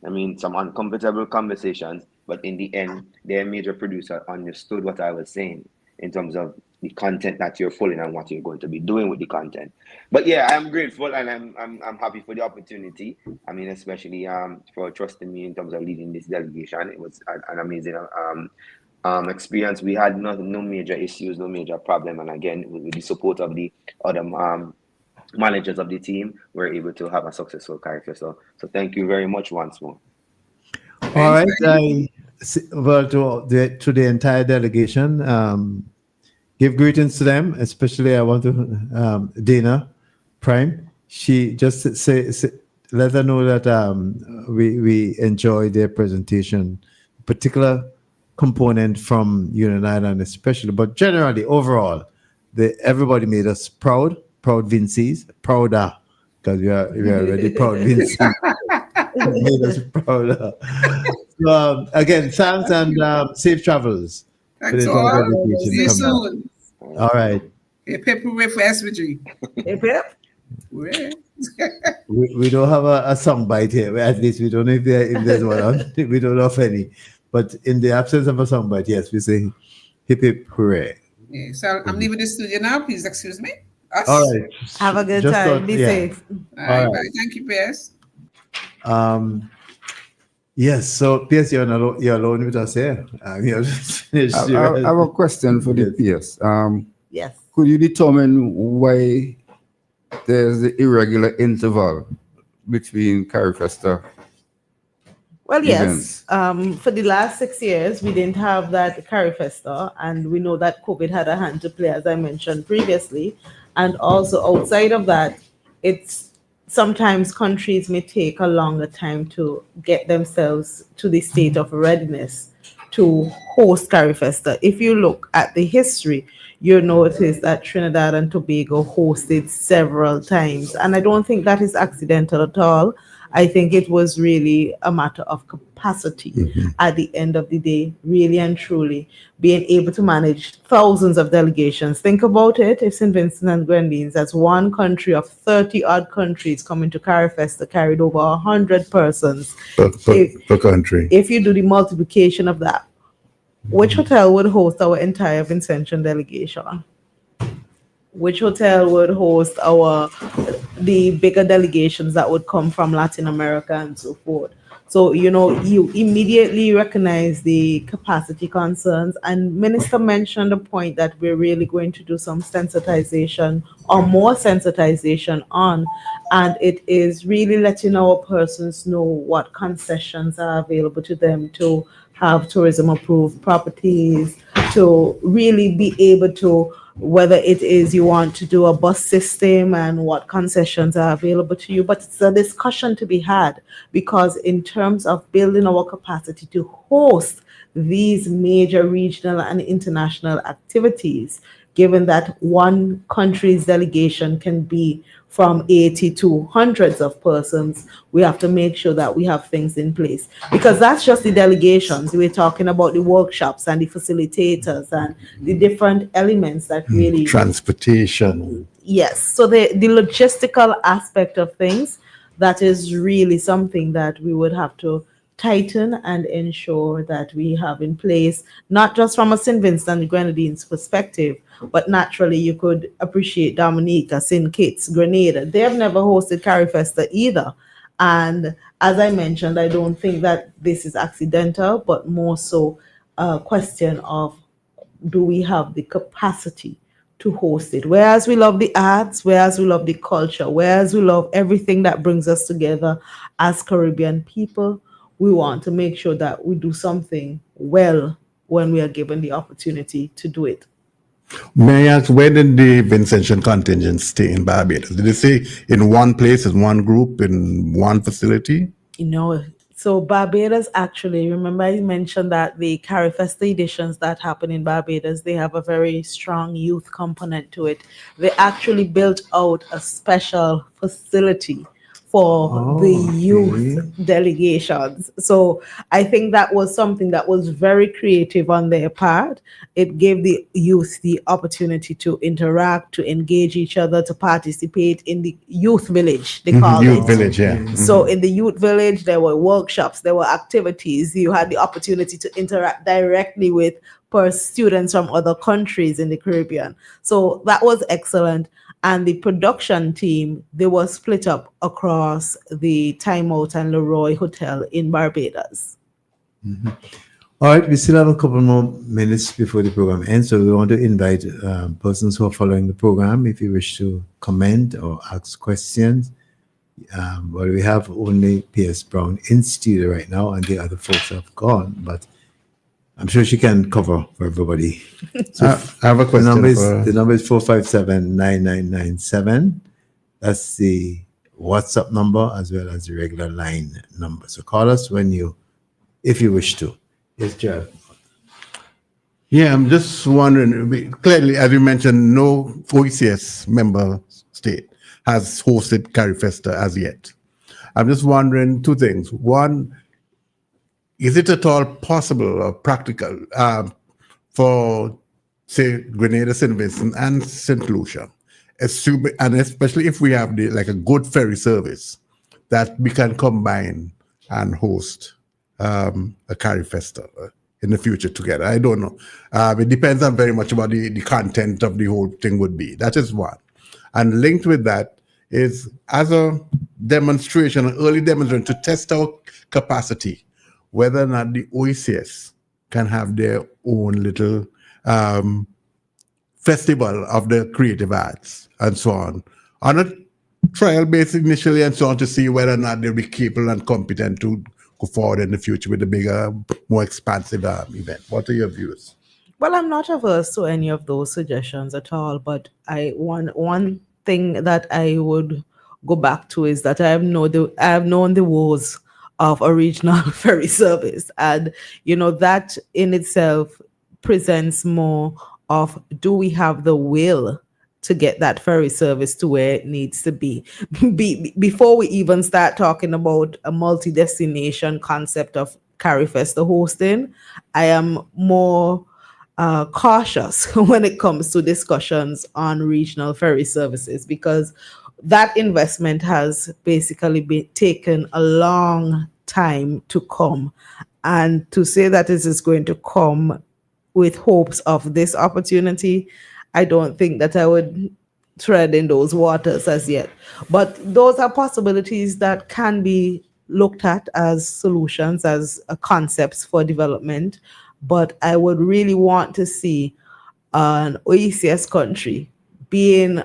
I mean, some uncomfortable conversations, but in the end, their major producer understood what I was saying in terms of the content that you're pulling and what you're going to be doing with the content. But yeah, I'm grateful and I'm happy for the opportunity. I mean, especially for trusting me in terms of leading this delegation. It was an amazing experience. We had no major issues, no major problem, and again, with the support of the other managers of the team, we're able to have a successful character. So thank you very much once more. All right. Well, to the entire delegation, give greetings to them. Especially, I want to Dana Prime. She just let her know that we enjoy their presentation, particular component from Union Island, especially, but generally overall, everybody made us proud Vincies, prouder, because we are already proud Vincies. Made us prouder. So, again, thanks and safe travels. Thanks For the all. delegation See you coming up. soon. All right. A paper way for SVG. Hip hip. Hooray. We don't have a song bite here. At least we don't know if there's one. We don't know of any. But in the absence of a song bite, yes, we say hip hip hooray. Yeah, so I'm leaving the studio now. Please excuse me. Us. All right. Have a good Just time. thought- Be yeah. safe. All right, All bye. right. Thank you, PS. Yes, so PS, you're alone with us here. You're just finished. I have a question for the PS. Yes. Could you determine why there's the irregular interval between Carifesta Well, yes. events? For the last 6 years, we didn't have that Carry Festa, and we know that COVID had a hand to play, as I mentioned previously. And also outside of that, it's sometimes countries may take a longer time to get themselves to the state of readiness to host Carry Festa. If you look at the history, you notice that Trinidad and Tobago hosted several times. And I don't think that is accidental at all. I think it was really a matter of capacity at the end of the day, really and truly being able to manage thousands of delegations. Think about it, if St. Vincent and Grenadines, as one country of 30 odd countries coming to CARIFESTA, carried over 100 persons. Per country. If you do the multiplication of that, which hotel would host our entire Vincentian delegation? Which hotel would host the bigger delegations that would come from Latin America and so forth? So, you immediately recognize the capacity concerns. And Minister mentioned the point that we're really going to do some sensitization or more sensitization on. And it is really letting our persons know what concessions are available to them to have tourism approved properties, to really be able to, whether it is you want to do a bus system and what concessions are available to you. But it's a discussion to be had, because in terms of building our capacity to host these major regional and international activities, given that one country's delegation can be from 80 to hundreds of persons, we have to make sure that we have things in place. Because that's just the delegations. We're talking about the workshops and the facilitators and the different elements that really... Transportation. Yes. So the logistical aspect of things, that is really something that we would have to tighten and ensure that we have in place, not just from a St. Vincent and Grenadines perspective, but naturally you could appreciate Dominica, St. Kitts, Grenada. They have never hosted CARIFESTA either. And as I mentioned, I don't think that this is accidental, but more so a question of, do we have the capacity to host it? Whereas we love the arts, whereas we love the culture, whereas we love everything that brings us together as Caribbean people, we want to make sure that we do something well when we are given the opportunity to do it. May I ask, where did the Vincentian contingent stay in Barbados? Did they stay in one place, in one group, in one facility? So Barbados, actually, remember I mentioned that the CARIFESTA editions that happen in Barbados, they have a very strong youth component to it. They actually built out a special facility for the youth delegations. So I think that was something that was very creative on their part. It gave the youth the opportunity to interact, to engage each other, to participate in the youth village, they call Youth it. village, yeah. So in the youth village, there were workshops, there were activities. You had the opportunity to interact directly with students from other countries in the Caribbean. So that was excellent. And the production team, they were split up across the Time Out and Leroy Hotel in Barbados. All right, we still have a couple more minutes before the program ends, so we want to invite persons who are following the program, if you wish to comment or ask questions. Well, we have only P.S. Brown in studio right now, and the other folks have gone, but I'm sure she can cover for everybody. So I have a question. The number is 457-9997. That's the WhatsApp number as well as the regular line number. So call us if you wish to. Yes, Jeff. Yeah, I'm just wondering, clearly, as you mentioned, no OECS member state has hosted CARIFESTA as yet. I'm just wondering two things. One, is it at all possible or practical for, say, Grenada, St. Vincent, and St. Lucia, and especially if we have a good ferry service, that we can combine and host a CARIFESTA in the future together? I don't know. It depends on very much about the content of the whole thing would be. That is one. And linked with that is, as a demonstration, an early demonstration to test our capacity, whether or not the OECS can have their own little festival of the creative arts and so on a trial basis initially and so on, to see whether or not they'll be capable and competent to go forward in the future with a bigger, more expansive event. What are your views? Well, I'm not averse to any of those suggestions at all, but one thing that I would go back to is that I have known the woes of a regional ferry service, and that in itself presents more of, do we have the will to get that ferry service to where it needs to be? Before we even start talking about a multi-destination concept of Carifesta hosting, I am more cautious when it comes to discussions on regional ferry services, because that investment has basically been taken a long time to come. And to say that it is going to come with hopes of this opportunity, I don't think that I would tread in those waters as yet. But those are possibilities that can be looked at as solutions, as concepts for development. But I would really want to see an OECS country being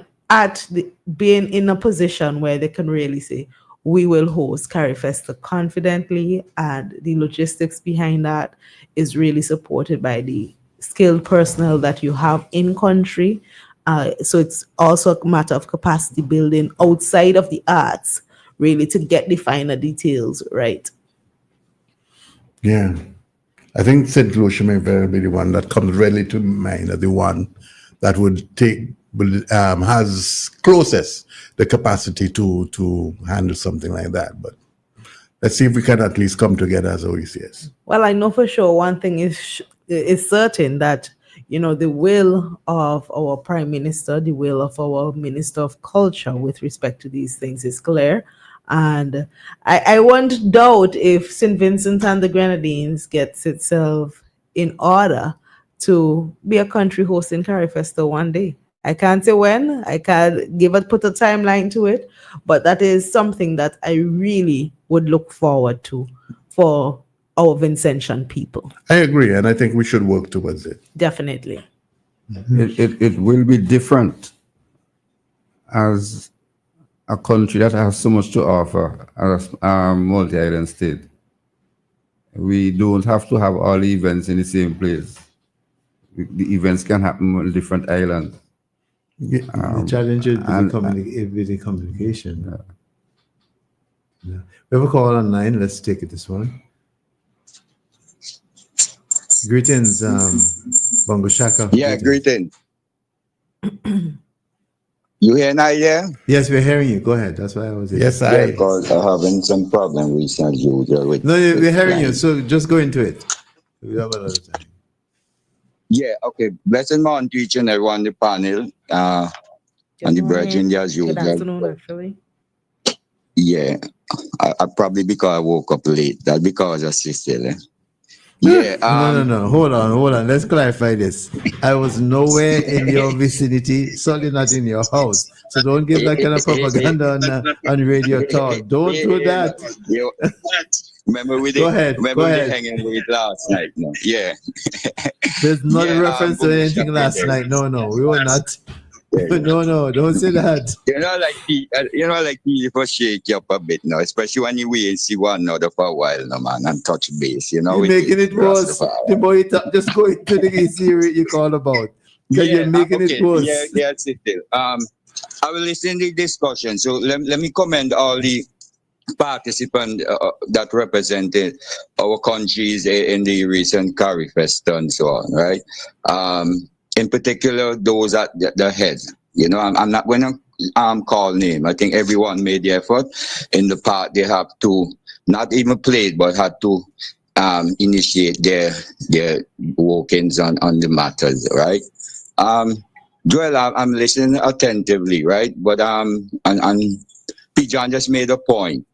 being in a position where they can really say, we will host Carifesta confidently, and the logistics behind that is really supported by the skilled personnel that you have in country. So it's also a matter of capacity building outside of the arts, really, to get the finer details right. Yeah. I think St. Lucia may very be the one that comes readily to mind as the one that has closest the capacity to handle something like that. But let's see if we can at least come together as OECS. Well, I know for sure one thing is certain, that the will of our Prime Minister, the will of our Minister of Culture with respect to these things is clear. And I won't doubt if St. Vincent and the Grenadines gets itself in order to be a country hosting Carifesta one day. I can't say when, I can't put a timeline to it, but that is something that I really would look forward to for our Vincentian people. I agree, and I think we should work towards it. Definitely. It will be different as a country that has so much to offer as a multi-island state. We don't have to have all the events in the same place. The events can happen on different islands. The challenge is with the communication. Yeah. We have a call online. Let's take it this one. Greetings, Bongo Shaka. Yeah, greetings. You hear now, yeah? Yes, we're hearing you. Go ahead. That's why I was here. Yes, yeah, because I'm having some problem recently. No, we're hearing you. So just go into it. We have a lot of time. Yeah, okay. Blessed morning to each and everyone on the panel. And the brethren, as usual. Good afternoon, actually. Yeah, I probably because I woke up late. That's because of Cecil. Yeah. No. Hold on. Let's clarify this. I was nowhere in your vicinity, certainly not in your house. So don't give that kind of propaganda on radio talk. Don't do that. Remember we did hanging with last night. No? Yeah. There's not a reference to anything last night. No, we were not. No, don't say that. Like people shake you up a bit now, especially when you wait and see one another for a while, no man, and touch base. You're making it worse. The more you just go into the easy you call about. Because you're making it worse. Yeah, Cecil. I will listen to the discussion. So let me commend all the participants that represented our countries in the recent Carifesta and so on, right? In particular, those at the head. I'm not going to call name. I think everyone made the effort in the part they have to, not even played, but had to initiate their workings on the matters, right? Joel, I'm listening attentively, right? But and P. John just made a point.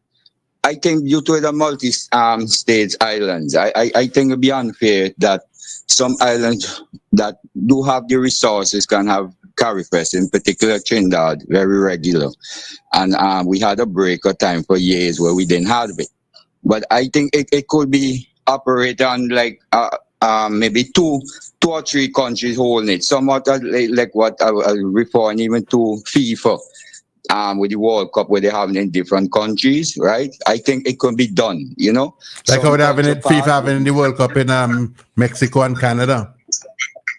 I think due to the multi-state islands, I think it would be unfair that some islands that do have the resources can have Carifest, in particular Trinidad, very regular. And we had a break of time for years where we didn't have it. But I think it could be operated on like maybe two or three countries holding it, somewhat like what I was referring even to FIFA. with the World Cup where they have in different countries, right? I think it could be done, you know. Like how Some they having culture it, FIFA part- having the World Cup in Mexico and Canada.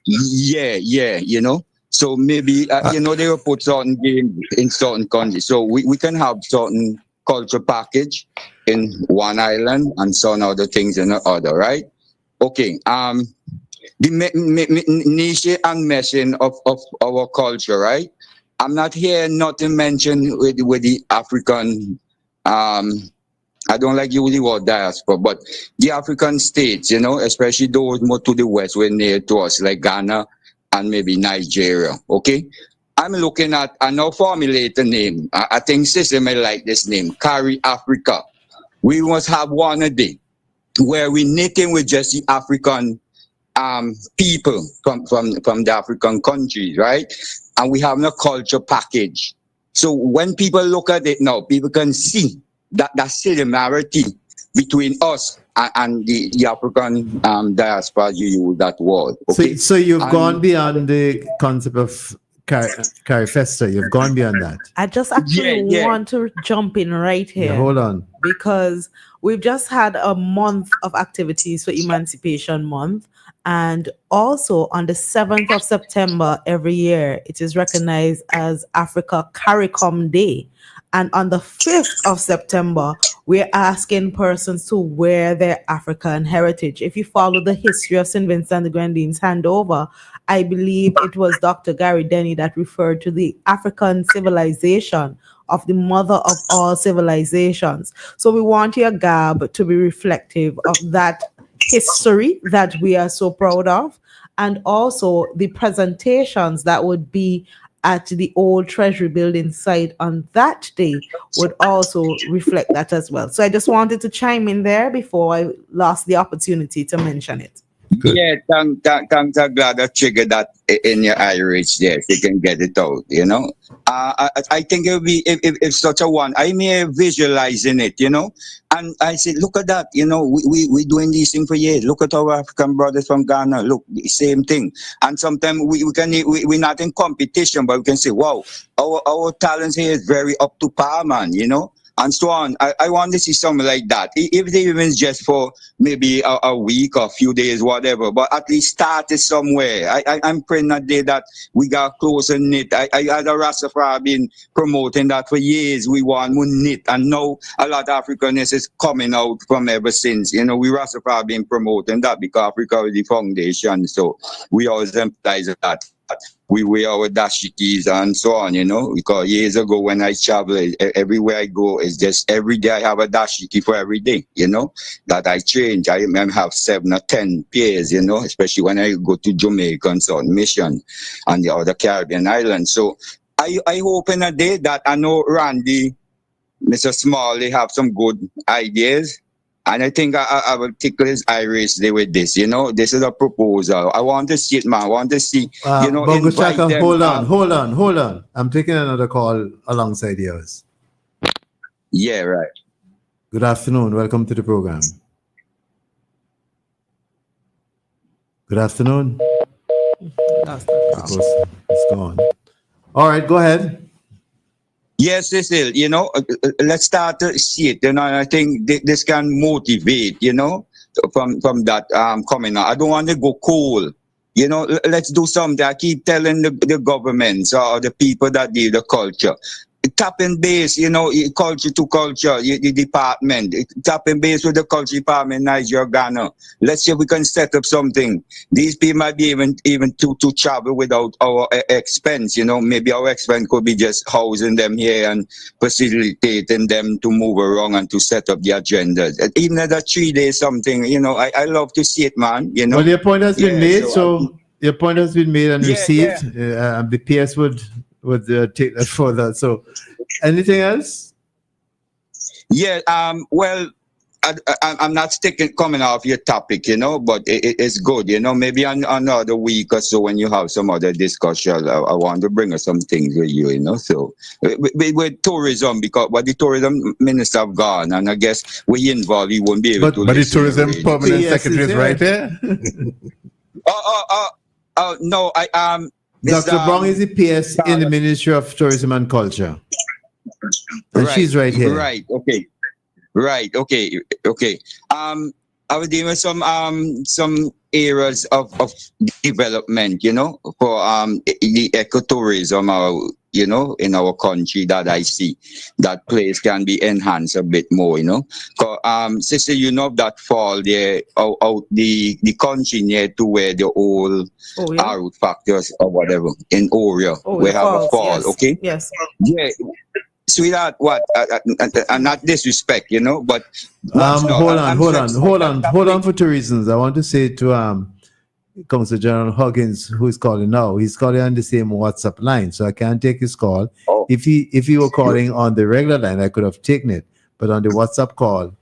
Yeah, you know. So maybe you know, they will put certain games in certain countries. So we can have certain culture package in one island and some other things in the other, right? Okay. The niche and meshing of our culture, right? I'm not hearing nothing mentioned with the African. I don't like using the word diaspora, but the African states, you know, especially those more to the west, were near to us, like Ghana and maybe Nigeria. Okay, I'm looking at. I now formulate a name. I think Cecil may like this name. Carry Africa. We must have one a day where we knitting with just the African people from the African countries, right? And we have a culture package. So when people look at it now, people can see that similarity between us and the African diaspora. You use that word. Okay? So you've And- gone beyond the concept of Carifesta. You've gone beyond that. I just actually Yeah. want to jump in right here. Yeah, hold on. Because we've just had a month of activities for Emancipation Month. And also on the 7th of September every year, it is recognized as Africa CARICOM Day. And on the 5th of September, we're asking persons to wear their African heritage. If you follow the history of St. Vincent and the Grenadines handover, I believe it was Dr. Gary Denny that referred to the African civilization of the mother of all civilizations. So we want your garb to be reflective of that history that we are so proud of, and also the presentations that would be at the old Treasury building site on that day would also reflect that as well. So I just wanted to chime in there before I lost the opportunity to mention it. Good. Yeah, thanks. I'm glad I triggered that in your Irish there, so you can get it out, you know. I think it would be, if such a one, I may visualizing it, you know. And I said, look at that, you know, we doing these things for years. Look at our African brothers from Ghana, look, the same thing. And sometimes we're not in competition, but we can say, wow, our talents here is very up to par, man, you know. And so on. I want to see something like that. If they even just for maybe a week or a few days, whatever, but at least start it somewhere. I'm praying that day that we got close and knit. I had a Rastafari been promoting that for years. We want to knit, and now a lot of Africanness is coming out from ever since. You know, we Rastafari been promoting that because Africa is the foundation. So we always emphasize that. We wear our dashikis and so on, you know, because years ago when I travel, everywhere I go, is just every day I have a dashiki for every day, you know, that I change. I have 7 or 10 pairs, you know, especially when I go to Jamaica and so on, mission and the other Caribbean islands. So I hope in a day that I know Randy, Mr. Smalley have some good ideas. And I think I will tickle his iris there with this. You know, this is a proposal. I want to see it, man. I want to see, you know, Bongo invite Chaka, them, hold on. I'm taking another call alongside yours. Yeah, right. Good afternoon. Welcome to the program. Good afternoon. That's the Of course, it's gone. All right, go ahead. Yes, Cecil, you know, let's start to see it, you know, and I think this can motivate, you know, from that coming out. I don't want to go cool. You know, let's do something. I keep telling the governments or the people that deal the culture. Tap and base, you know, culture to culture, the department. Tap and base with the culture department, Nigeria, Ghana. Let's see if we can set up something. These people might be even to travel without our expense, you know. Maybe our expense could be just housing them here and facilitating them to move around and to set up the agendas. Even at a 3 days something, you know, I love to see it, man, you know. Well, your point has been made, so your point has been made and Yeah, received. The PS would take that further. So, anything else? Yeah, well, I'm not coming off your topic, you know, but it's good, you know. Maybe another week or so when you have some other discussion, I want to bring us some things with you, you know. So with tourism, because the tourism minister have gone, and I guess we involved, he won't be able to. But the listen tourism really. permanent Yes, secretary is it's right there. No, Dr. Brown is the PS in the Ministry of Tourism and Culture. And she's right here. Right. Okay. Right. Okay. Okay. I was dealing with some areas of development, for the ecotourism, in our country that I see that place can be enhanced a bit more, Sister, that fall there out the country near to where the old root factors or whatever in Oreo, we have a fall, yes. okay? Yes. Yeah. Sweetheart, what? And not disrespect, but hold on for 2 reasons. I want to say to Council General Huggins, who is calling now. He's calling on the same WhatsApp line, so I can't take his call. Oh. If he were calling on the regular line, I could have taken it. But on the WhatsApp call,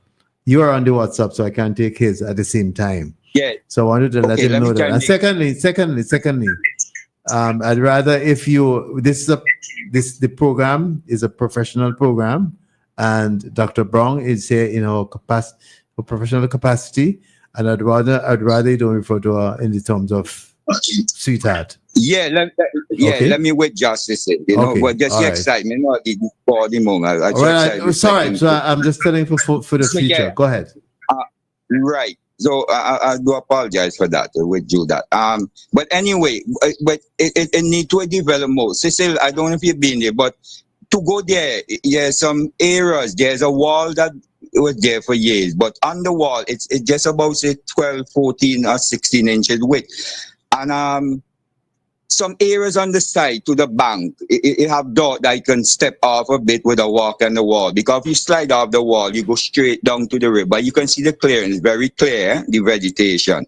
you are on the WhatsApp, so I can't take his at the same time. Yeah. So I wanted to let him know that. And secondly, I'd rather if the program is a professional program, and Dr. Brown is here in her professional capacity, and I'd rather you don't refer to her in the terms of sweetheart. Yeah, let me wait justice, but just the excitement, for the moment. Sorry, so I'm just telling you for the future. Yeah. Go ahead. Right. So I do apologize for that. With you that. But anyway, but it need to develop more. Cecil, I don't know if you've been there, but to go there, some areas. There's a wall that was there for years, but on the wall, it's just about say 12, 14, or 16 inches width, and some areas on the side to the bank, it have dot that you can step off a bit with a walk on the wall. Because if you slide off the wall, you go straight down to the river. You can see the clearance, very clear, the vegetation.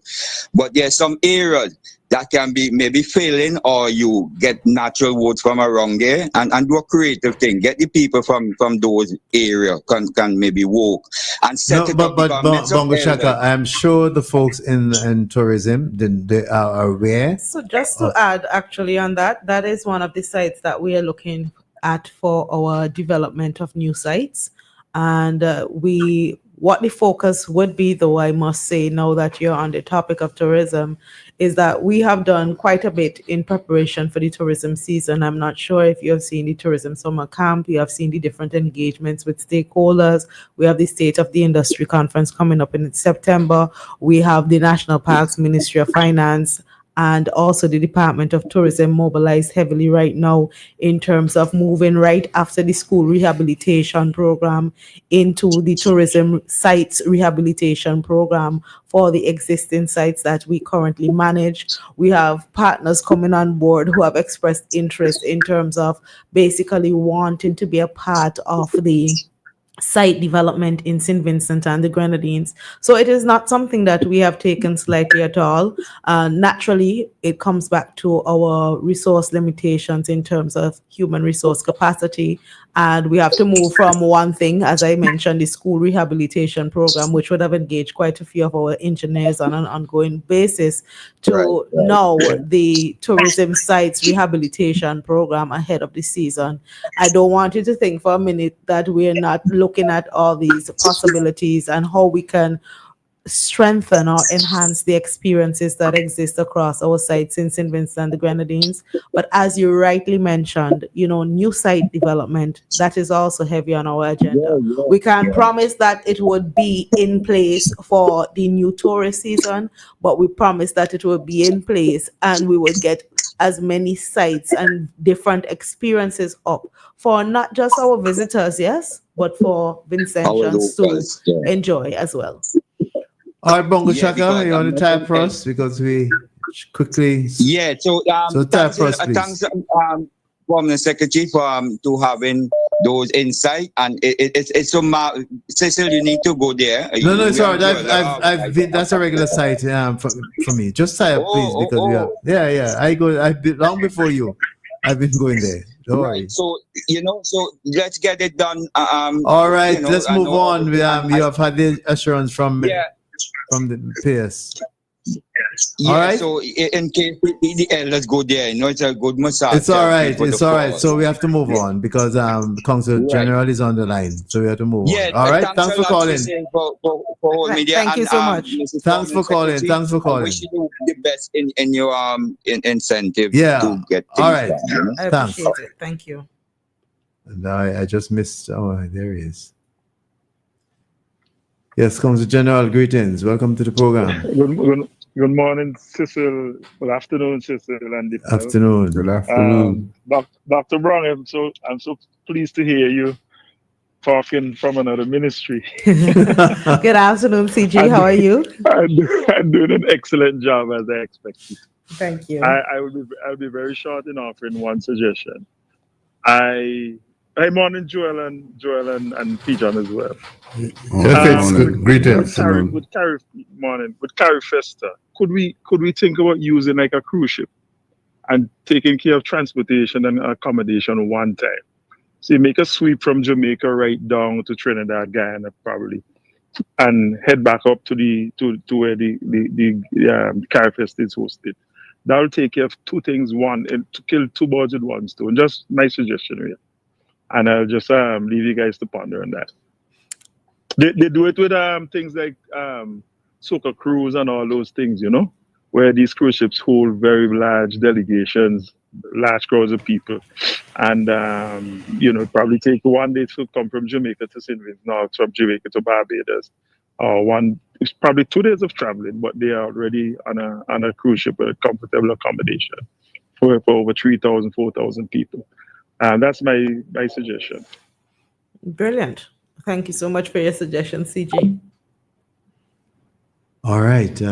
But there's some areas that can be maybe filling, or you get natural woods from around there and do a creative thing. Get the people from those areas can maybe walk and set it up. But Bongo Shaka, I'm sure the folks in tourism, they are aware. So just to add actually on that is one of the sites that we are looking at for our development of new sites. And what the focus would be, though, I must say, now that you're on the topic of tourism, is that we have done quite a bit in preparation for the tourism season. I'm not sure if you have seen the tourism summer camp. You have seen the different engagements with stakeholders. We have the State of the Industry Conference coming up in September. We have the National Parks Ministry of Finance and also the Department of Tourism mobilized heavily right now in terms of moving right after the school rehabilitation program into the tourism sites rehabilitation program for the existing sites that we currently manage. We have partners coming on board who have expressed interest in terms of basically wanting to be a part of the site development in St. Vincent and the Grenadines. So it is not something that we have taken slightly at all. Naturally, it comes back to our resource limitations in terms of human resource capacity. And we have to move from one thing, as I mentioned, the school rehabilitation program, which would have engaged quite a few of our engineers on an ongoing basis, to now the tourism sites rehabilitation program ahead of the season. I don't want you to think for a minute that we're not looking at all these possibilities and how we can strengthen or enhance the experiences that exist across our sites in St. Vincent and the Grenadines. But as you rightly mentioned, new site development, that is also heavy on our agenda. We can't promise that it would be in place for the new tourist season, but we promise that it will be in place and we will get as many sites and different experiences up for not just our visitors, yes, but for Vincentians to enjoy as well. All right, Bongo Shaka, you want to type for us because we quickly. Yeah, so type for us, please. Thanks, from the secretary for to having those insight, and it's so. Cecil, you need to go there. No, it's all right. I've been. That's a regular site for me. Just type, please, because I've been long before you. I've been going there. Don't worry. So so let's get it done. All right, let's move on. You have had the assurance from the PS. Yeah, all right. So in case the elders go there, it's a good massage. It's all right. It's all right. So we have to move on because the Council General is on the line. So we have to move on. All right. Thanks for calling. Thank you so much. Thanks for calling. Thanks for calling. I wish you the best in your incentive. Yeah. To get all right. I appreciate it. Thank you. And I just missed. Oh, there he is. Yes, comes the general greetings. Welcome to the program. Good morning, Cecil. Good afternoon, Cecil and the panel. Afternoon. Good afternoon. Dr. Brown, I'm so pleased to hear you talking from another ministry. Good afternoon, CJ. How are you? I'm doing an excellent job as I expected. Thank you. I'll be very short in offering one suggestion. Hi, morning, Joel and Pigeon as well. Greetings. With Carrie Festa, could we think about using like a cruise ship and taking care of transportation and accommodation one time? So you make a sweep from Jamaica right down to Trinidad, Guyana, probably, and head back up to where the Carrie Festa is hosted. That will take care of two things. One, to kill two birds with one stone. Just my suggestion here. And I'll just leave you guys to ponder on that. They do it with things like soccer cruise and all those things, where these cruise ships hold very large delegations, large crowds of people. And, probably take one day to come from Jamaica to St. Vincent, or from Jamaica to Barbados. It's probably 2 days of traveling, but they are already on a cruise ship with a comfortable accommodation for over 3,000, 4,000 people. And that's my suggestion. Brilliant. Thank you so much for your suggestion, CJ. All right.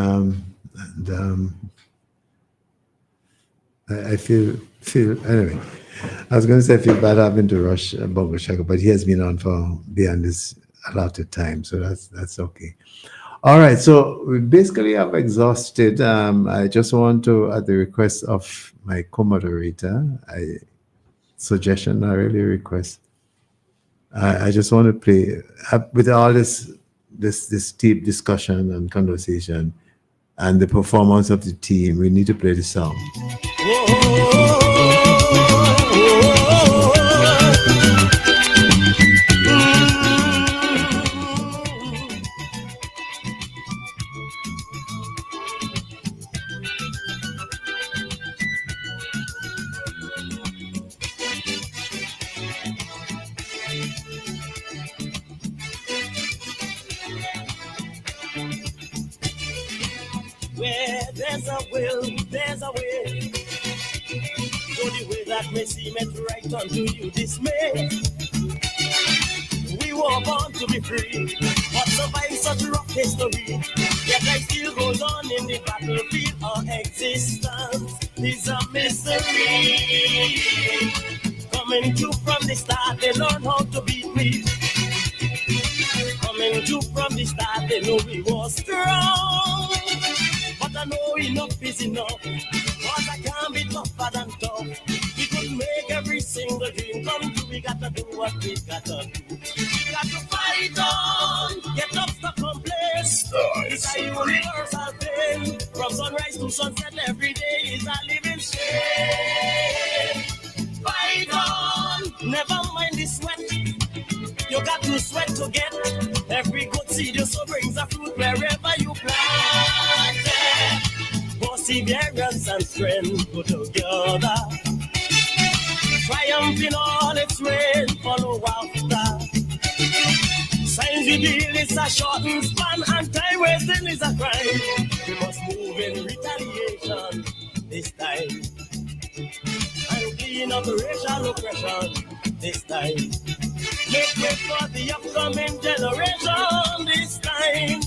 I feel anyway. I was going to say I feel bad having to rush Bongo Shaka, but he has been on for beyond his allotted time, so that's okay. All right, so we basically have exhausted. I just want to, at the request of my co-moderator, suggestion, not really a request. I just want to play with all this deep discussion and conversation and the performance of the team. We need to play the song. Where there's a will, there's a way. Though the way that may seem right unto you dismay. We were born to be free, but survive such rough history. Yet life still goes on in the battlefield. Our existence is a mystery. Coming to from the start, they learn how to beat me. Coming to from the start, they know we were strong. But I know enough is enough, cause I can't be tougher than tough. We could make every single dream come true. We gotta do what we gotta do. We got to fight on, get up, stop complaints. It's a universal pain. From sunrise to sunset, every day is a living shame. Fight on, never mind the sweat. You got to sweat to get every good seed you sow brings a fruit wherever you plant it. Perseverance and strength put together. Triumph in all its reign, follow after. Signs reveal it's a shortened span, and time wasting is a crime. We must move in retaliation this time, and clean up racial oppression this time. Make way for the upcoming generation this time.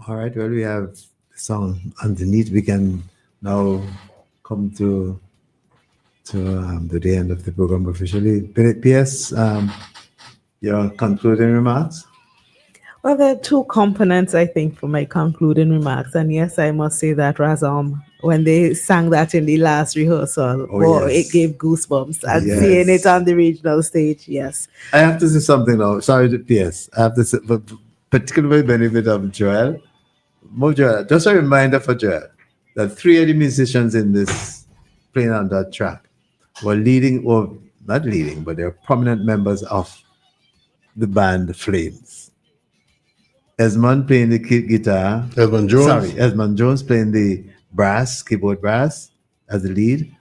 All right, well, we have the song underneath. We can now come to the end of the program officially. P.S., your concluding remarks? Well, there are two components, I think, for my concluding remarks. And yes, I must say that Razam, when they sang that in the last rehearsal, yes. It gave goosebumps. And Yes. seeing it on the regional stage, yes. I have to say something now. Sorry, P.S. I have to say, for particularly benefit of Joel, just a reminder for Joel that 3 of the musicians in this playing on that track were leading, or not leading, but they're prominent members of the band Flames. Esmond playing the guitar. Esmond Jones. Sorry, Esmond Jones playing the brass, keyboard brass as the lead.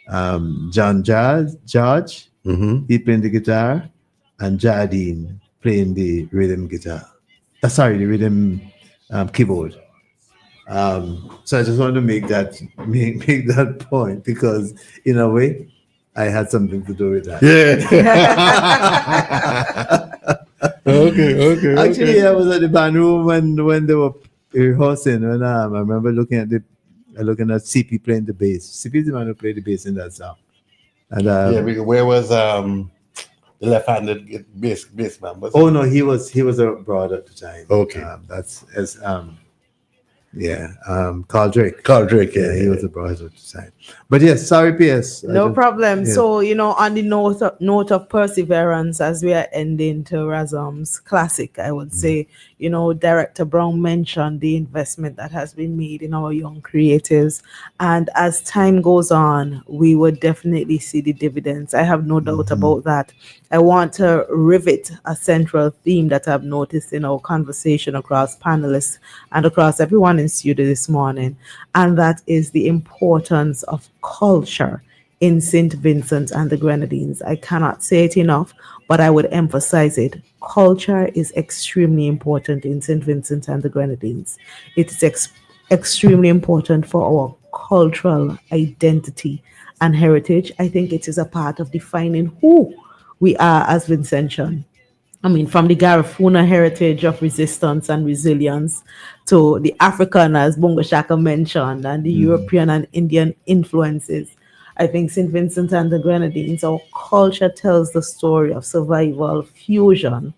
John George, he playing the guitar, and Jardine playing the rhythm guitar. The rhythm keyboard. So I just want to make that point, because in a way, I had something to do with that. Okay. Actually, I was at the band room when they were rehearsing. When I remember looking at CP playing the bass. CP is the man who played the bass in that song. And where was the left-handed bass man? Oh no, he was abroad at the time. Okay, that's as Carl Drake. Yeah, he was abroad at the time. But yes, sorry, PS. No problem. Yeah. So, on the note of perseverance, as we are ending to Razom's classic, I would say, Director Brown mentioned the investment that has been made in our young creatives. And as time goes on, we would definitely see the dividends. I have no doubt about that. I want to rivet a central theme that I've noticed in our conversation across panelists and across everyone in studio this morning, and that is the importance of culture in St. Vincent and the Grenadines. I cannot say it enough, but I would emphasize it. Culture is extremely important in St. Vincent and the Grenadines. It is extremely important for our cultural identity and heritage. I think it is a part of defining who we are as Vincentian. I mean, from the Garifuna heritage of resistance and resilience to the African, as Bongo Shaka mentioned, and the European and Indian influences. I think St. Vincent and the Grenadines, our culture tells the story of survival, fusion,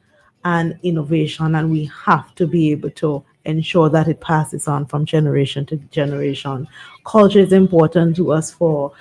and innovation, and we have to be able to ensure that it passes on from generation to generation. Culture is important to us for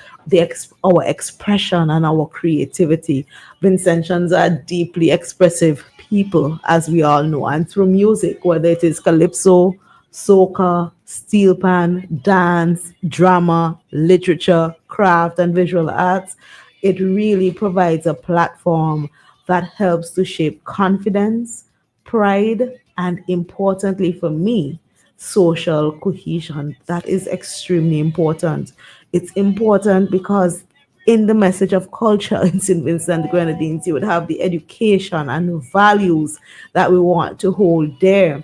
our expression and our creativity. Vincentians are deeply expressive people, as we all know, and through music, whether it is calypso, soca, steel pan, dance, drama, literature, craft, and visual arts, it really provides a platform that helps to shape confidence, pride, and importantly for me, social cohesion. That is extremely important. It's important because in the message of culture in St. Vincent and the Grenadines, you would have the education and values that we want to hold dear.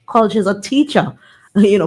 Culture is a teacher,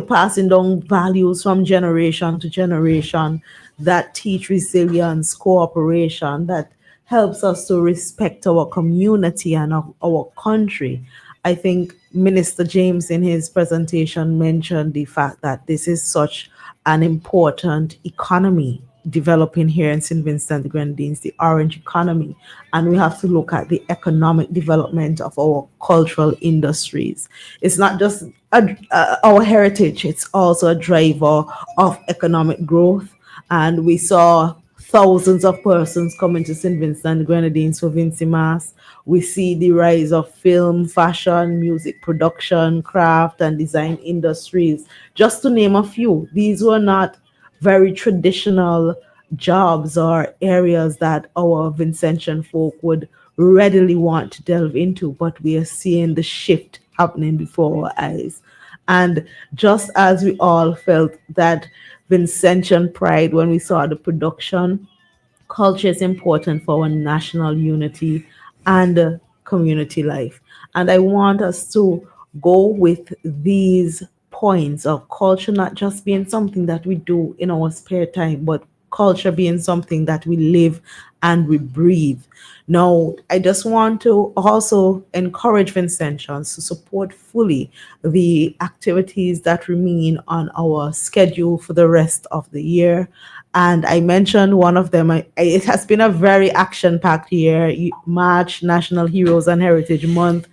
passing down values from generation to generation that teach resilience, cooperation, that helps us to respect our community and our country. I think Minister James in his presentation mentioned the fact that this is such an important economy developing here in St. Vincent and the Grenadines, the orange economy, and we have to look at the economic development of our cultural industries. It's not just our heritage, it's also a driver of economic growth, and we saw thousands of persons coming to St. Vincent and the Grenadines for Vincy Mass. We see the rise of film, fashion, music production, craft, and design industries, just to name a few. These were not very traditional jobs or areas that our Vincentian folk would readily want to delve into, but we are seeing the shift happening before our eyes. And just as we all felt that Vincentian pride when we saw the production, culture is important for our national unity and community life. And I want us to go with these points of culture not just being something that we do in our spare time, but culture being something that we live and we breathe. Now, I just want to also encourage Vincentians to support fully the activities that remain on our schedule for the rest of the year. And I mentioned one of them. It has been a very action-packed year. March, National Heroes and Heritage Month.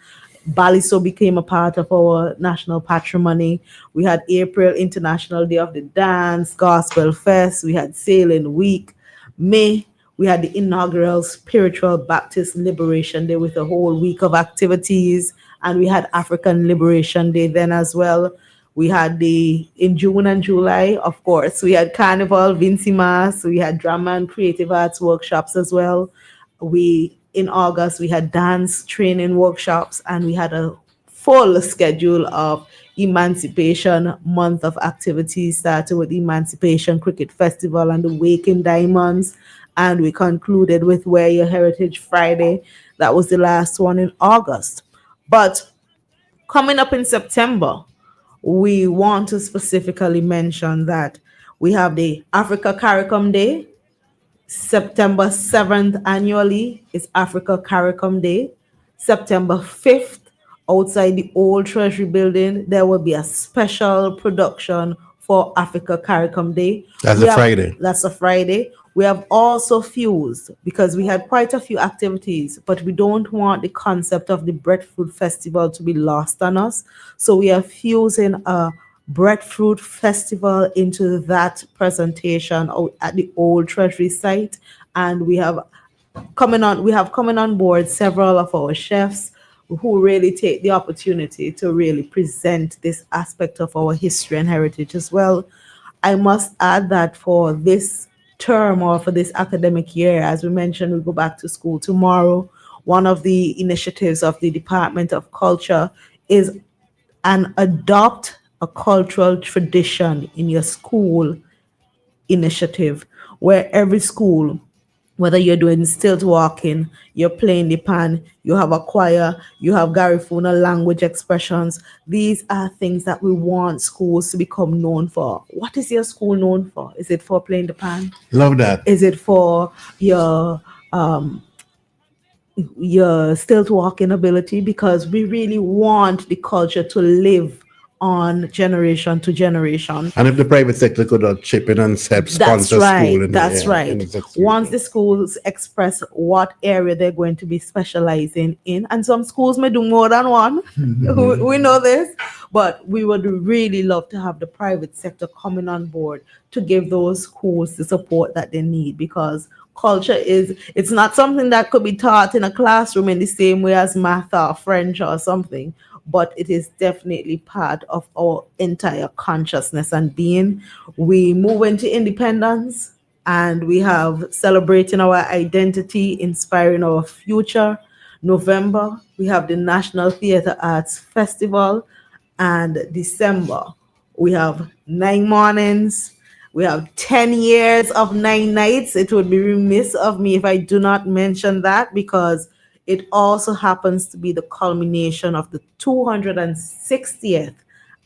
Baliso became a part of our national patrimony. We had April, International Day of the Dance, Gospel Fest. We had Sailing Week. May, we had the inaugural Spiritual Baptist Liberation Day with a whole week of activities. And we had African Liberation Day then as well. We had in June and July, of course, we had Carnival, Vincy Mass, we had drama and creative arts workshops as well. In August, we had dance training workshops, and we had a full schedule of Emancipation Month of activities, starting with the Emancipation Cricket Festival and the Waking Diamonds. And we concluded with Wear Your Heritage Friday. That was the last one in August. But coming up in September, we want to specifically mention that we have the Africa CARICOM Day. September 7th annually is Africa CARICOM Day. September 5th, outside the old Treasury building, there will be a special production for Africa CARICOM Day. That's a Friday. That's a Friday. We have also fused, because we had quite a few activities, but we don't want the concept of the Breadfruit Festival to be lost on us. So we are fusing a Breadfruit Festival into that presentation at the old Treasury site. And we have coming on board several of our chefs who really take the opportunity to really present this aspect of our history and heritage as well. I must add that for this term, or for this academic year, as we mentioned, we go back to school tomorrow. One of the initiatives of the Department of Culture is an adopt a cultural tradition in your school initiative, where every school, whether you're doing stilt walking, you're playing the pan, you have a choir, you have Garifuna language expressions. These are things that we want schools to become known for. What is your school known for? Is it for playing the pan? Love that. Is it for your stilt walking ability? Because we really want the culture to live on generation to generation. And if the private sector could chip in and help sponsor school. That's right. Once the schools express what area they're going to be specializing in, and some schools may do more than one, we know this, but we would really love to have the private sector coming on board to give those schools the support that they need, because culture it's not something that could be taught in a classroom in the same way as math or French or something, but it is definitely part of our entire consciousness and being. We move into independence, and we have celebrating our identity, inspiring our future. November, we have the National Theatre Arts Festival, and December, we have 9 mornings. We have 10 years of 9 nights. It would be remiss of me if I do not mention that, because it also happens to be the culmination of the 260th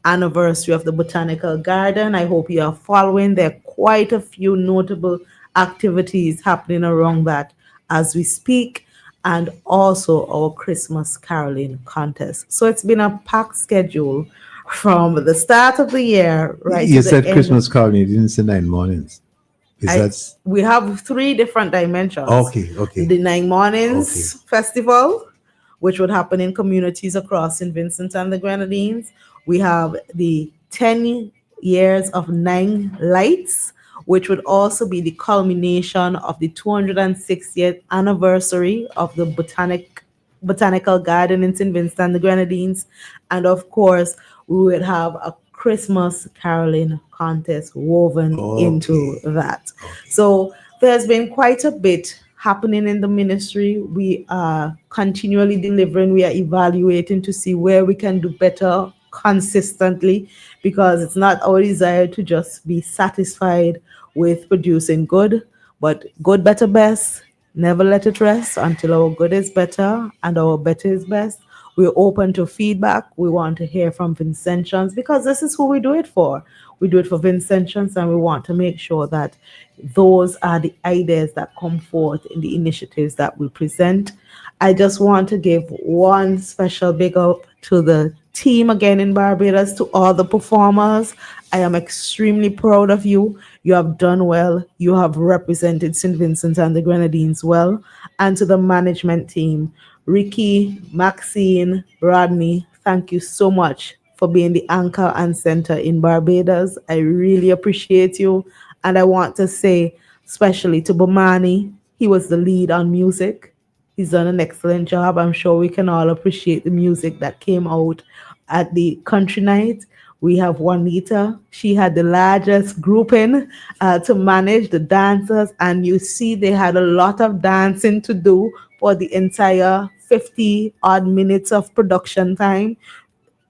anniversary of the Botanical Garden. I hope you are following. There are quite a few notable activities happening around that as we speak, and also our Christmas caroling contest. So it's been a packed schedule from the start of the year right You to said the end. Christmas caroling, you didn't say 9 mornings. We have 3 different dimensions. Okay. The 9 mornings festival, which would happen in communities across St. Vincent and the Grenadines. We have the 10 years of 9 lights, which would also be the culmination of the 260th anniversary of the Botanical Garden in St. Vincent and the Grenadines. And of course, we would have a Christmas caroling contest woven into that. So there's been quite a bit happening in the ministry. We are continually delivering. We are evaluating to see where we can do better consistently, because it's not our desire to just be satisfied with producing good, but good, better, best. Never let it rest until our good is better and our better is best. We're open to feedback. We want to hear from Vincentians, because this is who we do it for. We do it for Vincentians, and we want to make sure that those are the ideas that come forth in the initiatives that we present. I just want to give one special big up to the team again in Barbados, to all the performers. I am extremely proud of you. You have done well. You have represented St. Vincent and the Grenadines well. And to the management team, Ricky, Maxine, Rodney, thank you so much for being the anchor and center in Barbados. I really appreciate you. And I want to say, especially to Bomani, he was the lead on music. He's done an excellent job. I'm sure we can all appreciate the music that came out at the country night. We have Juanita. She had the largest grouping to manage the dancers, and you see they had a lot of dancing to do for the entire 50 odd minutes of production time.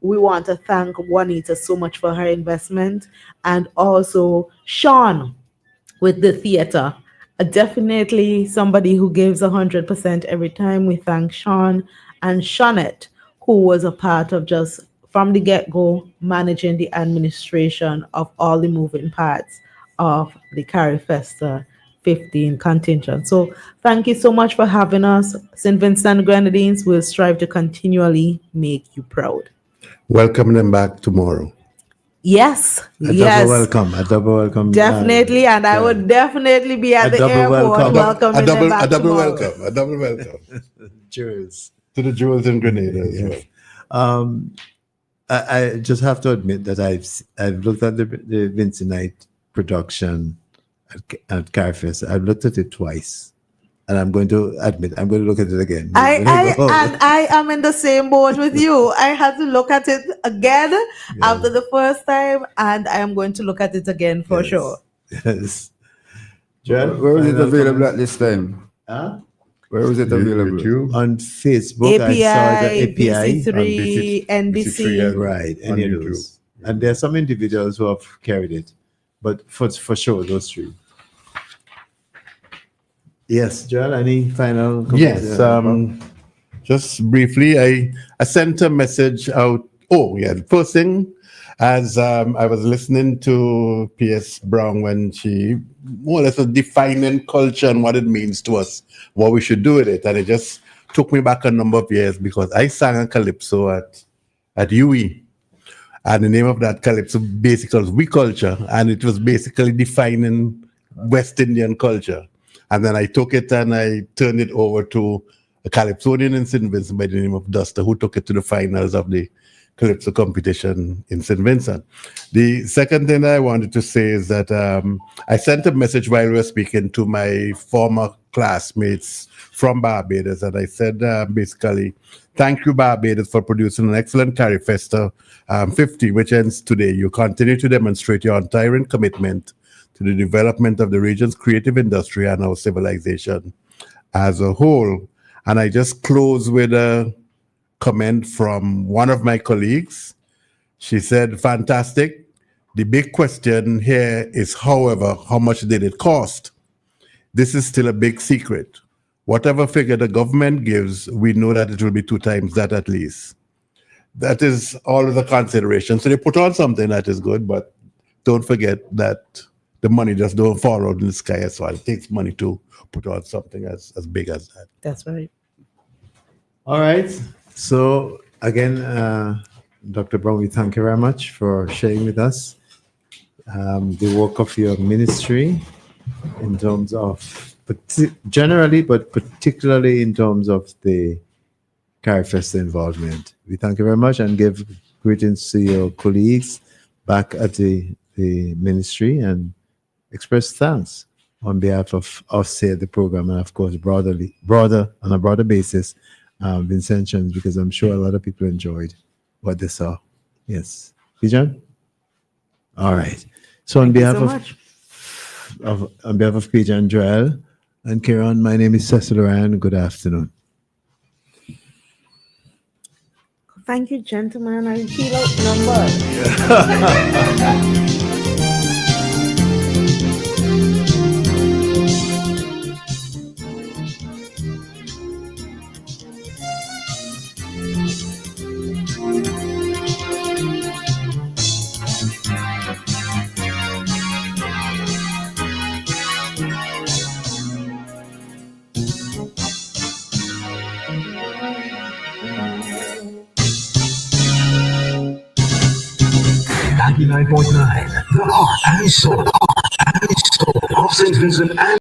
We want to thank Juanita so much for her investment, and also Sean with the theater. Definitely somebody who gives 100% every time. We thank Sean and Shawnette, who was a part of just from the get-go managing the administration of all the moving parts of the Carifesta 15 contingent. So thank you so much for having us. St. Vincent and Grenadines will strive to continually make you proud. Welcome them back tomorrow. Yes, A yes. double welcome. Definitely, and I would definitely be at A the double airport welcome. welcoming them back A double tomorrow. welcome. A double welcome. Jewels. To the Jewels in Grenada as Yes. well. I just have to admit that I've looked at the Vincentite production at Carifest. I've looked at it twice, and I'm going to admit I'm going to look at it again. I am in the same boat with you. I had to look at it again after the first time, and I am going to look at it again for sure. Yes. Where is it available at this time? Huh? Where is it available? YouTube. On Facebook, API, I saw the API. BC3, NBC. Right, on any of YouTube. those. And there are some individuals who have carried it, but for sure, those three. Yes, Joel, any final comments? Yes. Just briefly, I sent a message out. Oh, yeah. The first thing, as I was listening to P.S. Brown when she more or less was defining culture and what it means to us, what we should do with it. And it just took me back a number of years because I sang a calypso at UE. And the name of that calypso basically was We Culture. And it was basically defining West Indian culture. And then I took it and I turned it over to a calypsonian in St. Vincent by the name of Duster, who took it to the finals of the calypso competition in St. Vincent. The second thing I wanted to say is that I sent a message while we were speaking to my former classmates from Barbados, and I said basically, thank you, Barbados, for producing an excellent Carifesta 50, which ends today. You continue to demonstrate your untiring commitment to the development of the region's creative industry and our civilization as a whole. And I just close with a comment from one of my colleagues. She said, fantastic. The big question here is, however, how much did it cost? This is still a big secret. Whatever figure the government gives, we know that it will be 2 times that at least. That is all of the consideration. So they put on something that is good, but don't forget that the money just don't fall out in the sky as well. It takes money to put on something as big as that. That's right. All right. So again, Dr. Brown, we thank you very much for sharing with us the work of your ministry in terms of generally, but particularly in terms of the Carifesta involvement. We thank you very much and give greetings to your colleagues back at the ministry and express thanks on behalf of us here at the program and of course on a broader basis, Vincentians, because I'm sure a lot of people enjoyed what they saw. Yes. Pijan? All right. So on behalf of Pijan, Joel, and Kieran, my name is Cecil Ryan. Good afternoon. Thank you, gentlemen. I feel outnumbered. .9, the heart and soul of St. Vincent and